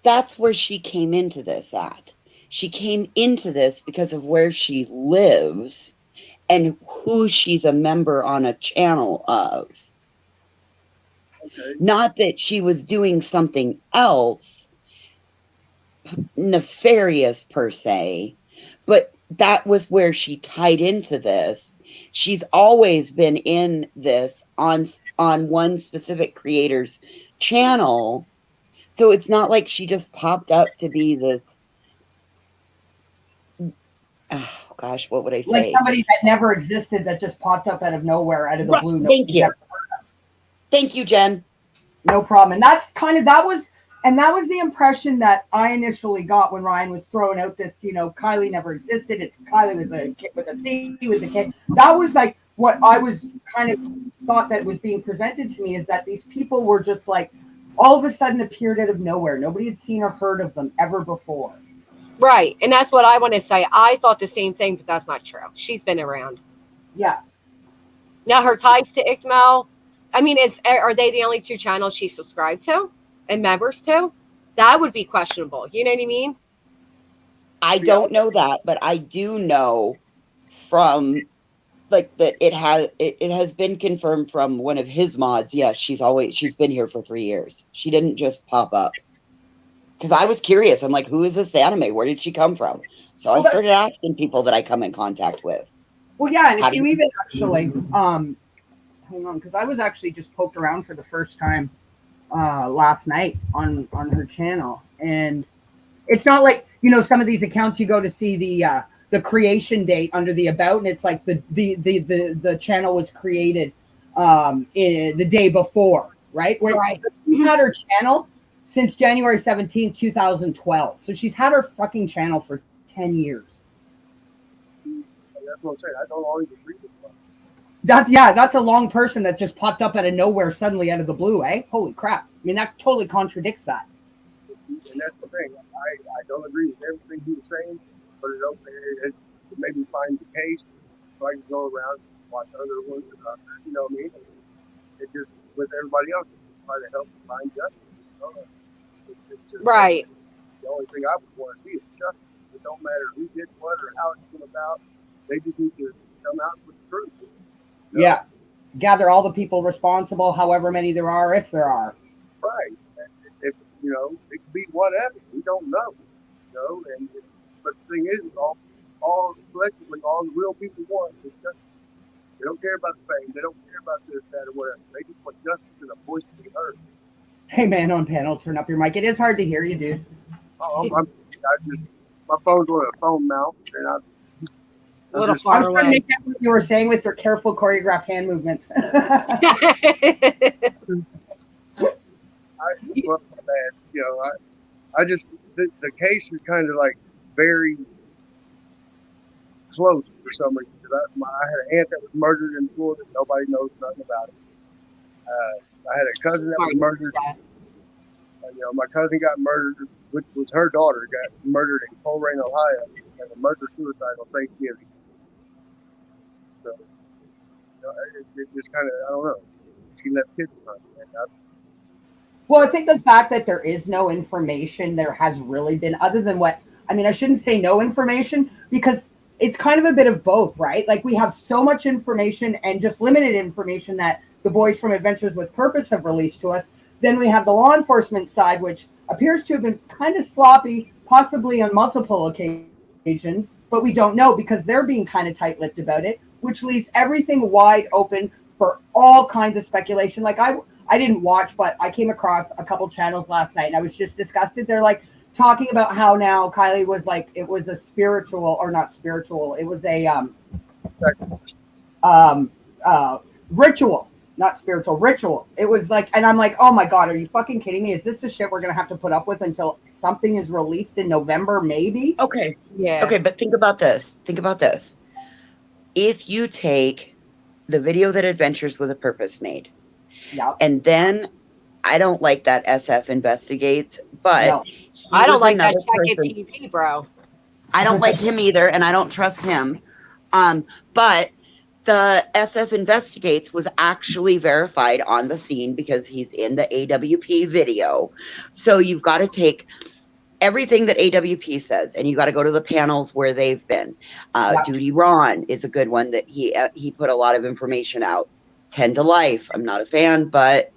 That's where she came into this at. She came into this because of where she lives and who she's a member on a channel of. Okay. Not that she was doing something else nefarious per se, but that was where she tied into this. She's always been in this on one specific creator's channel. So it's not like she just popped up to be this, oh gosh, what would I say? Like somebody that never existed that just popped up out of nowhere, out of the blue. Thank you. Thank you, Jen. No problem. And that's that was the impression that I initially got when Ryan was throwing out this, Kylie never existed. It's Kylie with a C, with the K. That was like what I was kind of thought that was being presented to me, is that these people were just like all of a sudden appeared out of nowhere. Nobody had seen or heard of them ever before. Right. And that's what I want to say. I thought the same thing, but that's not true. She's been around. Yeah. Now her ties to ICML, I mean, are they the only 2 channels she subscribed to and members to? That would be questionable. You know what I mean? I don't know that, but I do know from like that it has been confirmed from one of his mods. Yes, she's been here for 3 years. She didn't just pop up. Because I was curious. I'm like, who is this anime? Where did she come from? So I started asking people that I come in contact with. Well, yeah, and if you even actually, hang on, because I was actually just poked around for the first time last night on her channel, and it's not like some of these accounts you go to see the creation date under the about, and it's like the channel was created in the day before, right? Right. Not her channel. since January 17th, 2012. So she's had her fucking channel for 10 years. That's what I'm saying. I don't always agree with them. That's a long person that just popped up out of nowhere suddenly out of the blue, eh? Holy crap. I mean, that totally contradicts that. And that's the thing. I don't agree with everything he was saying, but it made me find the case so I can go around and watch other ones. You know what I mean? It just, with everybody else, try to help find justice. You know? It's just, Right. The only thing I would want to see is justice. It don't matter who did what or how it came about. They just need to come out with the truth. You know? Yeah. Gather all the people responsible, however many there are, if there are. Right. If, you know, it could be whatever. We don't know. You know, but the thing is, all collectively, all the real people want is justice. They don't care about the fame. They don't care about this, that, or whatever. They just want justice and a voice to be heard. Hey, man on panel, turn up your mic. It is hard to hear you, dude. My phone's on a phone mount, and I was trying to make out what you were saying with your careful choreographed hand movements. I just the case is kind of like very close for some reason. I had an aunt that was murdered in Florida. Nobody knows nothing about it. I had a cousin that was murdered. My cousin got murdered, which was her daughter, got murdered in Coleraine, Ohio, and a murder-suicide on Thanksgiving. So, it just kind of, I don't know. She left kids behind. Well, I think the fact that there is no information there has really been, other than what, I mean, I shouldn't say no information, because it's kind of a bit of both, right? Like, we have so much information and just limited information that the boys from Adventures with Purpose have released to us. Then we have the law enforcement side, which appears to have been kind of sloppy, possibly on multiple occasions, but we don't know because they're being kind of tight-lipped about it, which leaves everything wide open for all kinds of speculation. Like, I didn't watch, but I came across a couple channels last night and I was just disgusted. They're like talking about how now Kylie was like, it was a spiritual, or not spiritual, it was a ritual. Not spiritual, ritual. It was like, and I'm like, oh my God, are you fucking kidding me? Is this the shit we're going to have to put up with until something is released in November, maybe? Okay. Yeah. Okay, but think about this. If you take the video that Adventures with a Purpose made, and then I don't like that SF Investigates, but I don't like that Check It TV, bro. I don't like him either, and I don't trust him. But the SF Investigates was actually verified on the scene because he's in the AWP video. So you've got to take everything that AWP says, and you got to go to the panels where they've been. Duty Ron is a good one that he put a lot of information out. 10 to Life, I'm not a fan, but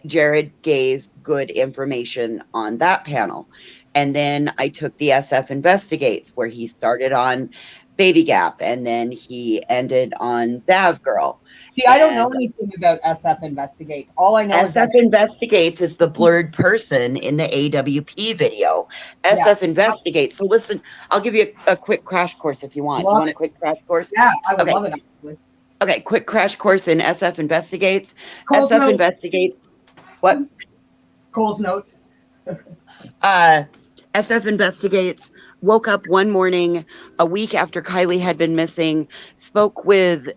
Jared gave good information on that panel. And then I took the SF Investigates, where he started on Baby Gap, and then he ended on Zav Girl. See, I don't know anything about SF Investigates. All I know SF Investigates is the blurred person in the AWP video. SF Investigates. So listen, I'll give you a quick crash course if you want. Do you want a quick crash course? Yeah, I would love it, actually. Okay, quick crash course in SF Investigates. SF Investigates. What? Cole's notes. SF Investigates woke up one morning a week after Kylie had been missing, spoke with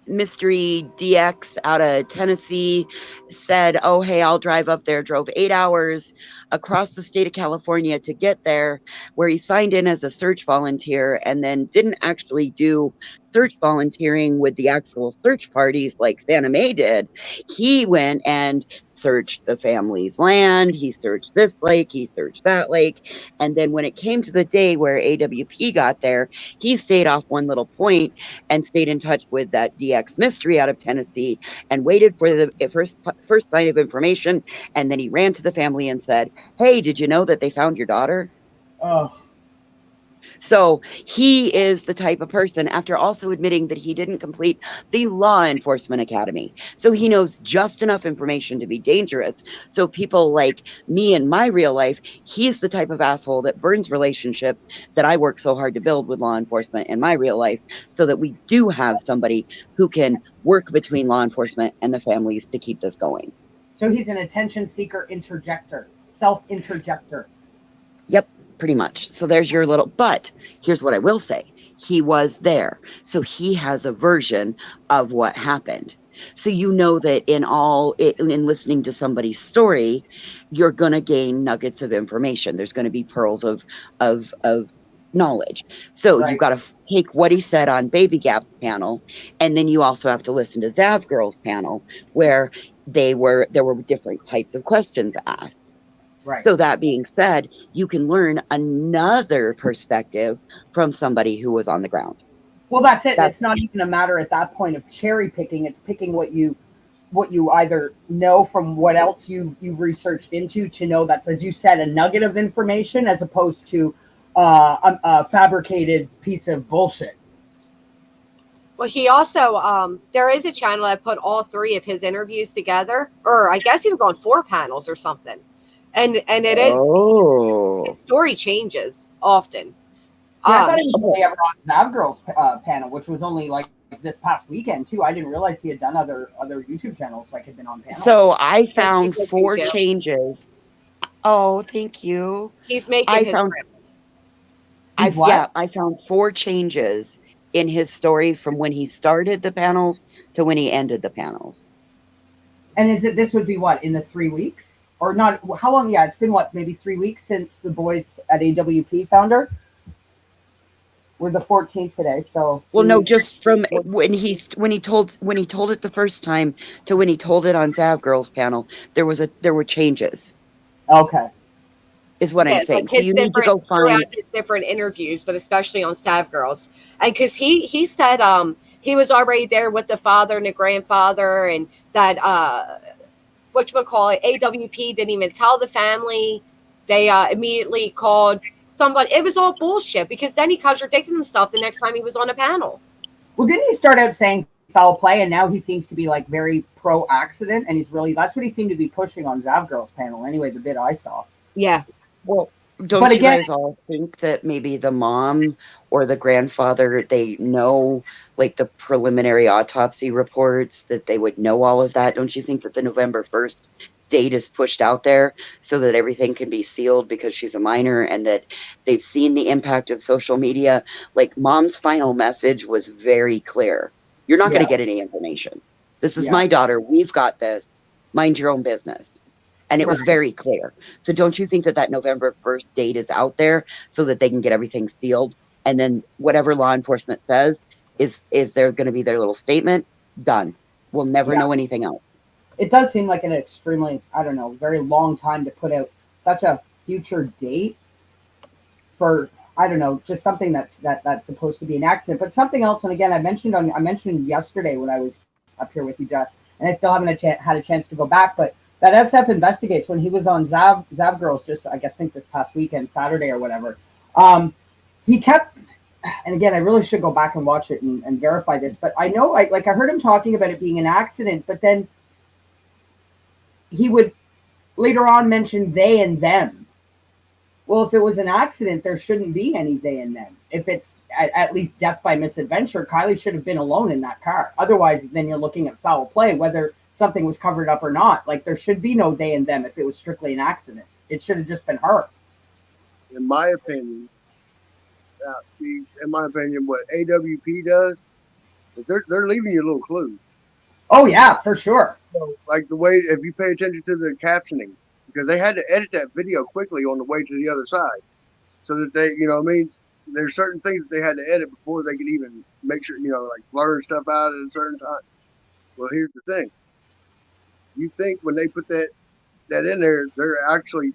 Mystery DX out of Tennessee, said, oh, hey, I'll drive up there, drove 8 hours across the state of California to get there, where he signed in as a search volunteer and then didn't actually do search volunteering with the actual search parties like Santa Mae did. He went and searched the family's land. He searched this lake. He searched that lake. And then when it came to the day where AWP got there, he stayed off one little point and stayed in touch with that DX Mystery out of Tennessee and waited for the first sign of information. And then he ran to the family and said, hey, did you know that they found your daughter? Oh. So he is the type of person, after also admitting that he didn't complete the law enforcement academy. So he knows just enough information to be dangerous. So people like me in my real life, he's the type of asshole that burns relationships that I work so hard to build with law enforcement in my real life, so that we do have somebody who can work between law enforcement and the families to keep this going. So he's an attention seeker interjector, self-interjector. Yep, pretty much. So there's your little, but here's what I will say. He was there. So he has a version of what happened. So you know that in listening to somebody's story, you're going to gain nuggets of information. There's going to be pearls of knowledge. So you got to take what he said on Baby Gap's panel, and then you also have to listen to Zav Girl's panel, where there were different types of questions asked. Right. So that being said, you can learn another perspective from somebody who was on the ground. Well, that's it. It's not even a matter at that point of cherry picking. It's picking what you either know from what else you researched into to know that's, as you said, a nugget of information as opposed to a fabricated piece of bullshit. Well, he also, there is a channel that put all three of his interviews together, or I guess he was on 4 panels or something. And it is, his story changes often. See, I thought he was only ever on Zav Girl's panel, which was only like this past weekend too. I didn't realize he had done other YouTube channels, like had been on panels. So I found 4 changes. Oh, thank you. He's making his trips. I found 4 changes in his story from when he started the panels to when he ended the panels. And this would be what, in the 3 weeks? Or not, how long? Yeah, it's been what, maybe 3 weeks since the boys at AWP found her? We're the 14th today, so. Well, no, just from when he told it the first time to when he told it on Zav Girl's panel, there were changes. Okay. Is what I'm saying. Like so you need to go find his different interviews, but especially on Stav Girls. And because he said he was already there with the father and the grandfather, and that whatchamacallit, AWP didn't even tell the family. They immediately called somebody. It was all bullshit, because then he contradicted himself the next time he was on a panel. Well, didn't he start out saying foul play, and now he seems to be like very pro accident, and that's what he seemed to be pushing on Zav Girl's panel anyway, the bit I saw. Yeah. Well, don't you guys all think that maybe the mom or the grandfather, they know like the preliminary autopsy reports, that they would know all of that? Don't you think that the November 1st date is pushed out there so that everything can be sealed because she's a minor, and that they've seen the impact of social media? Like, mom's final message was very clear. You're not going to get any information. This is my daughter. We've got this. Mind your own business. And it was very clear. So don't you think that November 1st date is out there so that they can get everything sealed? And then whatever law enforcement says is there going to be their little statement? Done. We'll never know anything else. It does seem like an extremely, I don't know, very long time to put out such a future date for, I don't know, just something that's supposed to be an accident. But something else, and again, I mentioned yesterday when I was up here with you, Jess, and I still haven't had a chance to go back, but that SF Investigates, when he was on Zav Girls, just I think this past weekend, Saturday or whatever, he kept, and again, I really should go back and watch it and verify this, but I know, I heard him talking about it being an accident, but then he would later on mention they and them. Well, if it was an accident, there shouldn't be any they and them. If it's at least death by misadventure, Kylie should have been alone in that car. Otherwise, then you're looking at foul play, whether something was covered up or not. Like, there should be no they and them if it was strictly an accident. It should have just been her. In my opinion, what AWP does is they're leaving you little clues. Oh yeah, for sure. So, like the way, if you pay attention to the captioning, because they had to edit that video quickly on the way to the other side, so that they, there's certain things that they had to edit before they could even make sure, like blur stuff out at a certain time. Well, here's the thing. You think when they put that in there, they're actually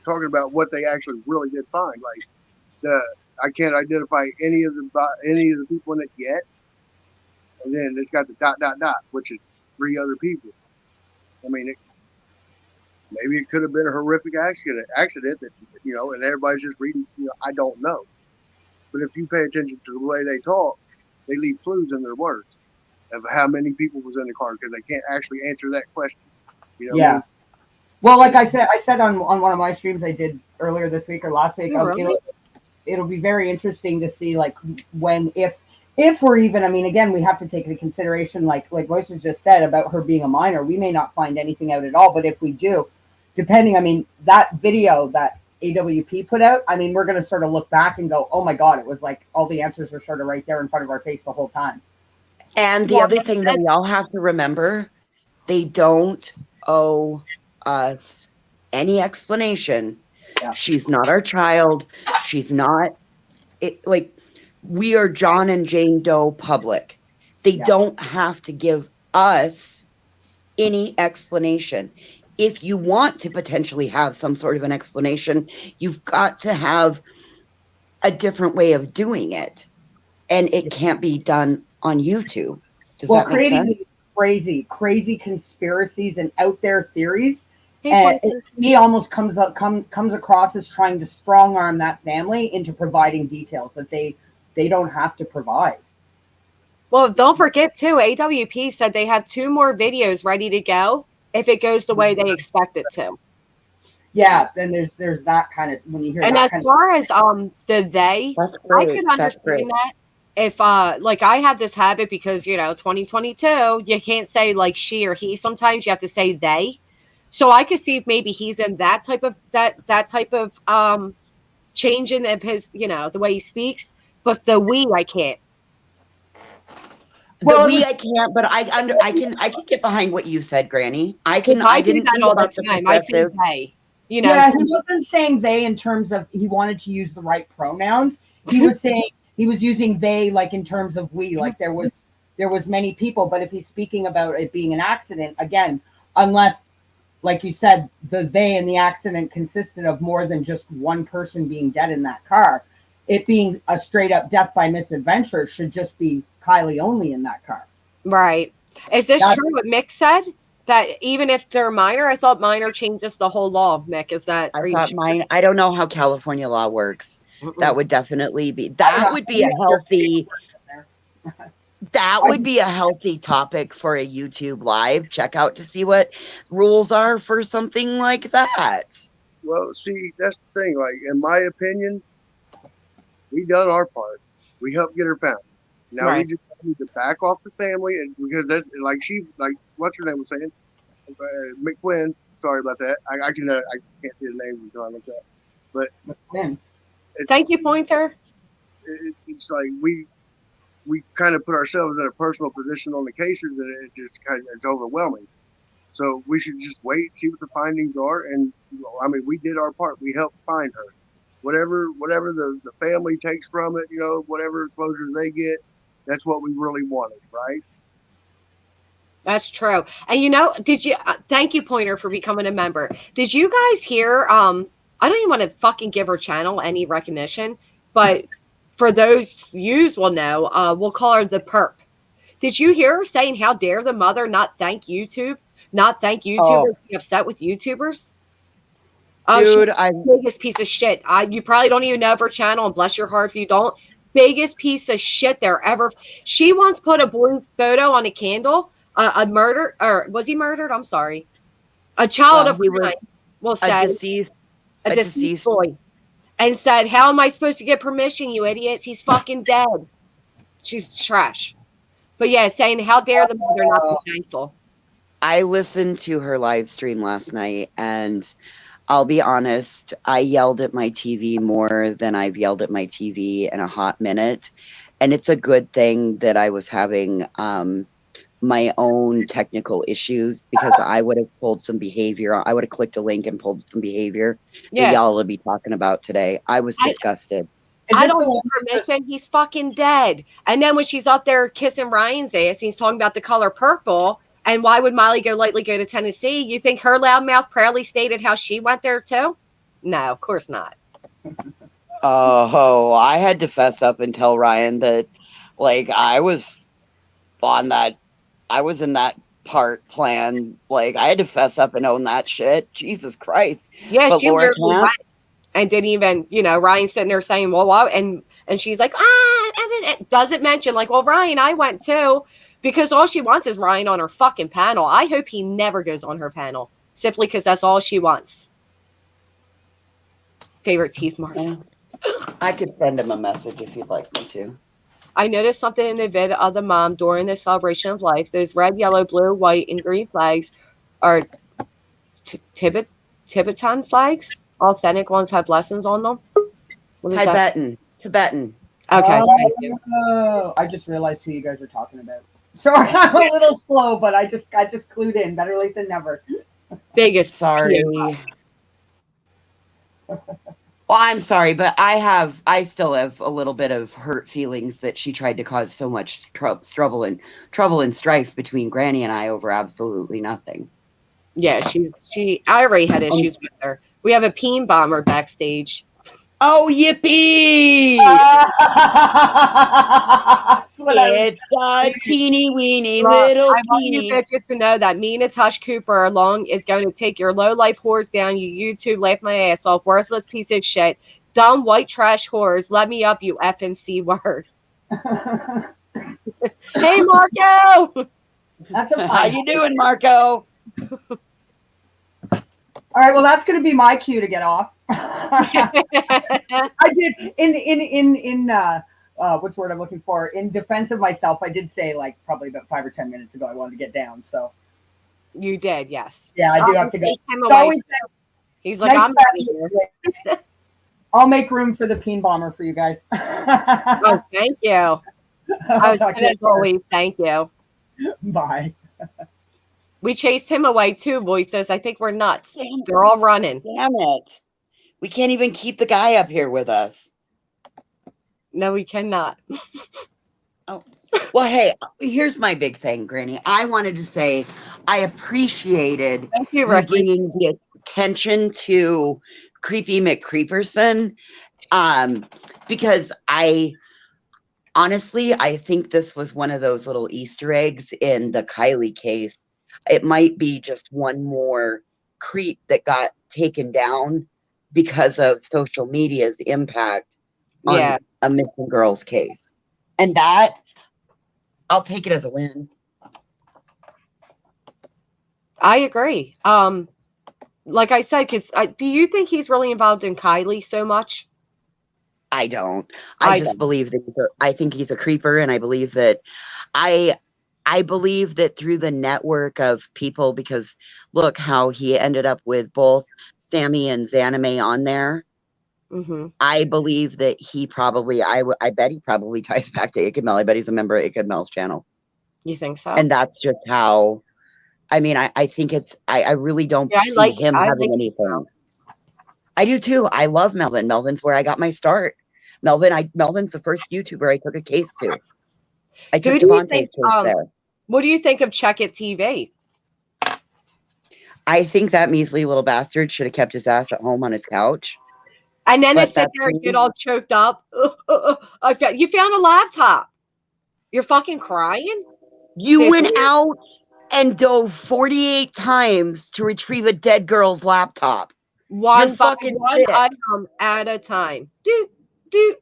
talking about what they actually really did find. Like, I can't identify any of the people in it yet. And then it's got the ... which is 3 other people. I mean, maybe it could have been a horrific accident that, and everybody's just reading, I don't know. But if you pay attention to the way they talk, they leave clues in their words of how many people was in the car, because they can't actually answer that question. You know what I mean? Well, like I said on one of my streams I did earlier this week or last week, it'll be very interesting to see, like, if if we're even, I mean, again, we have to take into consideration, like Royce has just said about her being a minor, we may not find anything out at all. But if we do, depending, I mean, that video that AWP put out, I mean, we're going to sort of look back and go, oh my God, it was like all the answers are sort of right there in front of our face the whole time. And the other thing that we all have to remember, they don't owe us any explanation. Yeah. She's not our child. She's not like, we are John and Jane Doe public. They don't have to give us any explanation. If you want to potentially have some sort of an explanation, you've got to have a different way of doing it. And it can't be done on YouTube. Does that make sense? Crazy conspiracies and out there theories. And it, to me, almost comes across as trying to strong arm that family into providing details that they don't have to provide. Well, don't forget too, AWP said they have 2 more videos ready to go if it goes the way they expect it to. Yeah, then there's that kind of, when you hear and that as kind far of, as the they, I could understand that if like I have this habit because 2022, you can't say like she or he, sometimes you have to say they. So I could see if maybe he's in that type of changing of his, the way he speaks, but the we I can't. I can't, but I can get behind what you said, Granny. I didn't do that think all about the time. I say they. Yeah, he wasn't saying they in terms of he wanted to use the right pronouns. He was saying he was using they like in terms of we, like there was many people, but if he's speaking about it being an accident, again, unless, like you said, the they in the accident consisted of more than just one person being dead in that car, it being a straight up death by misadventure should just be Kylie only in that car. Right. Is this true what Mick said? That even if they're minor, I thought minor changes the whole law, Mick. Is that I thought mine? I don't know how California law works. That would definitely be that would be a healthy topic for a YouTube live. Check out to see what rules are for something like that. Well, see, that's the thing. Like, in my opinion, we done our part. We helped get her found. Now we just need to back off the family, and because that's like what's her name was saying, McQuinn. Sorry about that. I can't see the name until I look up. But thank you, Pointer. It's like we kind of put ourselves in a personal position on the cases, and it just it's overwhelming. So we should just wait, see what the findings are, and I mean, we did our part. We helped find her. Whatever the family takes from it, whatever closure they get, that's what we really wanted, right? That's true. And did you thank you, Pointer, for becoming a member. Did you guys hear I don't even want to fucking give her channel any recognition, but for those yous will know, we'll call her the perp. Did you hear her saying how dare the mother not thank YouTubers, be upset with YouTubers? Dude, biggest piece of shit. You probably don't even know of her channel, and bless your heart if you don't. Biggest piece of shit there ever. She once put a boy's photo on a candle. A murder, or was he murdered? I'm sorry. A child of mine. Well, said a deceased boy, and said, "How am I supposed to get permission, you idiots? He's fucking dead." She's trash. But yeah, saying, "How dare the mother not be thankful?" I listened to her live stream last night, and I'll be honest, I yelled at my TV more than I've yelled at my TV in a hot minute. And it's a good thing that I was having my own technical issues, because I would have pulled some behavior. I would have clicked a link and pulled some behavior that y'all will be talking about today. I was disgusted. I don't need permission. He's fucking dead. And then when she's up there kissing Ryan's ass, he's talking about the color purple. And why would Molly Golightly go to Tennessee? You think her loudmouth proudly stated how she went there too? No, of course not. Oh, I had to fess up and tell Ryan that, like, I was in that plan. Like, I had to fess up and own that shit. Jesus Christ. Yeah, but she Laura went and didn't even, Ryan sitting there saying, well, why? And she's like, and then it doesn't mention, like, well, Ryan, I went too. Because all she wants is Ryan on her fucking panel. I hope he never goes on her panel, simply because that's all she wants. Favorite teeth marks. I could send him a message if you'd like me to. I noticed something in the vid of the mom during the celebration of life. Those red, yellow, blue, white, and green flags are Tibetan flags. Authentic ones have lessons on them. What is that? Tibetan. Okay, thank you. Oh, I just realized who you guys are talking about. Sorry, I'm a little slow, but I just clued in. Better late than never. Biggest Sorry. Well, I'm sorry, but I still have a little bit of hurt feelings that she tried to cause so much trouble and strife between Granny and I over absolutely nothing. Yeah, I already had issues with her. We have a peen bomber backstage. Oh, yippee! It's a teeny weeny little I want you teeny. bitches to know that me and Natasha Cooper along is going to take your low life whores down. You YouTube laugh my ass off. Worthless piece of shit. Dumb white trash whores. Let me up, you F and C word. Hey, Marco! That's a How you doing, Marco? All right, well, that's going to be my cue to get off. I did in what's the word I'm looking for? In defense of myself, I did say like probably about 5 or 10 minutes ago I wanted to get down. So you did, yes. Yeah, I do have to go. He's like, nice I'm I'll make room for the peen bomber for you guys. Oh, thank you. I was good as always. Thank you. Bye. We chased him away too, voices. I think we're nuts. They're all running. Damn it. We can't even keep the guy up here with us. No, we cannot. Oh. Well, hey, here's my big thing, Granny. I wanted to say I appreciated you bringing the attention to Creepy McCreeperson, because honestly, I think this was one of those little Easter eggs in the Kylie case. It might be just one more creep that got taken down because of social media's impact on a missing girls case. And that, I'll take it as a win. I agree. Like I said, because do you think he's really involved in Kylie so much? I don't. I just believe that I think he's a creeper, and I believe that I believe that through the network of people, because look how he ended up with both Sammy and Zanime on there. Mm-hmm. I believe that he probably, I bet he probably ties back to Ikad Mel. I bet he's a member of Ikad Mel's channel. You think so? And that's just how, I mean, I think it's, I really don't see him having anything. I do too. I love Melvin. Melvin's where I got my start. Melvin's the first YouTuber I took a case to. I took Devontae's case there. What do you think of Check It TV? I think that measly little bastard should have kept his ass at home on his couch. And then to sit there and get all choked up. You found a laptop. You're fucking crying? You went out and dove 48 times to retrieve a dead girl's laptop. One item at a time. Dude.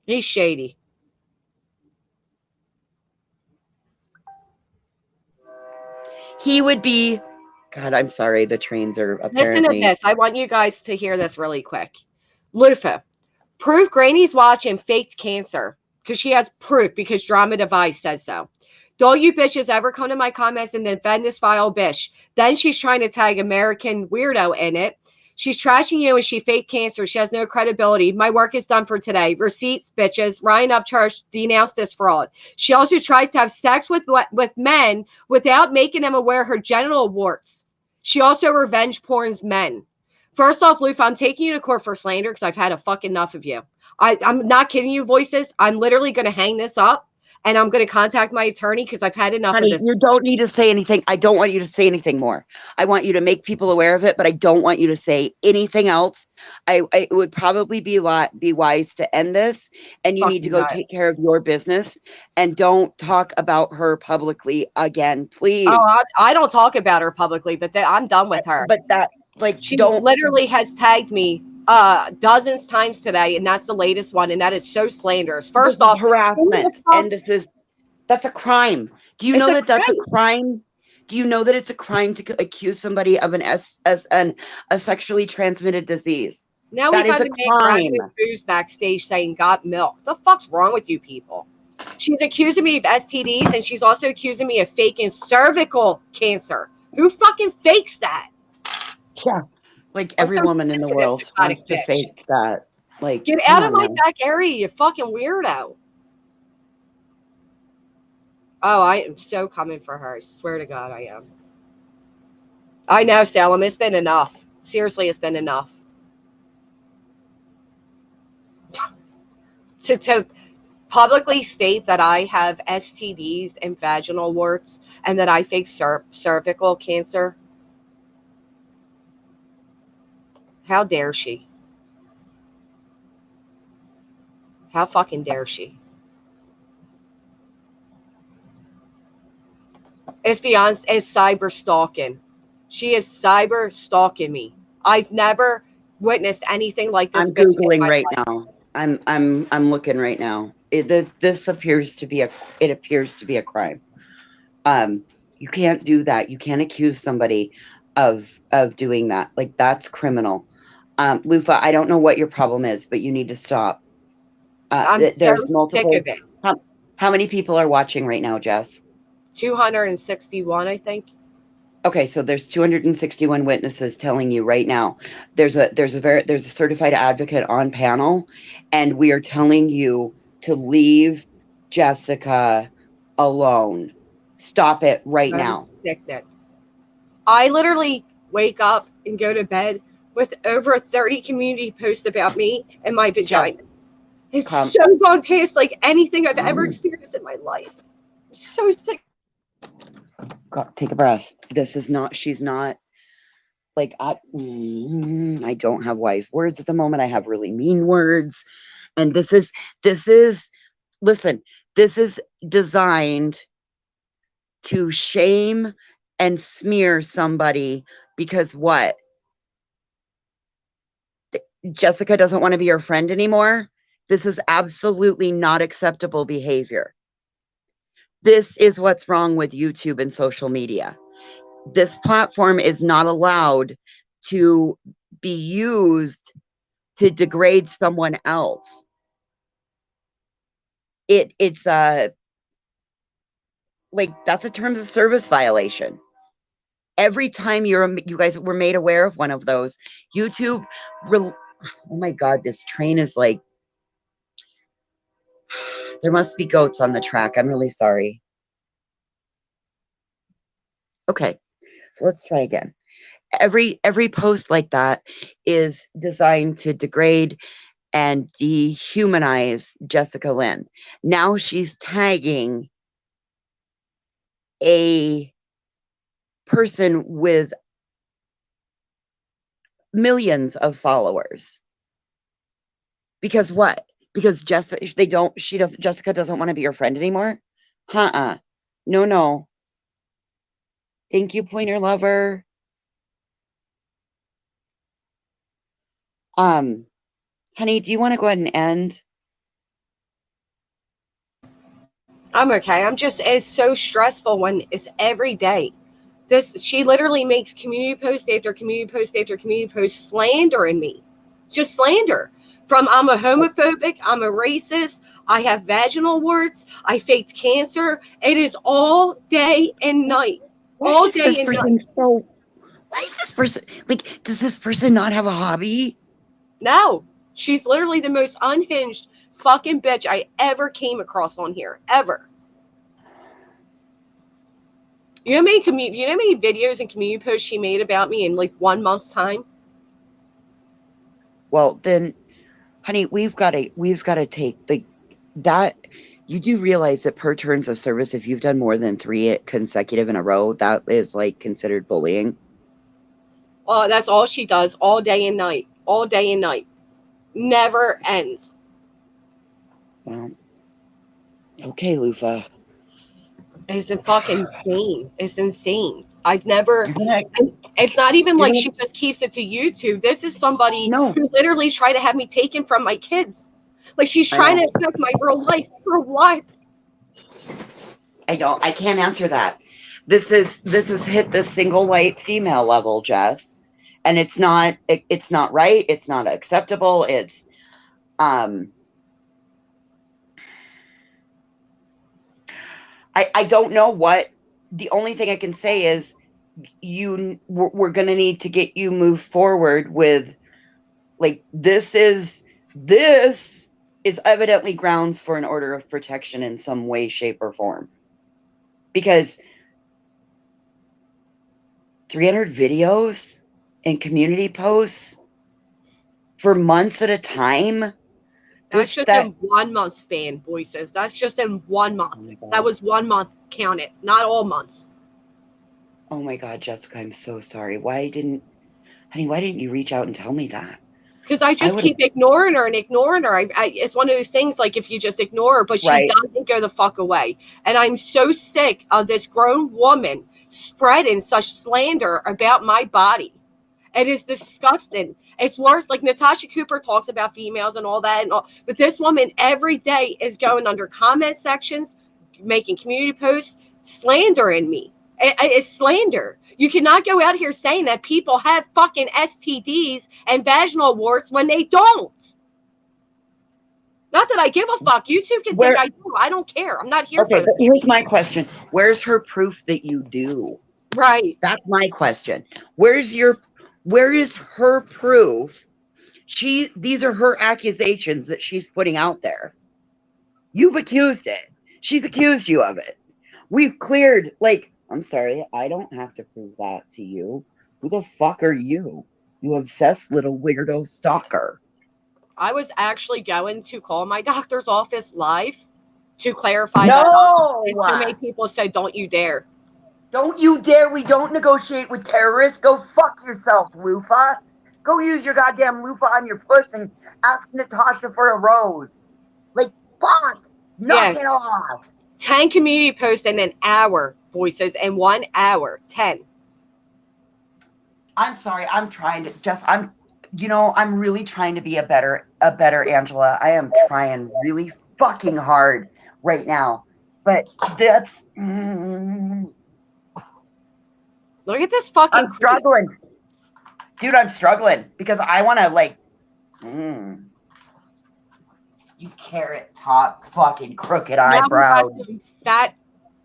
He's shady. He would be, God, I'm sorry. The trains are apparently. Listen to this. I want you guys to hear this really quick. Lufa, prove Granny's watching faked cancer because she has proof because Drama Device says so. Don't you bitches ever come to my comments and defend this vile bitch. Then she's trying to tag American Weirdo in it. She's trashing you and she faked cancer. She has no credibility. My work is done for today. Receipts, bitches. Ryan Upchurch denounced this fraud. She also tries to have sex with men without making them aware her genital warts. She also revenge porns men. First off, Lufa, I'm taking you to court for slander because I've had a fuck enough of you. I'm not kidding you, voices. I'm literally going to hang this up. And I'm going to contact my attorney because I've had enough of this. You don't need to say anything. I don't want you to say anything more. I want you to make people aware of it, but I don't want you to say anything else. It would probably be wise to end this, and you need to go take care of your business and don't talk about her publicly again, please. Oh, I don't talk about her publicly, but I'm done with her. But that, she literally has tagged me dozens times today, and that's the latest one, and that is so slanderous. First off, harassment, and that's a crime. Do you know that that's a crime? Do you know that it's a crime to accuse somebody of a sexually transmitted disease? Now That we is got a a man grabbing crime. his booze backstage saying got milk. The fuck's wrong with you people? She's accusing me of STDs and she's also accusing me of faking cervical cancer. Who fucking fakes that? Yeah. Like I'm every so woman in sick the of this world psychotic wants to bitch. fake that. Like, Get come out of on my now. back area, you fucking weirdo. Oh, I am so coming for her. I swear to God I am. I know, Salem. It's been enough. Seriously, it's been enough. To publicly state that I have STDs and vaginal warts and that I fake cervical cancer. How dare she? How fucking dare she? It's beyond, it's cyber stalking. She is cyber stalking me. I've never witnessed anything like this I'm bitch in Googling my right life. now. I'm looking right now. This appears to be a crime. You can't do that. You can't accuse somebody of doing that. Like, that's criminal. Lufa, I don't know what your problem is, but you need to stop. I'm so There's sick multiple. of it. How many people are watching right now, Jess? 261, I think. Okay, so there's 261 witnesses telling you right now. There's a certified advocate on panel, and we are telling you to leave Jessica alone. Stop it right So now. sick that I literally wake up and go to bed with over 30 community posts about me and my vagina. It's so gone past like anything I've ever experienced in my life. I'm so sick. God, take a breath. She's not like, I don't have wise words at the moment. I have really mean words. And listen, this is designed to shame and smear somebody because what? Jessica doesn't want to be your friend anymore. This is absolutely not acceptable behavior. This is what's wrong with YouTube and social media. This platform is not allowed to be used to degrade someone else. It's like, that's a terms of service violation. Every time you guys were made aware of one of those, YouTube, oh my God, this train is like, there must be goats on the track. I'm really sorry. Okay, so let's try again. Every post like that is designed to degrade and dehumanize Jessica Lynn. Now she's tagging a person with millions of followers. Because what? Because Jessica doesn't want to be your friend anymore? No. Thank you, Pointer Lover. Honey, do you want to go ahead and end? I'm okay. It's so stressful when it's every day. She literally makes community post after community post after community post slandering me. Just slander. From I'm a homophobic, I'm a racist, I have vaginal warts, I faked cancer. It is all day and night. All day and night. Why is this person like, does this person not have a hobby? No. She's literally the most unhinged fucking bitch I ever came across on here. Ever. You know how many videos and community posts she made about me in like 1 month's time? Well, then, honey, we've got to take that. You do realize that per terms of service, if you've done more than 3 consecutive in a row, that is like considered bullying. Oh, that's all she does all day and night. All day and night. Never ends. Well, okay, Lufa. It's fucking insane. It's insane. I've never. It's not even like she just keeps it to YouTube. This is somebody who literally tried to have me taken from my kids. Like, she's trying to affect my real life. For what? I can't answer that. This is hit the single white female level, Jess. and it's not right. It's not acceptable. It's I don't know what. The only thing I can say is we're going to need to get you moved forward with, like, this is evidently grounds for an order of protection in some way, shape, or form, because 300 videos and community posts for months at a time. That's in 1 month span, voices. That's just in 1 month. That was 1 month. Count it, not all months. Oh my God, Jessica, I'm so sorry. Why didn't you reach out and tell me that? Because I just keep ignoring her and ignoring her. It's one of those things, like, if you just ignore her, but she doesn't go the fuck away. And I'm so sick of this grown woman spreading such slander about my body. It is disgusting. It's worse. Like, Natasha Cooper talks about females and all that, but this woman every day is going under comment sections, making community posts, slandering me. It's slander. You cannot go out here saying that people have fucking STDs and vaginal warts when they don't. Not that I give a fuck. YouTube can think I do. I don't care. I'm not here for that. But here's my question. Where's her proof that you do? Right. That's my question. Where is her proof? These are her accusations that she's putting out there. You've accused it. She's accused you of it. We've cleared, like, I'm sorry, I don't have to prove that to you. Who the fuck are you? You obsessed little weirdo stalker. I was actually going to call my doctor's office live to clarify that. And so many people said, don't you dare. Don't you dare. We don't negotiate with terrorists. Go fuck yourself, loofah. Go use your goddamn loofah on your puss and ask Natasha for a rose. Like, fuck. Knock it off. 10 community posts in an hour, voices, in 1 hour. 10. I'm sorry. I'm really trying to be a better Angela. I am trying really fucking hard right now. But that's... Look at this fucking... I'm struggling. Dude, I'm struggling because I want to, like... You carrot top fucking crooked eyebrow. Some fat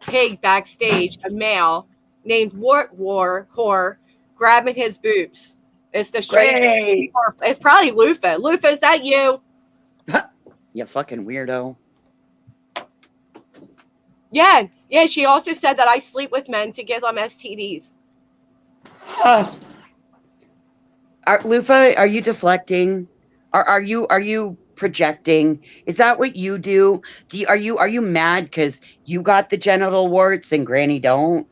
pig backstage, a male named Whore, grabbing his boobs. It's the straight. It's probably Lufa. Lufa, is that you? You fucking weirdo. Yeah. She also said that I sleep with men to give them STDs. Lufa, are you deflecting? Are you projecting? Is that what you do? Are you mad because you got the genital warts and Granny don't?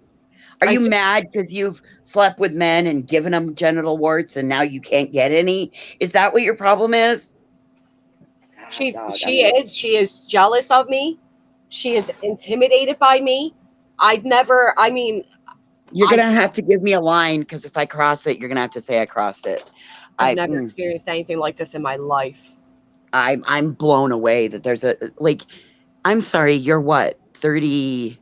Are you mad because you've slept with men and given them genital warts and now you can't get any? Is that what your problem is? She is jealous of me. She is intimidated by me. You're going to have to give me a line because if I cross it, you're going to have to say I crossed it. I've never experienced anything like this in my life. I'm blown away that there's I'm sorry, you're what? 30,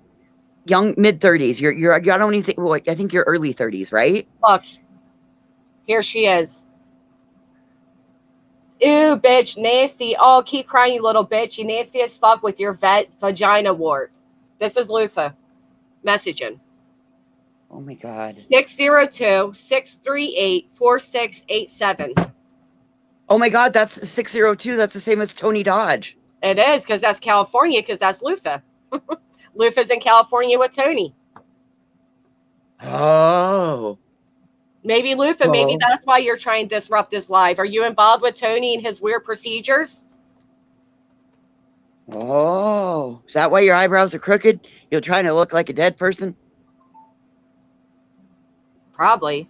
mid 30s. I don't even think, I think you're early 30s, right? Look, here she is. Ew, bitch, nasty. Oh, keep crying, you little bitch. You nasty as fuck with your vagina wart. This is Lufa messaging. Oh my God. 602-638-4687. Oh my God, that's 602. That's the same as Tony Dodge. It is, because that's California, because that's Lufa. Lufa's in California with Tony. Oh. Maybe Lufa, maybe that's why you're trying to disrupt this live. Are you involved with Tony and his weird procedures? Oh. Is that why your eyebrows are crooked? You're trying to look like a dead person? Probably.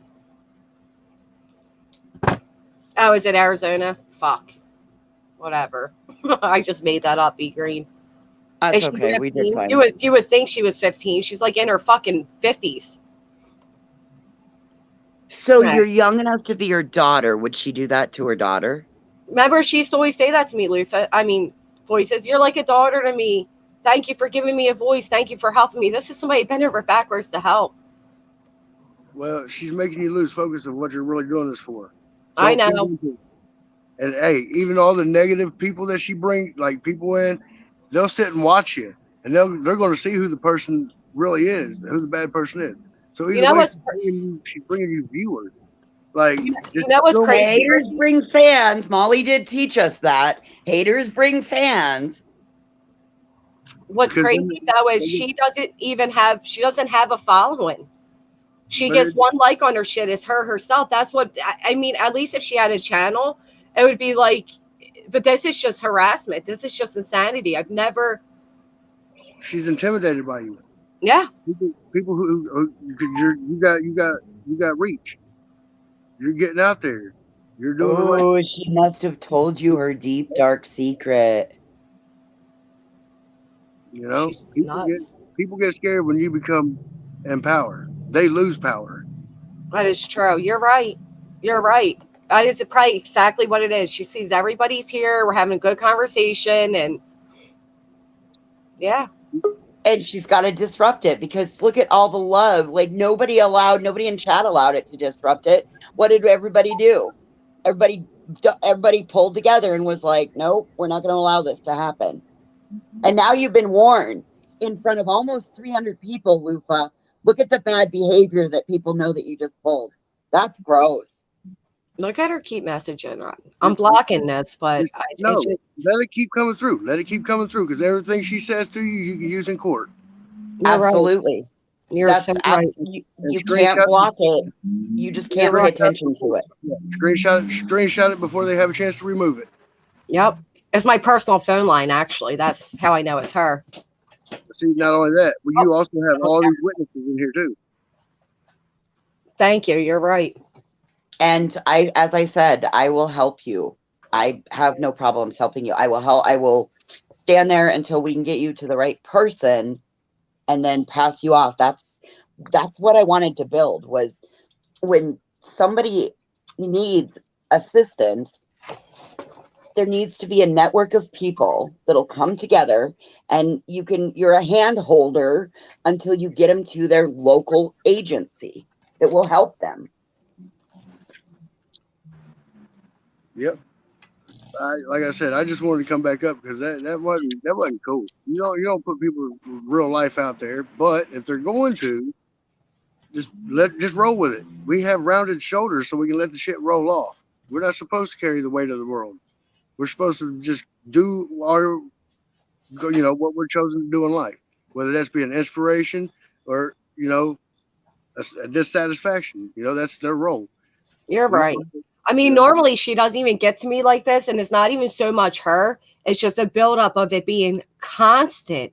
Oh, is it Arizona? Fuck. Whatever. I just made that up, B Green. That's okay. We did fine. You would think she was 15. She's like in her fucking 50s. So you're young enough to be her daughter. Would she do that to her daughter? Remember, she used to always say that to me, Lufa. Voices, you're like a daughter to me. Thank you for giving me a voice. Thank you for helping me. This is somebody bent over backwards to help. Well, she's making you lose focus of what you're really doing this for. I Don't feed know. into it. And hey, even all the negative people that she brings, like people in, they'll sit and watch you, and they're going to see who the person really is, who the bad person is. So You either know way, what's she's bringing you viewers. Like, you just know what's don't- crazy? Haters bring fans. Molly did teach us that. Haters bring fans. What's because crazy though is they she doesn't have a following. She but gets it, one like on her shit. It's her herself. That's what I mean. At least if she had a channel, it would be like. But this is just harassment. This is just insanity. I've never. she's intimidated by you. Yeah. People who you got reach. You're getting out there. You're doing the right. Oh, she must have told you her deep, dark secret. You know, She's nuts. people get scared when you become in power. They lose power. That is true. You're right. You're right. That is probably exactly what it is. She sees everybody's here. We're having a good conversation, and yeah. And she's got to disrupt it because look at all the love. Like nobody in chat allowed it to disrupt it. What did everybody do? Everybody pulled together and was like, nope, we're not going to allow this to happen. And now you've been warned in front of almost 300 people, Lufa. Look at the bad behavior that people know that you just pulled. That's gross. Look at her keep messaging. I'm blocking this, but No, let it keep coming through. Let it keep coming through because everything she says to you, you can use in court. Absolutely. You're so right. You can't block it. You just can't pay attention to it. Yeah. Screenshot it before they have a chance to remove it. Yep. It's my personal phone line, actually. That's how I know it's her. See, not only that, but you also have all these witnesses in here too. Thank you. You're right. And as I said, I will help you. I have no problems helping you. I will help. I will stand there until we can get you to the right person and then pass you off. That's what I wanted to build was when somebody needs assistance, there needs to be a network of people that'll come together and you're a hand holder until you get them to their local agency that will help them. Yep. Like I said, I just wanted to come back up because that wasn't cool. You don't put people's real life out there, but if they're going to, just roll with it. We have rounded shoulders, so we can let the shit roll off. We're not supposed to carry the weight of the world. We're supposed to just do what we're chosen to do in life, whether that's be an inspiration or a dissatisfaction. That's their role. You're right. I mean, normally she doesn't even get to me like this, and it's not even so much her. It's just a buildup of it being constant,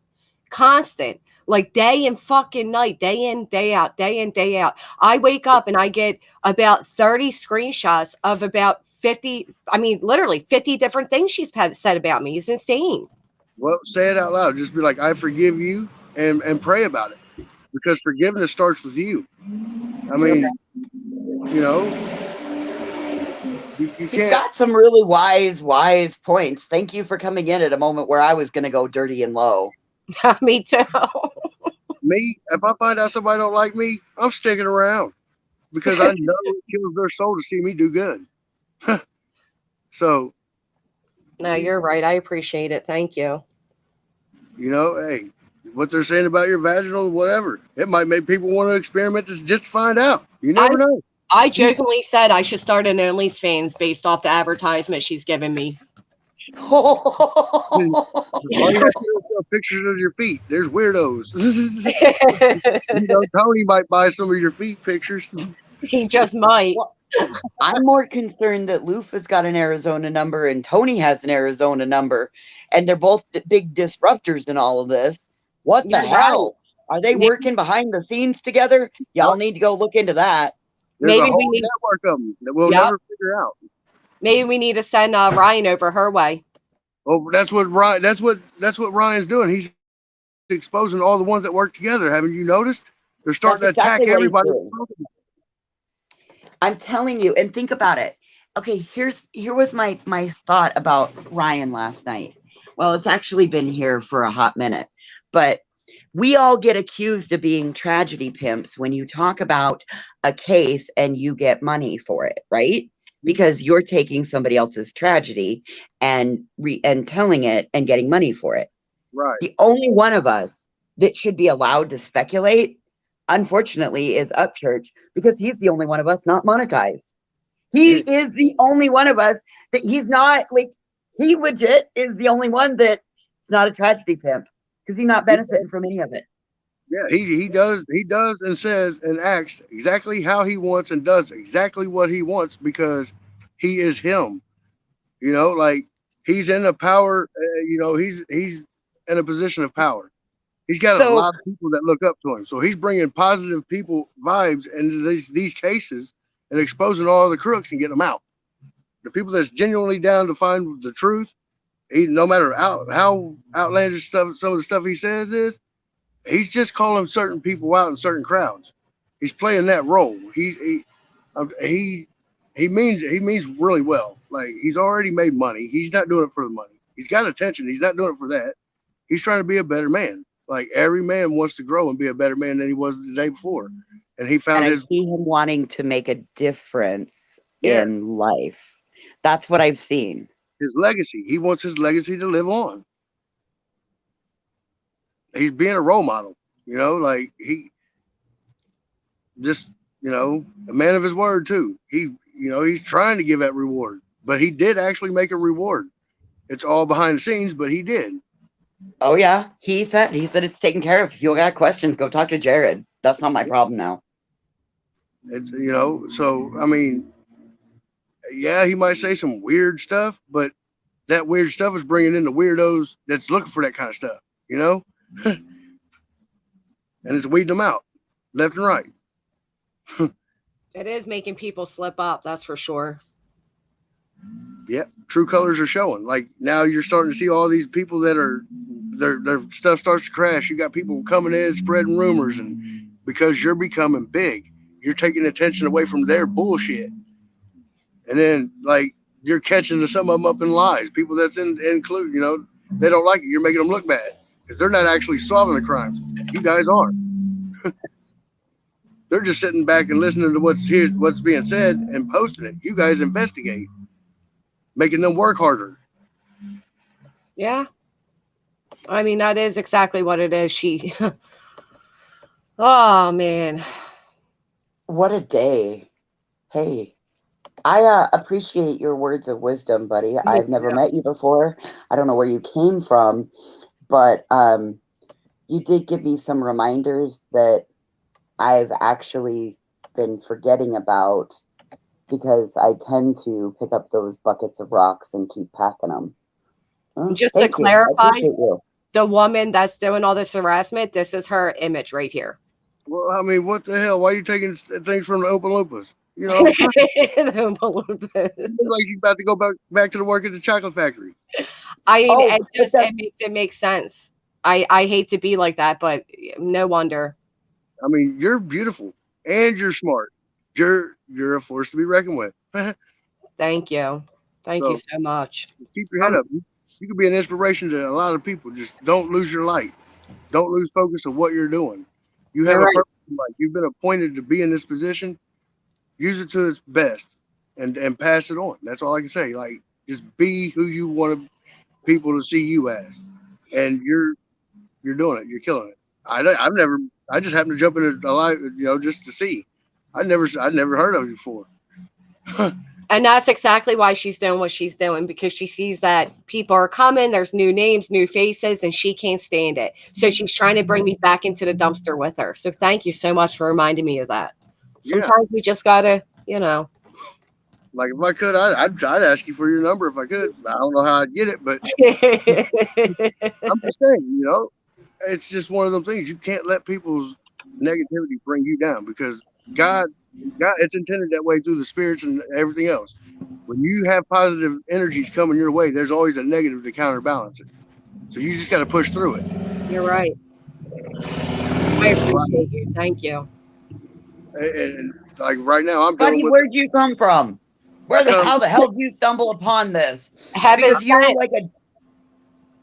like day and fucking night, day in, day out, day in, day out. I wake up and I get about 30 screenshots of about 50, I mean, literally 50 different things she's said about me. It's insane. Well, say it out loud. Just be like, I forgive you and pray about it because forgiveness starts with you. I mean, you can't. He's got some really wise points. Thank you for coming in at a moment where I was going to go dirty and low. Me too. Me, if I find out somebody don't like me, I'm sticking around because I know it kills their soul to see me do good. So. No, you're right. I appreciate it. Thank you. Hey, what they're saying about your vaginal, whatever, it might make people want to experiment just to find out. You never know. I jokingly said I should start an OnlyFans based off the advertisement she's given me. All you have to do is pictures of your feet. There's weirdos. Tony might buy some of your feet pictures. He just might. I'm more concerned that Lufa's got an Arizona number and Tony has an Arizona number, and they're both the big disruptors in all of this. What the hell? Are they working behind the scenes together? Y'all need to go look into that. There's a whole network of them that we'll never figure out. Maybe we need to send Ryan over her way. Oh, that's what Ryan's doing. He's exposing all the ones that work together. Haven't you noticed? They're starting to attack everybody. I'm telling you, and think about it. Okay, here was my thought about Ryan last night. Well, it's actually been here for a hot minute, but we all get accused of being tragedy pimps when you talk about a case and you get money for it, right? Because you're taking somebody else's tragedy and telling it and getting money for it. Right. The only one of us that should be allowed to speculate, unfortunately, is Upchurch, because he's the only one of us not monetized. He is the only one of us that he's not, like, he legit is the only one that's not a tragedy pimp, because he's not benefiting from any of it. Yeah, he does and says and acts exactly how he wants and does exactly what he wants because he is him. You know, like he's in a power. You know, he's in a position of power. He's got a lot of people that look up to him, so he's bringing positive people vibes into these cases and exposing all the crooks and getting them out. The people that's genuinely down to find the truth, no matter how outlandish some of the stuff he says is. He's just calling certain people out in certain crowds. He's playing that role. He means really well. Like he's already made money. He's not doing it for the money. He's got attention. He's not doing it for that. He's trying to be a better man. Like every man wants to grow and be a better man than he was the day before. And he found I see him wanting to make a difference in life. That's what I've seen. His legacy. He wants his legacy to live on. He's being a role model, you know, like he just, you know, a man of his word too. He's trying to give that reward, but he did actually make a reward. It's all behind the scenes, but he did. Oh yeah. He said it's taken care of. If you got questions, go talk to Jared. That's not my problem now. It's, you know, so I mean, yeah, he might say some weird stuff, but that weird stuff is bringing in the weirdos that's looking for that kind of stuff, you know? And it's weeding them out left and right. It is making people slip up, that's for sure. Yeah, true colors are showing. Like now you're starting to see all these people that are their stuff starts to crash. You got people coming in spreading rumors, and because you're becoming big, you're taking attention away from their bullshit. And then like you're catching some of them up in lies. People that's include, you know, they don't like it. You're making them look bad. Because they're not actually solving the crimes. You guys are. They're just sitting back and listening to what's being said and posting it. You guys investigate, making them work harder. Yeah. I mean, that is exactly what it is. Oh, man. What a day. Hey, I appreciate your words of wisdom, buddy. I've never met you before. I don't know where you came from. But you did give me some reminders that I've actually been forgetting about because I tend to pick up those buckets of rocks and keep packing them. Just to clarify, the woman that's doing all this harassment, this is her image right here. Well, I mean, what the hell? Why are you taking things from the Oompa Loompas? You know, like you're about to go back to the work at the chocolate factory. I mean, it makes sense. I hate to be like that, but no wonder. I mean, you're beautiful and you're smart. You're a force to be reckoned with. Thank you. Thank you so much. Keep your head up. You could be an inspiration to a lot of people. Just don't lose your light. Don't lose focus of what you're doing. You have a purpose in life. You've been appointed to be in this position. Use it to its best and pass it on. That's all I can say. Like, just be who you want people to see you as. And you're doing it. You're killing it. I just happened to jump in a live, you know, just to see. I'd never heard of it before. And that's exactly why she's doing what she's doing, because she sees that people are coming, there's new names, new faces, and she can't stand it. So she's trying to bring me back into the dumpster with her. So thank you so much for reminding me of that. Sometimes we just gotta, you know. Like if I could, I'd ask you for your number if I could. I don't know how I'd get it, but I'm just saying, you know, it's just one of those things. You can't let people's negativity bring you down, because God, it's intended that way through the spirits and everything else. When you have positive energies coming your way, there's always a negative to counterbalance it. So you just got to push through it. You're right. I appreciate you. Thank you. And like right now, I'm Buddy, where'd you come from? How the hell did you stumble upon this? Because you're like a...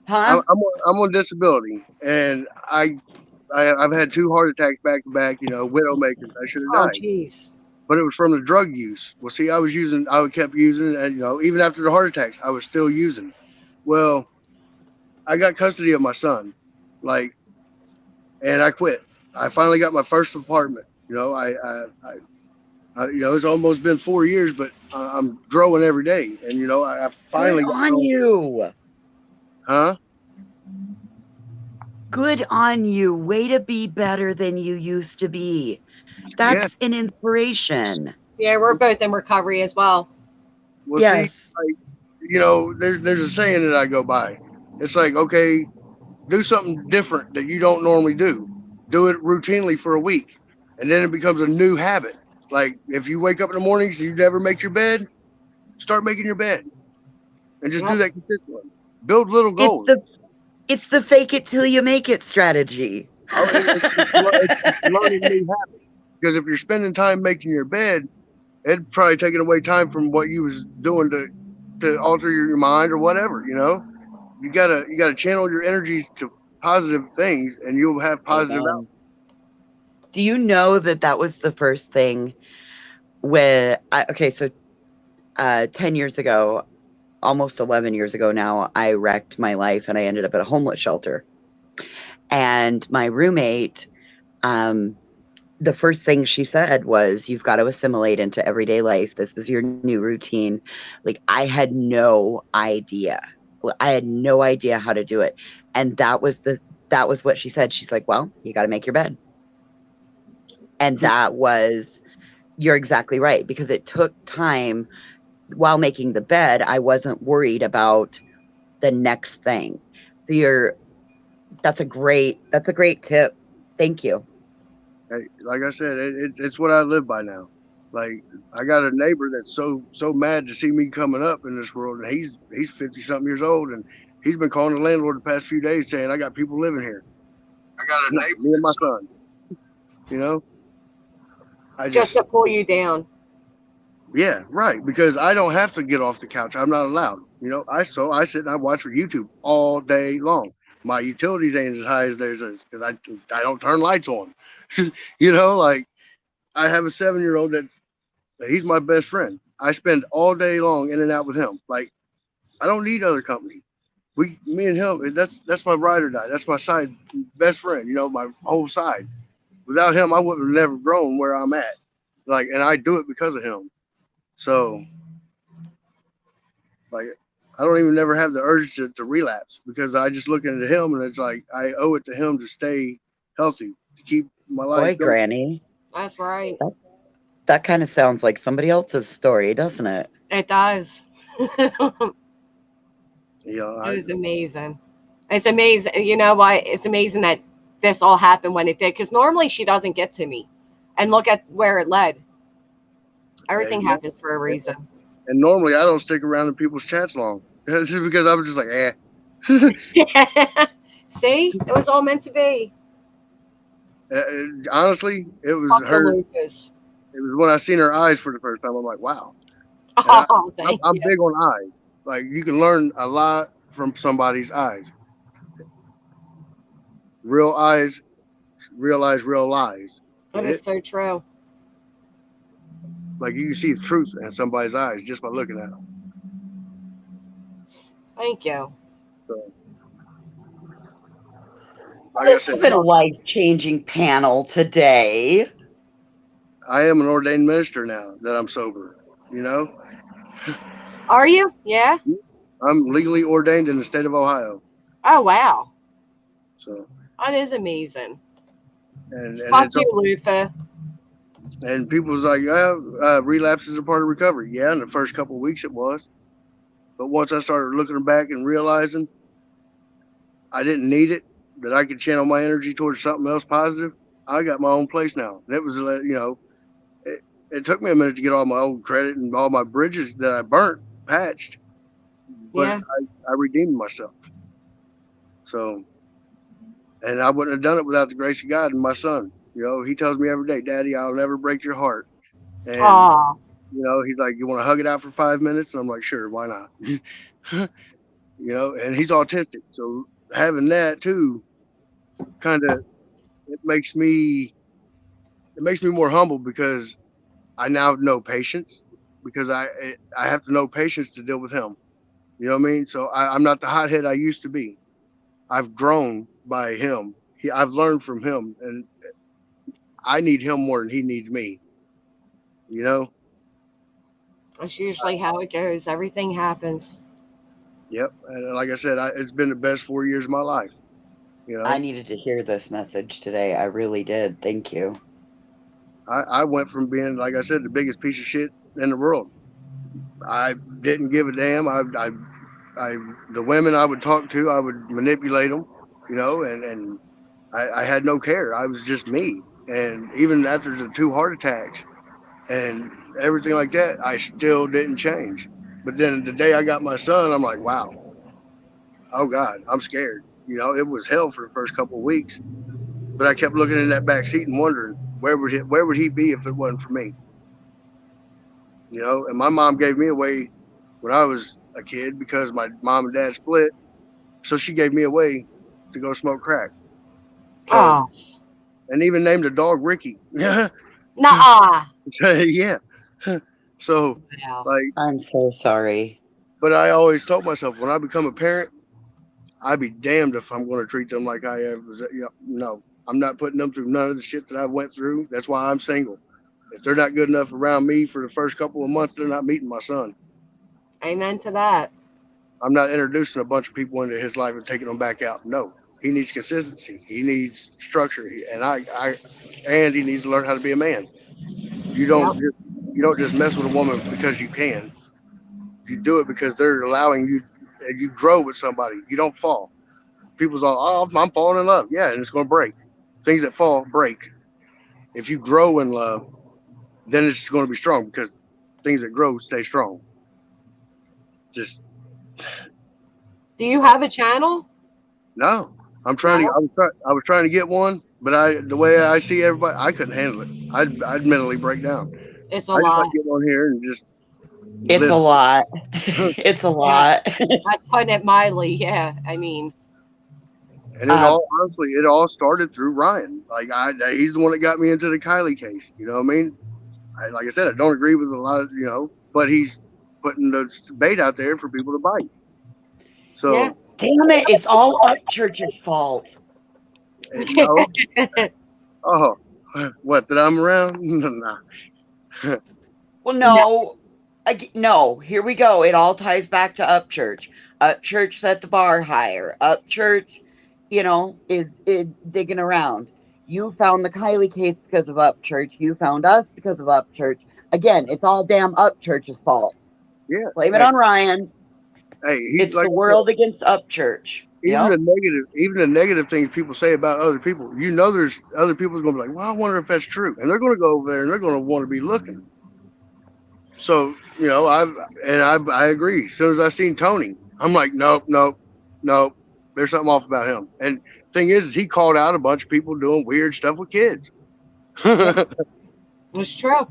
I'm on disability, and I I've had 2 heart attacks back to back. You know, widow makers. I should have Oh, died. jeez. But it was from the drug use. Well, see, I kept using, and you know, even after the heart attacks, I was still using. Well, I got custody of my son, like, and I quit. I finally got my first apartment. You know, you know, it's almost been 4 years, but I'm growing every day, and you know, I finally Good got on you. Huh? Good on you. Way to be better than you used to be. Yeah. That's an inspiration. Yeah, we're both in recovery as well. Well, see, Yes. like, you know, there's a saying that I go by. It's like, okay, do something different that you don't normally do. Do it routinely for a week, and then it becomes a new habit. Like if you wake up in the mornings and you never make your bed, start making your bed, and just do that consistently. Build little goals. It's the fake it till you make it strategy. It's learning new habits. Because if you're spending time making your bed, it's probably taking away time from what you was doing to alter your mind or whatever. You know, you gotta channel your energies to positive things, and you'll have positive outcomes. Do you know that was the first thing when okay, so 10 years ago, almost 11 years ago now, I wrecked my life and I ended up at a homeless shelter. And my roommate, the first thing she said was, "You've got to assimilate into everyday life. This is your new routine." Like, I had no idea. I had no idea how to do it. And that was what she said. She's like, "Well, you got to make your bed." And you're exactly right, because it took time. While making the bed, I wasn't worried about the next thing. So that's a great tip. Thank you. Hey, like I said, it's what I live by now. Like I got a neighbor that's so mad to see me coming up in this world, and he's 50-something years old, and he's been calling the landlord the past few days saying, "I got people living here." I got a neighbor, me and my son. You know, I just to pull you down. Yeah, right. Because I don't have to get off the couch. I'm not allowed. You know, I sit and I watch for YouTube all day long. My utilities ain't as high as theirs is because I don't turn lights on. You know, like I have a 7-year-old that he's my best friend. I spend all day long in and out with him. Like I don't need other company. Me and him, that's my ride or die. That's my side best friend. You know, my whole side. Without him, I would have never grown where I'm at. Like, and I do it because of him. So, like, I don't even never have the urge to relapse because I just look into him and it's like I owe it to him to stay healthy, to keep my life Boy, going. Granny. That's right. That kind of sounds like somebody else's story, doesn't it? It does. Yeah, it was amazing. It's amazing. You know why? It's amazing that this all happened when it did, because normally she doesn't get to me. And look at where it led. Everything happens for a reason. And normally I don't stick around in people's chats long. Just because I was just like, See? It was all meant to be. Honestly, it was Fuck her. Lucas. It was when I seen her eyes for the first time. I'm like, wow. Oh, I'm big on eyes. Like you can learn a lot from somebody's eyes. Real eyes realize real lies. That is so true. Like you can see the truth in somebody's eyes just by looking at them. Thank you. So, This has been a life-changing panel today. I am an ordained minister now that I'm sober. You know. Are you? Yeah. I'm legally ordained in the state of Ohio. Oh wow. So that is amazing. And fuck you, Lufa. And people was like, relapse is a part of recovery. Yeah, in the first couple of weeks it was. But once I started looking back and realizing I didn't need it, that I could channel my energy towards something else positive, I got my own place now. And it was, you know, it took me a minute to get all my old credit and all my bridges that I burnt patched. But yeah. I redeemed myself. So, and I wouldn't have done it without the grace of God and my son. You know, he tells me every day, "Daddy, I'll never break your heart." And you know, he's like, "You want to hug it out for 5 minutes?" And I'm like, "Sure, why not?" You know, and he's autistic, so having that too kind of it makes me more humble because I now know patience because I have to know patience to deal with him. You know what I mean? So I'm not the hothead I used to be. I've grown by him. I've learned from him, and I need him more than he needs me. You know? That's usually how it goes. Everything happens. Yep. And like I said, it's been the best 4 years of my life. You know? I needed to hear this message today. I really did. Thank you. I went from being, like I said, the biggest piece of shit in the world. I didn't give a damn. The women I would talk to, I would manipulate them, you know, and I had no care. I was just me. And even after the 2 heart attacks and everything like that, I still didn't change. But then the day I got my son, I'm like, wow, oh God, I'm scared. You know, it was hell for the first couple of weeks. But I kept looking in that back seat and wondering where would he be if it wasn't for me? You know, and my mom gave me away when I was a kid because my mom and dad split. So she gave me away to go smoke crack. So, Oh, and even named the dog Ricky. Yeah. nuh-uh. Yeah. So, Wow. like, I'm so sorry. but I always told myself when I become a parent, I'd be damned if I'm going to treat them like I was. You know, no, I'm not putting them through none of the shit that I went through. That's why I'm single. If they're not good enough around me for the first couple of months, they're not meeting my son. Amen to that. I'm not introducing a bunch of people into his life and taking them back out. No, he needs consistency. He needs structure, and he needs to learn how to be a man. You don't Yep. you don't just mess with a woman because you can. You do it because they're allowing you, and you grow with somebody. You don't fall. People's all, oh, I'm falling in love. Yeah, and it's going to break. Things that fall break. If you grow in love, then it's going to be strong because things that grow stay strong. Just Do you have a channel? no. I'm trying to. No. I was trying to get one, but the way I see everybody, I couldn't handle it. I'd mentally break down. It's a I just like lot. getting on here and just It's a listen. lot. It's a Yeah. lot. That's putting it mildly. Yeah. I mean, And it all honestly, it all started through Ryan. Like he's the one that got me into the Kylie case. You know what I mean? Like I said, I don't agree with a lot of but he's putting the bait out there for people to bite. So yeah. Damn it. It's all Upchurch's fault. no, oh, what that I'm around? Nah. Well, no. No, here we go. It all ties back to Upchurch. Upchurch set the bar higher. Upchurch, is digging around. You found the Kylie case because of Upchurch. You found us because of Upchurch. Again, it's all damn Upchurch's fault. Yeah. Blame it on Ryan. Hey, It's the world against Upchurch. even Yep. the negative things people say about other people, there's other people's gonna be like, well, I wonder if that's true, and they're gonna go over there and they're gonna want to be looking. So I agree. As soon as I seen Tony, I'm like, nope, there's something off about him. And thing is he called out a bunch of people doing weird stuff with kids. It's true.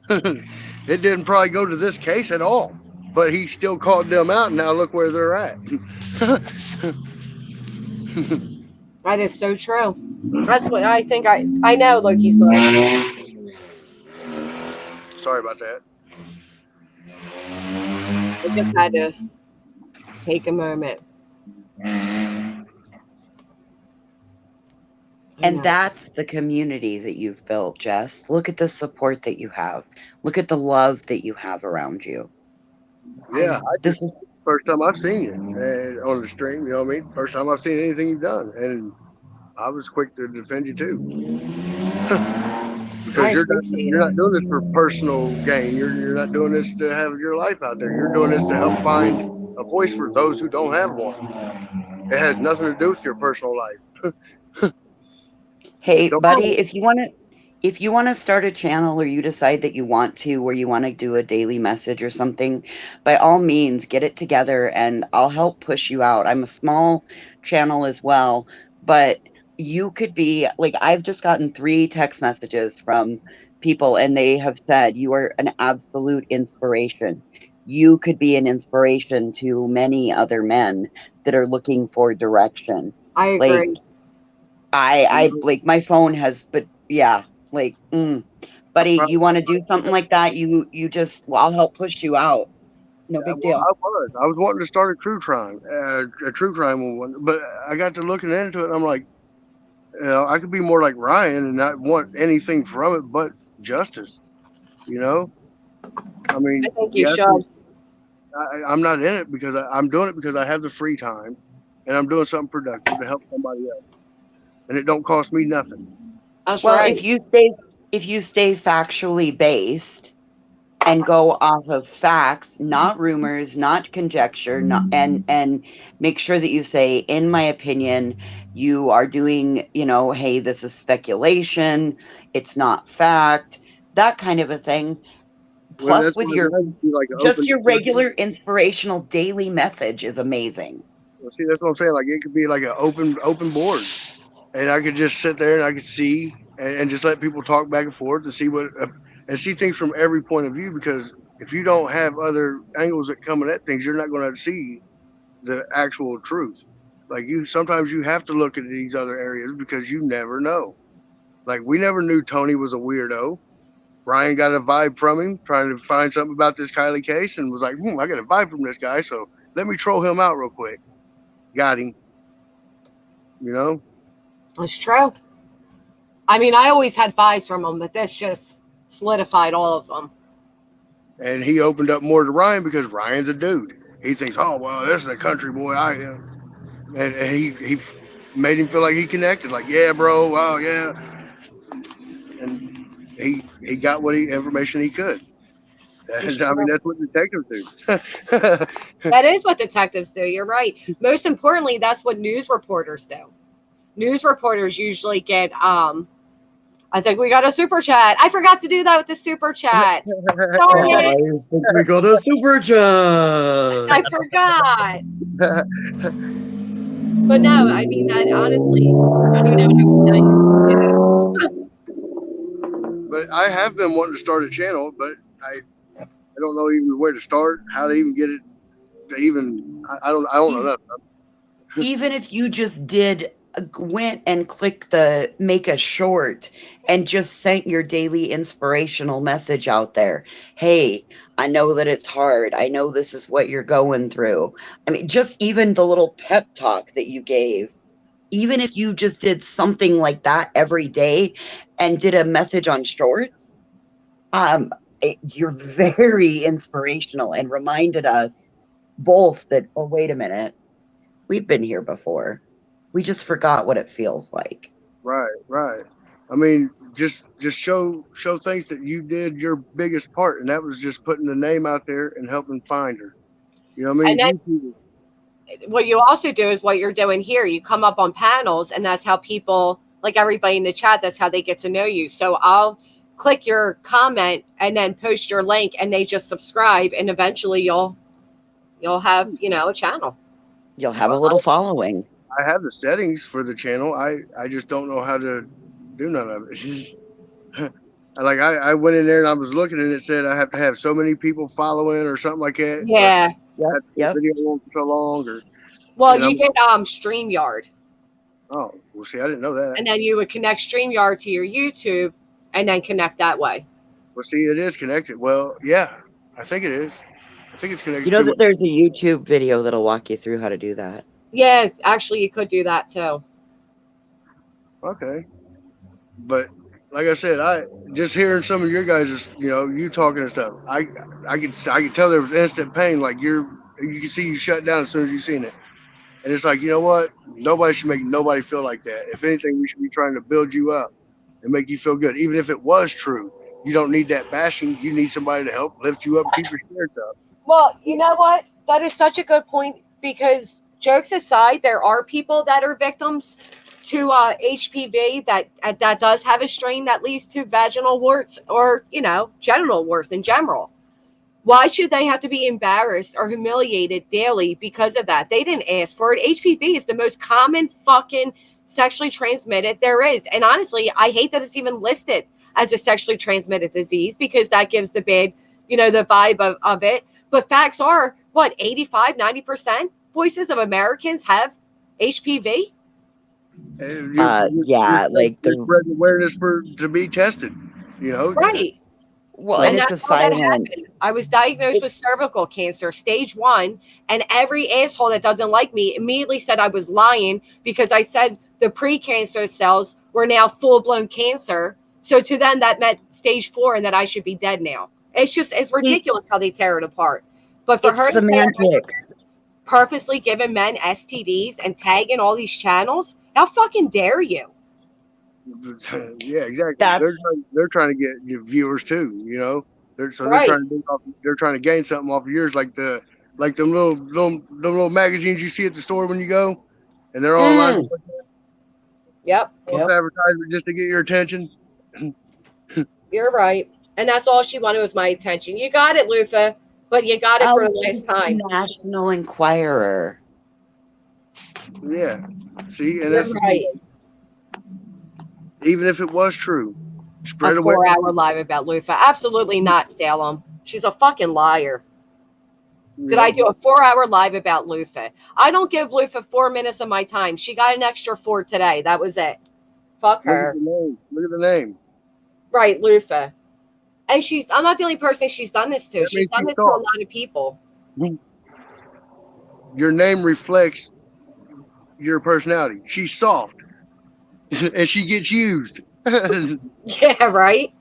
It didn't probably go to this case at all, but he still called them out, and now look where they're at. That is so true. That's what I think. I know Loki's mind. Sorry about that. I just had to take a moment. And that's the community that you've built, Jess. Look at the support that you have. Look at the love that you have around you. Yeah, this is the first time I've seen you on the stream. You know what I mean? First time I've seen anything you've done, and I was quick to defend you too. Because you're not doing this for personal gain. You're not doing this to have your life out there. You're doing this to help find a voice for those who don't have one. It has nothing to do with your personal life. Hey, buddy, if you want to start a channel, or you decide that you want to, or you want to do a daily message or something, by all means, get it together and I'll help push you out. I'm a small channel as well, but you could be like, I've just gotten 3 text messages from people and they have said you are an absolute inspiration. You could be an inspiration to many other men that are looking for direction. I agree. I like my phone has, but yeah, like, buddy, you want to do something like that? You just, well, I'll help push you out. No big deal. I was wanting to start a true crime one, but I got to looking into it, and I'm like, you know, I could be more like Ryan and not want anything from it but justice. You know, I mean, I think you yes, should. I'm not in it because I'm doing it because I have the free time, and I'm doing something productive to help somebody else, and it don't cost me nothing. That's Well, right. if you stay factually based and go off of facts, not rumors, not conjecture, not, and make sure that you say, in my opinion, you are doing, you know, hey, this is speculation, it's not fact, that kind of a thing. Well, Plus that's with why your I have to be like an just open your discussion. regular inspirational daily message is amazing. Well, see, that's what I'm saying. Like it could be like an open board, and I could just sit there and I could see and just let people talk back and forth and see what and see things from every point of view. Because if you don't have other angles that coming at things, you're not going to see the actual truth. Like sometimes you have to look at these other areas because you never know. Like we never knew Tony was a weirdo. Ryan got a vibe from him, trying to find something about this Kylie case, and was like, I got a vibe from this guy, so let me troll him out real quick. Got him. You know? It's true. I mean, I always had vibes from him, but this just solidified all of them. And he opened up more to Ryan because Ryan's a dude. He thinks, oh, well, this is a country boy. And he made him feel like he connected. Like, yeah, bro. Oh, yeah. And he got what information he could. I mean, that's what detectives do. That is what detectives do. You're right. Most importantly, that's what news reporters do. News reporters usually get I think we got a super chat. I forgot to do that with the super chats. Darn it. We got a super chat. I forgot. But no, I mean that honestly, I don't even know what I'm saying. But I have been wanting to start a channel, but I don't know even where to start, how to even get it to even I don't know nothing. Even if you just went and clicked the make a short and just sent your daily inspirational message out there. Hey, I know that it's hard. I know this is what you're going through. I mean, just even the little pep talk that you gave, even if you just did something like that every day and did a message on shorts, you're very inspirational and reminded us both that, oh, wait a minute, we've been here before. We just forgot what it feels like. Right. I mean, just show things that you did your biggest part, and that was just putting the name out there and helping find her. You know what I mean? And then what you also do is what you're doing here. You come up on panels, and that's how people, like everybody in the chat, that's how they get to know you. So I'll click your comment and then post your link, and they just subscribe, and eventually you'll have, you know, a channel. You'll have a little following. I have the settings for the channel. I just don't know how to do none of it. Like I went in there and I was looking and it said I have to have so many people following or something like that. Yeah. Yep. Video on for so long or. Well, you get StreamYard. Oh, well, see, I didn't know that. And then you would connect StreamYard to your YouTube and then connect that way. Well, see, it is connected. Well, yeah, I think it is. I think it's connected. You know that there's a YouTube video that'll walk you through how to do that. Yeah, actually, you could do that too. Okay. But like I said, I just hearing some of your guys, you talking and stuff. I could tell there was instant pain. Like you can see you shut down as soon as you seen it. And it's like, you know what? Nobody should make nobody feel like that. If anything, we should be trying to build you up and make you feel good. Even if it was true, you don't need that bashing. You need somebody to help lift you up, keep your spirits up. Well, you know what? That is such a good point because jokes aside, there are people that are victims to HPV that does have a strain that leads to vaginal warts or, genital warts in general. Why should they have to be embarrassed or humiliated daily because of that? They didn't ask for it. HPV is the most common fucking sexually transmitted there is. And honestly, I hate that it's even listed as a sexually transmitted disease because that gives the bad, the vibe of it. But facts are, 85, 90% voices of Americans have HPV? Yeah, like the spreading awareness to be tested. You know, Right. well, And and it's that's a how that silence. happened. I was diagnosed with cervical cancer, stage 1, and every asshole that doesn't like me immediately said I was lying because I said the precancerous cells were now full-blown cancer. So to them, that meant stage 4 and that I should be dead now. It's ridiculous how they tear it apart. But for It's her to say I was semantics. purposely giving men STDs and tagging all these channels, how fucking dare you? Yeah, exactly. That's They're trying to get your viewers too. You know, they're Right. they're trying to gain something off of yours, like them little magazines you see at the store when you go, and they're all online. Yep. False advertisement just to get your attention. You're right. And that's all she wanted was my attention. You got it, Lufa, but you got it for the last time. National Enquirer. Yeah. See, and You're that's right. even if it was true, A spread awareness. 4-hour live about Lufa. Absolutely not, Salem. She's a fucking liar. Did I do a 4-hour live about Lufa? I don't give Lufa 4 minutes of my time. She got an extra 4 today. That was it. Fuck her. Look at the name. Right, Lufa. And I'm not the only person she's done this to. That She's means done she's this to a soft. lot of people. Your name reflects your personality. She's soft, and she gets used. Yeah, right.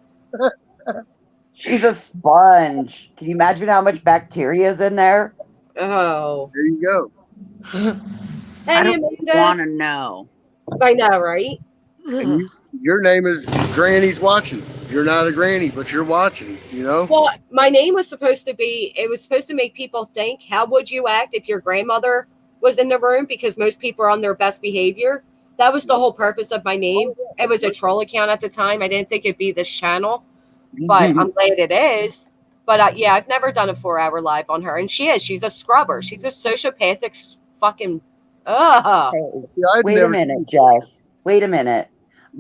She's a sponge. Can you imagine how much bacteria is in there? Oh. There you go. Hey, I don't Amanda. want to know. I know, right? And your name is Granny's watching. You're not a granny, but you're watching. You know. Well, my name was supposed to be, it was supposed to make people think, how would you act if your grandmother was in the room? Because most people are on their best behavior. That was the whole purpose of my name. It was a troll account at the time. I didn't think it'd be this channel, but I'm glad it is. But yeah, I've never done a 4-hour live on her. And she's a scrubber. She's a sociopathic fucking, Wait a minute, Jess. Wait a minute.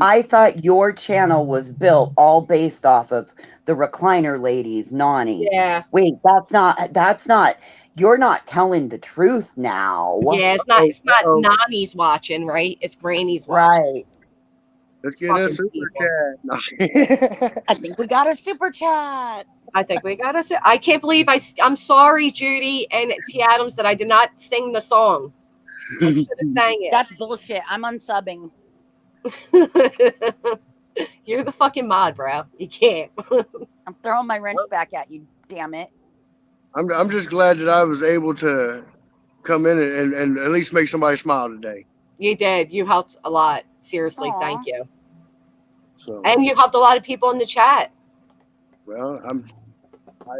I thought your channel was built all based off of the recliner ladies, Nani. Yeah. Wait, that's not, you're not telling the truth now. Yeah, it's not Nani's watching, right? It's Granny's watching. Right. Let's get a super chat. I think we got a super chat. I think we got us. I can't believe I'm sorry, Judy and T. Adams, that I did not sing the song. I should have sang it. That's bullshit. I'm unsubbing. You're the fucking mod, bro. You can't. I'm throwing my wrench back at you, damn it. I'm just glad that I was able to come in and at least make somebody smile today. You did. You helped a lot. Seriously, Aw. thank you. So, And you helped a lot of people in the chat. well,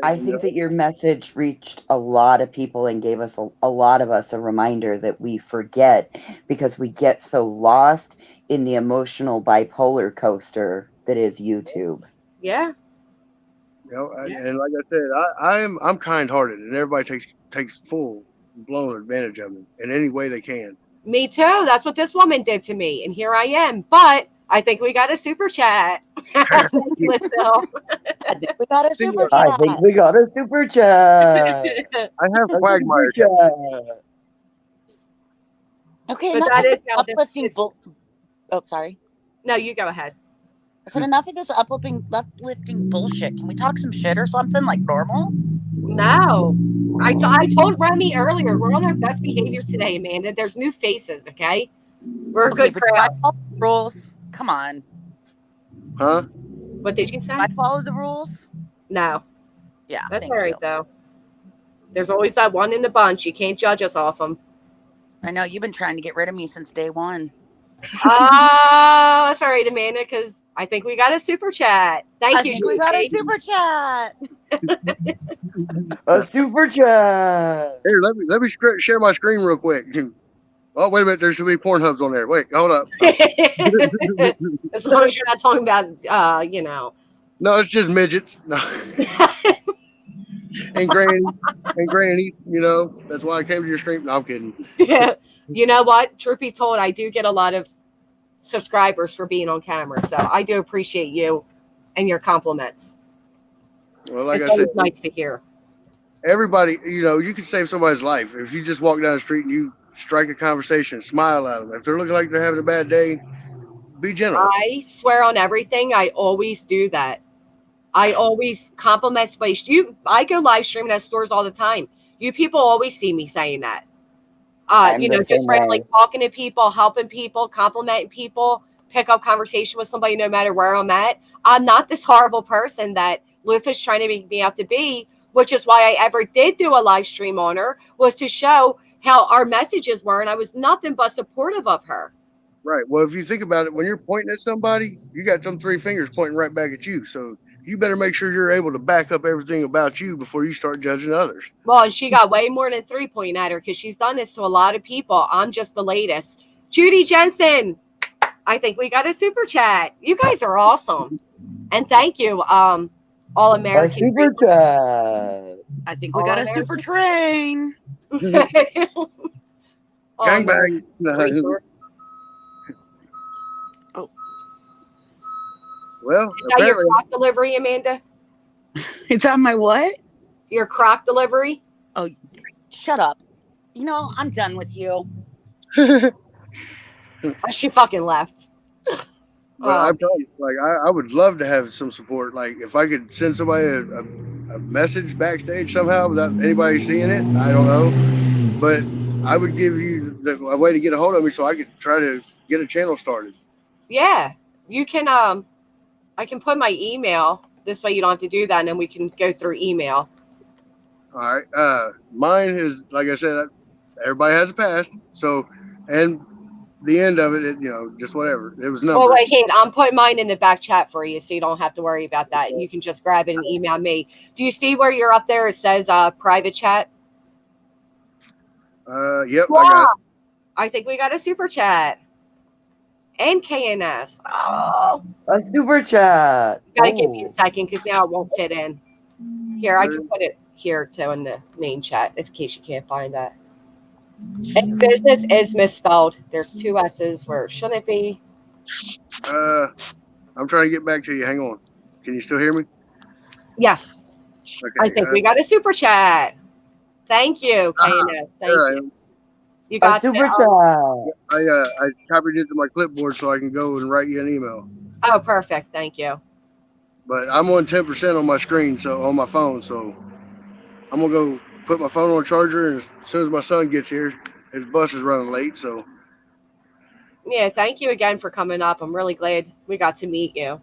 I think that your message reached a lot of people and gave us a lot of us a reminder that we forget because we get so lost in the emotional bipolar coaster that is YouTube. Yeah. You know, and like I said, I'm kind-hearted, and everybody takes full blown advantage of me in any way they can. Me too. That's what this woman did to me, and here I am. But I think we got a super chat. I think we got a super chat. I think we got a super chat. I have Quagmire. Okay, But enough that of is this how this uplifting is. Oh, sorry. No, you go ahead. I said enough of this uplifting bullshit. Can we talk some shit or something like normal? No. I told Remy earlier, we're on our best behavior today, Amanda. There's new faces, okay? We're a good but do I crowd. follow the rules? Come on. Huh? What did you say? Do I follow the rules? No. Yeah, That's thank all right, you. though. There's always that one in the bunch. You can't judge us off them. I know you've been trying to get rid of me since day one. Oh, that's all right, Amanda, because I think we got a super chat. Thank you, I think we got a Judy. super chat. A super chat. Here, let me share my screen real quick. Oh, wait a minute. There's too many Pornhubs on there. Wait, hold up. As long as you're not talking about, No, it's just midgets. No. and granny. You know, that's why I came to your stream. No, I'm kidding. Yeah. You know what? Truth be told, I do get a lot of subscribers for being on camera, so I do appreciate you and your compliments. Well, like It's I said, always nice to hear. everybody, you know, you can save somebody's life if you just walk down the street and you strike a conversation, smile at them. If they're looking like they're having a bad day, be gentle. I swear on everything, I always do that. I always compliment somebody. I go live streaming at stores all the time. You people always see me saying that. I'm You the know, same just randomly way. talking to people, helping people, complimenting people, pick up conversation with somebody no matter where I'm at. I'm not this horrible person that Lufa's trying to make me out to be, which is why I ever did do a live stream on her, was to show how our messages were, and I was nothing but supportive of her. Right. Well, if you think about it, when you're pointing at somebody, you got them 3 fingers pointing right back at you. So you better make sure you're able to back up everything about you before you start judging others. Well, and she got way more than 3 pointing at her because she's done this to a lot of people. I'm just the latest. Judy Jensen, I think we got a super chat. You guys are awesome. And thank you, All A American. super chat. I think we got a super train. Gangbang. Oh. Well, is that your crock delivery, Amanda? Is that my what? Your crock delivery? Oh, shut up. You know, I'm done with you. She fucking left. But I'm telling you, like, I would love to have some support. Like, if I could send somebody a message backstage somehow without anybody seeing it, I don't know. But I would give you a way to get a hold of me so I could try to get a channel started. Yeah, you can. I can put my email. This way you don't have to do that, and then we can go through email. All right. Mine is, like I said, everybody has a past. So, and the end of it, just whatever. It was numbered. Well, wait, Kate, I'm putting mine in the back chat for you, so you don't have to worry about that. And you can just grab it and email me. Do you see where you're up there? It says private chat. Yep, I got it. I think we got a super chat. And KNS. Oh, a super chat. Gotta give me a second because now it won't fit in. Here, I can put it here too in the main chat in case you can't find that. And business is misspelled. There's 2 S's where it shouldn't be. I'm trying to get back to you. Hang on. Can you still hear me? Yes. Okay. I think we got a super chat. Thank you, KNS. Thank you. You got a super chat. I copied it to my clipboard so I can go and write you an email. Oh, perfect. Thank you. But I'm on 10% on my screen, so on my phone. So I'm gonna go put my phone on charger, and as soon as my son gets here, his bus is running late. So yeah, thank you again for coming up. I'm really glad we got to meet you. All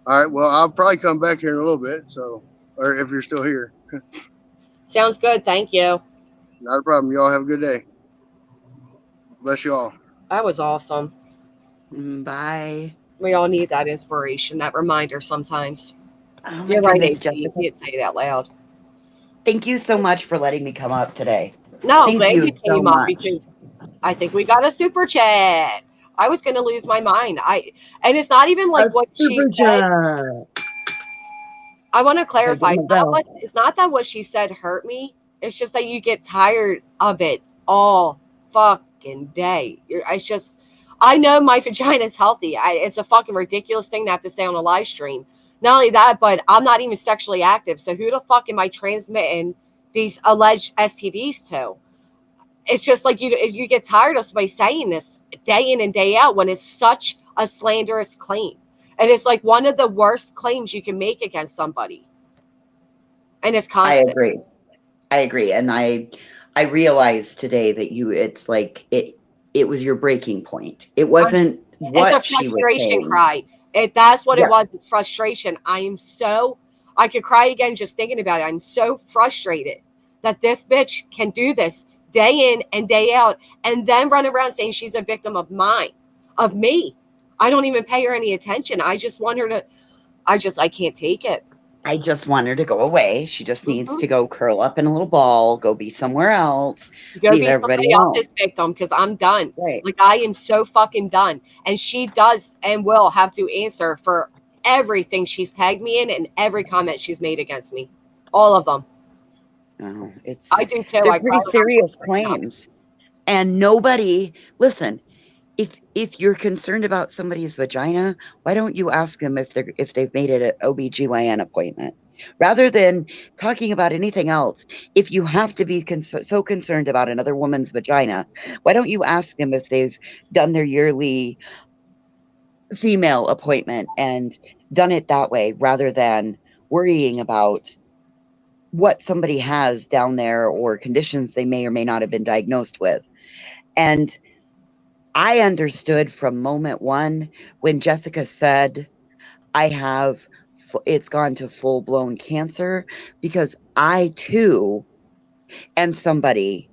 right. Well, I'll probably come back here in a little bit. So, or if you're still here. Sounds good. Thank you. Not a problem. Y'all have a good day. Bless you all. That was awesome. Bye. We all need that inspiration, that reminder sometimes. Oh You're right, goodness, Jessica. You can't say it out loud. Thank you so much for letting me come up today. No, Thank glad you so came up much. because I think we got a super chat. I was going to lose my mind. And it's not even like what she said. I want to clarify. It's not that what she said hurt me. It's just that you get tired of it all fucking day. It's just, I know my vagina is healthy. It's a fucking ridiculous thing to have to say on a live stream. Not only that, but I'm not even sexually active. So who the fuck am I transmitting these alleged STDs to? It's just like you get tired of somebody saying this day in and day out when it's such a slanderous claim. And it's like one of the worst claims you can make against somebody. And it's constant. I agree. And I realized today that it's like it was your breaking point. It wasn't what it's a frustration cry. That's what it was. It's frustration. I could cry again just thinking about it. I'm so frustrated that this bitch can do this day in and day out and then run around saying she's a victim of me. I don't even pay her any attention. I just want her to, I can't take it. I just want her to go away. She just needs to go curl up in a little ball, go be somewhere else. Go be somebody else's victim because I'm done. Right. Like, I am so fucking done. And she does and will have to answer for everything she's tagged me in and every comment she's made against me. All of them. Oh, I do too. They're pretty serious claims. And nobody, listen, if you're concerned about somebody's vagina, why don't you ask them if they've made it an OBGYN appointment? Rather than talking about anything else, if you have to be so concerned about another woman's vagina, why don't you ask them if they've done their yearly female appointment and done it that way rather than worrying about what somebody has down there or conditions they may or may not have been diagnosed with. And I understood from moment one when Jessica said, it's gone to full blown cancer, because I too am somebody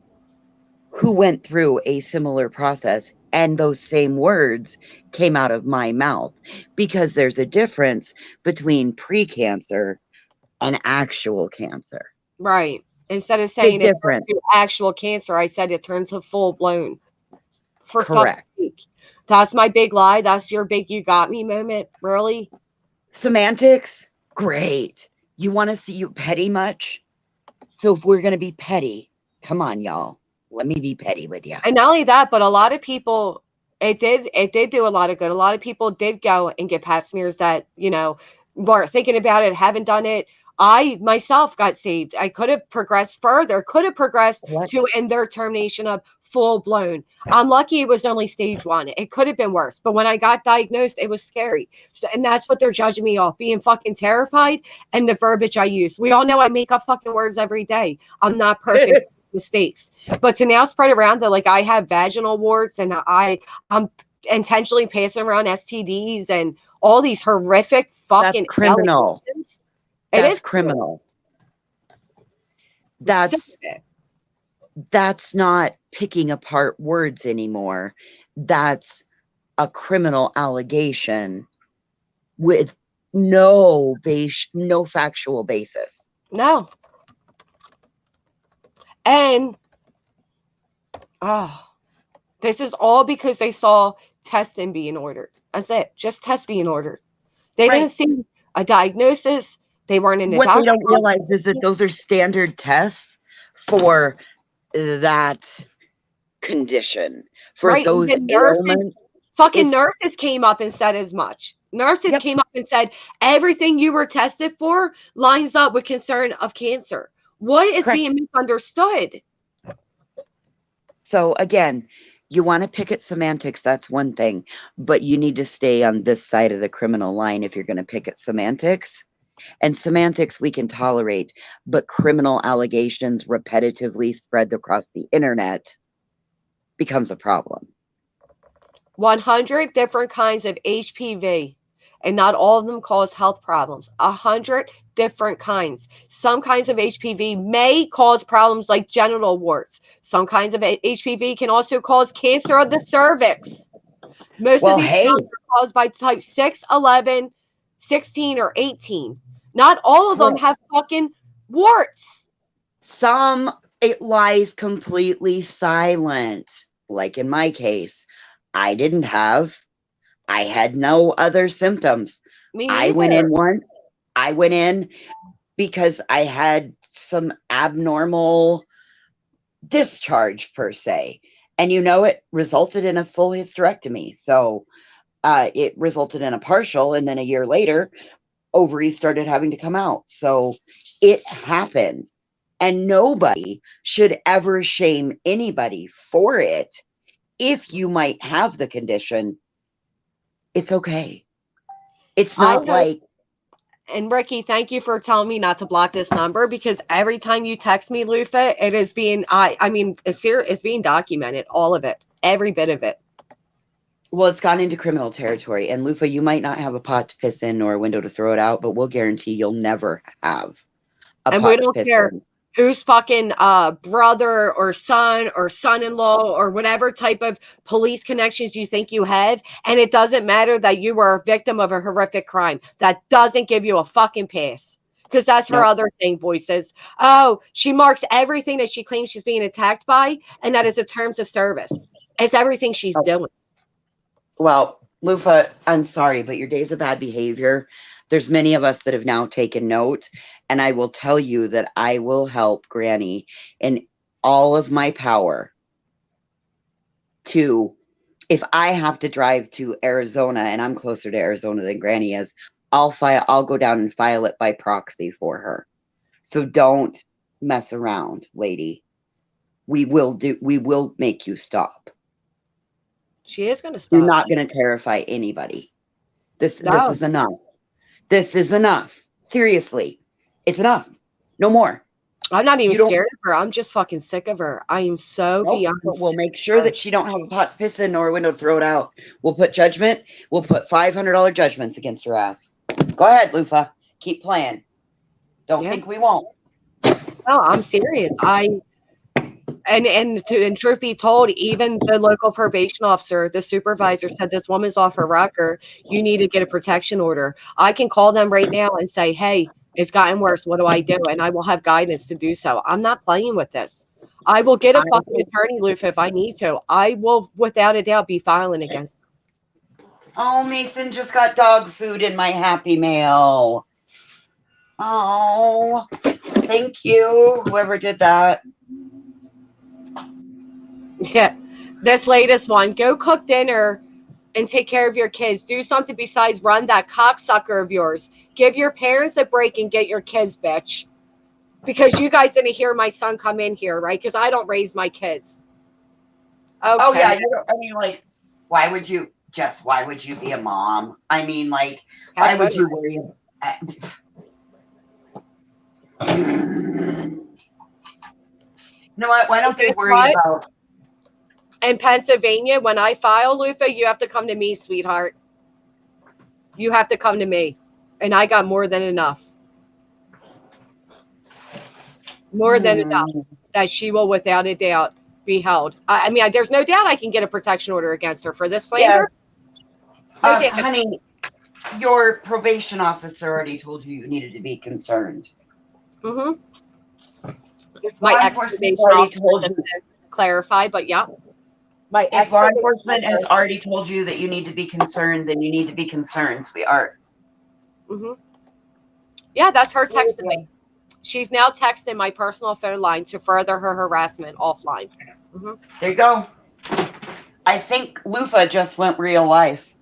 who went through a similar process, and those same words came out of my mouth, because there's a difference between pre-cancer and actual cancer. Right. Instead of saying Big it difference. turned to actual cancer, I said it turned to full blown. For fuck's Correct. sake. That's my big lie. That's your big you got me moment. Really? Semantics, great. You want to see you petty much? So if we're going to be petty, come on, y'all. Let me be petty with you. And not only that, but a lot of people, it did do a lot of good. A lot of people did go and get pap smears that, you know, weren't thinking about it, haven't done it. I myself got saved. I could have progressed further, could have progressed to end their termination of full blown. I'm lucky it was only stage 1. It could have been worse. But when I got diagnosed, it was scary. So, and that's what they're judging me off, being fucking terrified and the verbiage I use. We all know I make up fucking words every day. I'm not perfect. Mistakes, but to now spread around that like I have vaginal warts and I'm intentionally passing around STDs and all these horrific fucking That's criminal. allegations. That's criminal. That's not picking apart words anymore. That's a criminal allegation with no factual basis. No. And this is all because they saw testing being ordered. That's it. Just tests being ordered. They didn't see a diagnosis. They weren't in the What doctor. they don't realize is that those are standard tests for that condition. For those ailments. Nurses came up and said as much. Nurses came up and said everything you were tested for lines up with concern of cancer. What is being misunderstood? So again, you want to pick at semantics, that's one thing, but you need to stay on this side of the criminal line if you're going to pick at semantics. And semantics we can tolerate, but criminal allegations repetitively spread across the internet becomes a problem. 100 different kinds of HPV, and not all of them cause health problems. 100 different kinds. Some kinds of HPV may cause problems like genital warts. Some kinds of HPV can also cause cancer of the cervix. Most of these problems are caused by type 6, 11, 16, or 18. Not all of them have fucking warts. Some it lies completely silent. Like in my case, I had no other symptoms. Me I went in because I had some abnormal discharge per se. And it resulted in a full hysterectomy. So it resulted in a partial, and then a year later, ovaries started having to come out. So it happens. And nobody should ever shame anybody for it. If you might have the condition, it's okay. It's not like. And Ricky, thank you for telling me not to block this number, because every time you text me, Lufa, it is being, it's being documented, all of it, every bit of it. Well, it's gone into criminal territory. And Lufa, you might not have a pot to piss in or a window to throw it out, but we'll guarantee you'll never have a and pot we to don't piss care in. whose fucking brother or son-in-law or whatever type of police connections you think you have. And it doesn't matter that you were a victim of a horrific crime. That doesn't give you a fucking pass. Because that's her other thing, voices. Oh, she marks everything that she claims she's being attacked by, and that is a terms of service. It's everything she's doing. Well, Lufa, I'm sorry, but your days of bad behavior, there's many of us that have now taken note. And I will tell you that I will help Granny in all of my power to, if I have to drive to Arizona, and I'm closer to Arizona than Granny is, I'll go down and file it by proxy for her. So don't mess around, lady. We will make you stop. She is going to You're stop. not going to terrify anybody. This No. is enough. This is enough. Seriously. It's enough. No more. I'm not even You don't- scared of her. I'm just fucking sick of her. I am so Nope, beyond but we'll sick make of sure her. that she don't have a pot to piss in or a window to throw it out. We'll put judgment. We'll put $500 judgments against her ass. Go ahead, Lufa. Keep playing. Don't think we won't. No, I'm serious. And truth be told, even the local probation officer, the supervisor said this woman's off her rocker. You need to get a protection order. I can call them right now and say, hey, it's gotten worse. What do I do? And I will have guidance to do so. I'm not playing with this. I will get a fucking attorney, Lufa, if I need to. I will, without a doubt, be filing against her. Oh, Mason just got dog food in my Happy Mail. Oh, thank you, whoever did that. Yeah. This latest one, go cook dinner and take care of your kids. Do something besides run that cocksucker of yours. Give your parents a break and get your kids, bitch. Because you guys didn't hear my son come in here, right? Because I don't raise my kids. Okay. Oh, yeah. I mean, like, why would you, Jess, why would you be a mom? I mean, like, why would you worry about You know what? Why don't they worry about in Pennsylvania, when I file, Lufa, you have to come to me, sweetheart. You have to come to me. And I got more than enough. More than enough that she will, without a doubt, be held. I mean, there's no doubt I can get a protection order against her for this slander. Yes. Honey, your probation officer already told you you needed to be concerned. Mm-hmm. My My ex-probation officer just clarified, but yeah. My If law enforcement has already told you that you need to be concerned, then you need to be concerned, sweetheart. Mm-hmm. Yeah, that's her texting me. She's now texting my personal phone line to further her harassment offline. Mm-hmm. There you go. I think Lufa just went real life.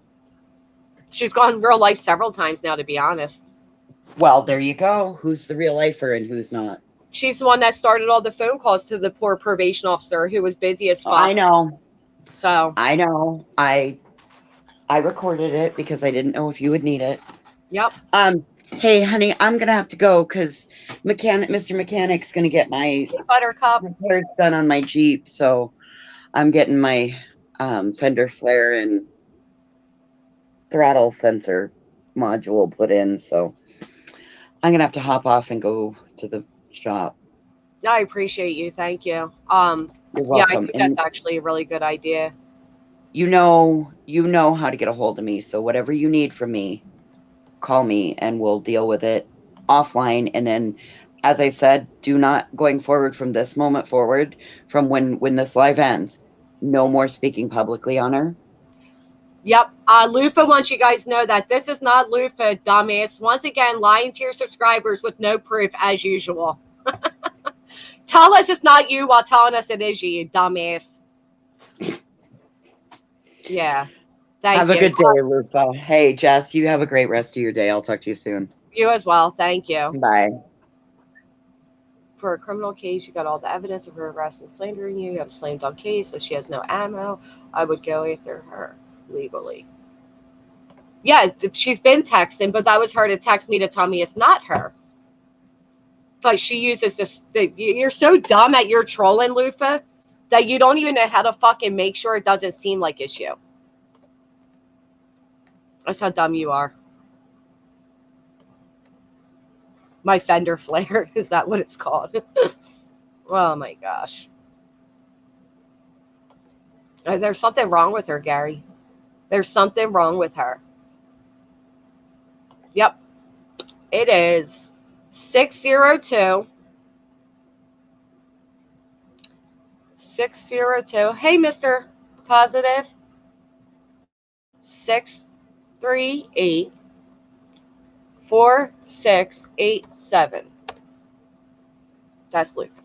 She's gone real life several times now, to be honest. Well, there you go. Who's the real lifer and who's not? She's the one that started all the phone calls to the poor probation officer who was busy as fuck. I know. So I know. I recorded it because I didn't know if you would need it. Yep. Hey, honey, I'm gonna have to go because Mr. Mechanic's gonna get my Buttercup repairs done on my Jeep. So I'm getting my fender flare and throttle sensor module put in. So I'm gonna have to hop off and go to the shop. I appreciate you. Thank you. You're welcome. Yeah, I think that's actually a really good idea. You know how to get a hold of me. So whatever you need from me, call me and we'll deal with it offline. And then, as I said, do not, going forward from this moment forward, from when this live ends, no more speaking publicly on her. Yep. Lufa wants you guys know that this is not Lufa, dumbass. Once again, lying to your subscribers with no proof as usual. Tell us it's not you while telling us it is you dumbass. Yeah. Have a good day, Lufa. Hey, Jess, you have a great rest of your day. I'll talk to you soon. You as well. Thank you. Bye. For a criminal case, you got all the evidence of her arrest and slandering you. You have a slam dunk case that she has no ammo. I would go after her legally. Yeah, she's been texting, but that was her to text me to tell me it's not her. But she uses this. You're so dumb at your trolling, Lufa, that you don't even know how to fucking make sure it doesn't seem like it's you. That's how dumb you are. My fender flare. Is that what it's called? Oh my gosh. There's something wrong with her, Gary. There's something wrong with her. Yep. It is 602. 602. Hey, Mr. Positive. 638 4687. That's Lufa.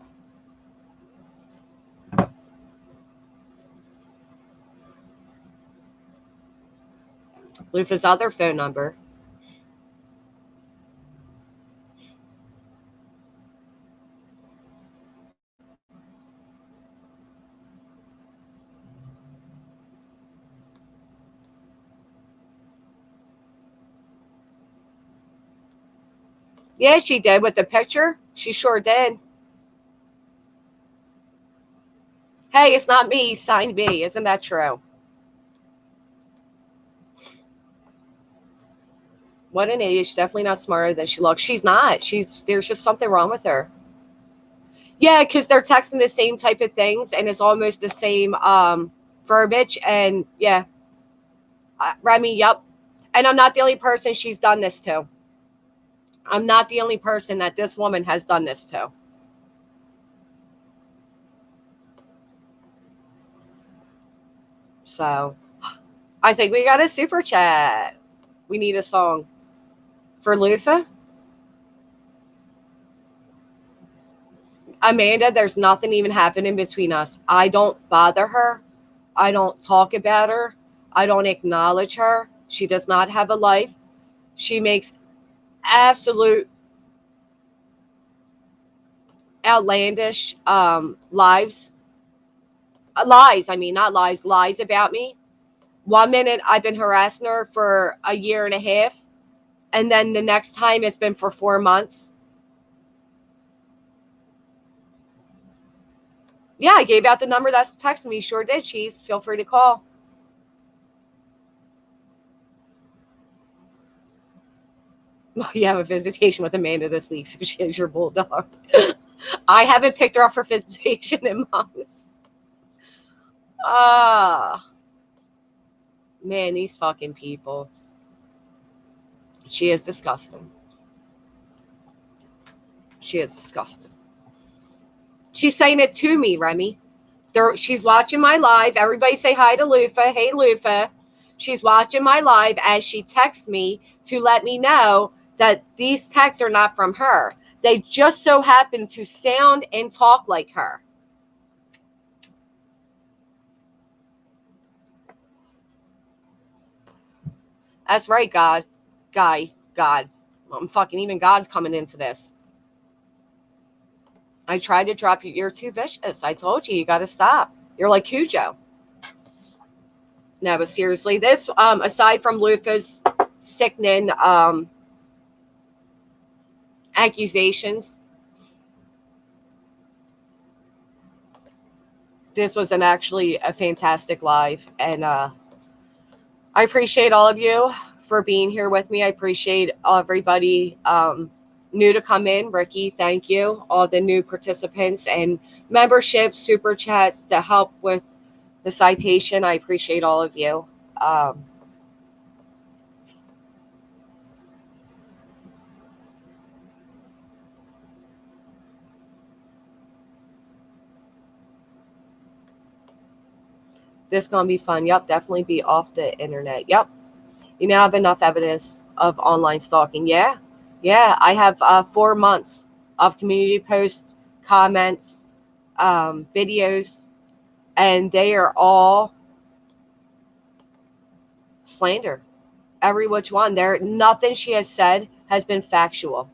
Lufa's other phone number Yeah, she did with the picture. She sure did. Hey, it's not me. Signed me. Isn't that true? What an idiot. She's definitely not smarter than she looks. She's not. There's just something wrong with her. Yeah, because they're texting the same type of things and it's almost the same verbiage. And yeah, Remy, yep. And I'm not the only person she's done this to. I'm not the only person that this woman has done this to. So I think we got a super chat. We need a song for Lufa. Amanda, there's nothing even happening between us. I don't bother her. I don't talk about her. I don't acknowledge her. She does not have a life. She makes absolute outlandish lies. I mean, not lies, lies about me. 1 minute I've been harassing her for a year and a half, and then the next time it's been for 4 months. Yeah, I gave out the number that's texting me. Sure did, Cheese. Feel free to call. You have a visitation with Amanda this week, so she is your bulldog. I haven't picked her up for visitation in months. Man, these fucking people. She is disgusting. She is disgusting. She's saying it to me, Remy. She's watching my live. Everybody say hi to Lufa. Hey, Lufa. She's watching my live as she texts me to let me know that these texts are not from her. They just so happen to sound and talk like her. That's right, God. God. I'm fucking even God's coming into this. I tried to drop you. You're too vicious. I told you got to stop. You're like Cujo. No, but seriously, this, aside from Lufa's sickening accusations, this was actually a fantastic live. And I appreciate all of you for being here with me. I appreciate everybody new to come in. Ricky, thank you. All the new participants and memberships, super chats to help with the citation. I appreciate all of you. This gonna be fun. Yep, definitely be off the internet. Yep. You now have enough evidence of online stalking. Yeah. I have 4 months of community posts, comments, videos, and they are all slander. Every which one. Nothing she has said has been factual.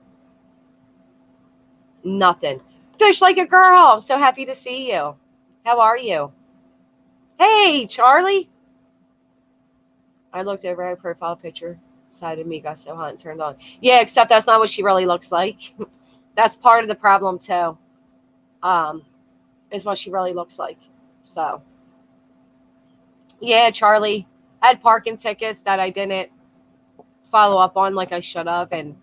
Nothing. Fish like a girl. I'm so happy to see you. How are you? Hey, Charlie. I looked over her profile picture. Side of me got so hot and turned on. Yeah, except that's not what she really looks like. That's part of the problem too. Is what she really looks like. So yeah, Charlie had parking tickets that I didn't follow up on like I should have, and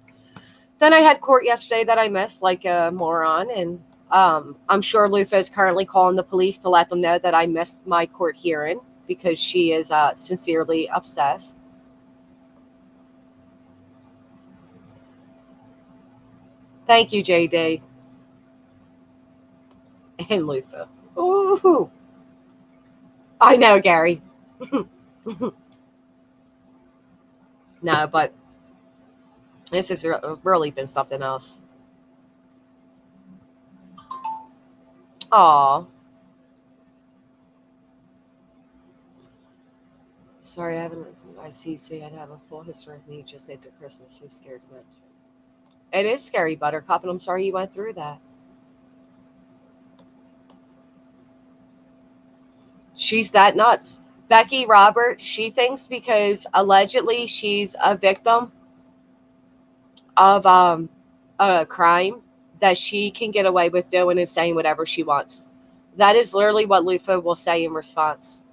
then I had court yesterday that I missed like a moron, and I'm sure Lufa is currently calling the police to let them know that I missed my court hearing because she is sincerely obsessed. Thank you, JD. And Lufa. Ooh. I know, Gary. No, but this has really been something else. Aw. Sorry, I see I'd have a full history of me just after Christmas. So scared to mention. It is scary, Buttercup, and I'm sorry you went through that. She's that nuts. Becky Roberts, she thinks because allegedly she's a victim of a crime that she can get away with doing and saying whatever she wants. That is literally what Lufa will say in response.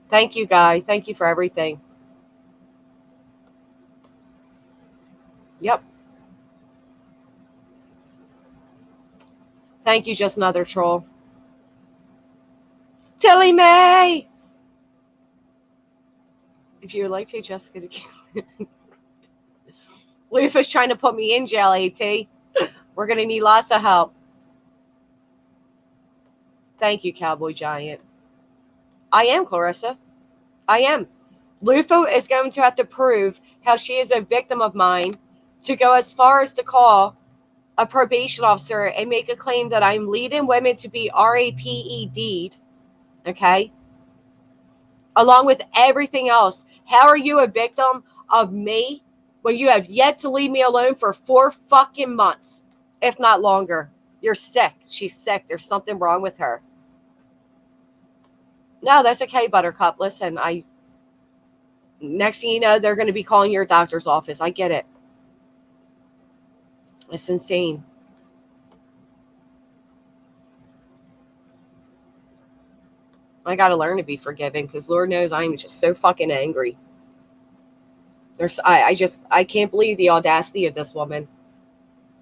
Thank you, Guy. Thank you for everything. Yep. Thank you, just another troll. Tilly May! If you would like to, Jessica, Lufa's trying to put me in jail, AT. We're going to need lots of help. Thank you, Cowboy Giant. I am, Clarissa. I am. Lufa is going to have to prove how she is a victim of mine to go as far as to call a probation officer and make a claim that I'm leading women to be RAPED'd, okay? Along with everything else. How are you a victim of me when you have yet to leave me alone for 4 fucking months, if not longer? You're sick. She's sick. There's something wrong with her. No, that's okay, Buttercup. Listen, next thing you know, they're going to be calling your doctor's office. I get it. It's insane. I got to learn to be forgiving because Lord knows I'm just so fucking angry. I can't believe the audacity of this woman.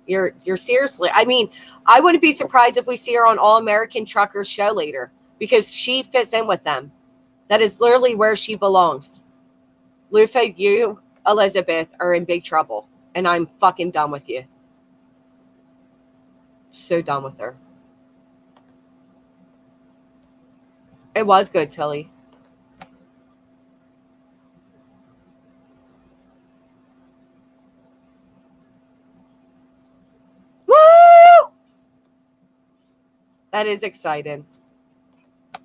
You're seriously, I mean, I wouldn't be surprised if we see her on All American Truckers show later because she fits in with them. That is literally where she belongs. Lufa, you, Elizabeth, are in big trouble, and I'm fucking done with you. So done with her. It was good, Tilly. Woo! That is exciting.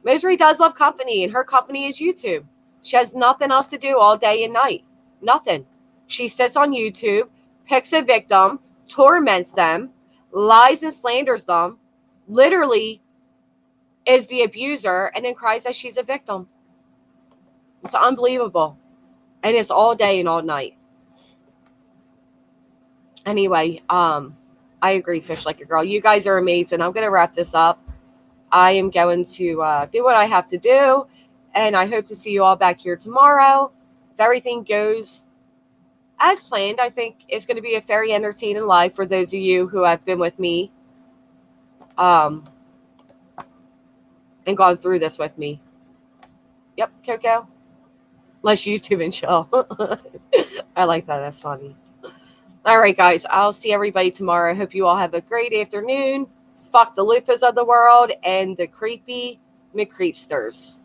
Misery does love company, and her company is YouTube. She has nothing else to do all day and night. Nothing. She sits on YouTube, picks a victim, torments them, lies and slanders them, literally is the abuser, and then cries that she's a victim. It's unbelievable. And it's all day and all night. Anyway, I agree, Fish Like a Girl. You guys are amazing. I'm going to wrap this up. I am going to do what I have to do, and I hope to see you all back here tomorrow. If everything goes as planned, I think it's going to be a very entertaining live for those of you who have been with me and gone through this with me. Yep, Coco. Unless YouTube and chill. I like that. That's funny. All right, guys. I'll see everybody tomorrow. I hope you all have a great afternoon. Fuck the Lufas of the world and the creepy McCreepsters.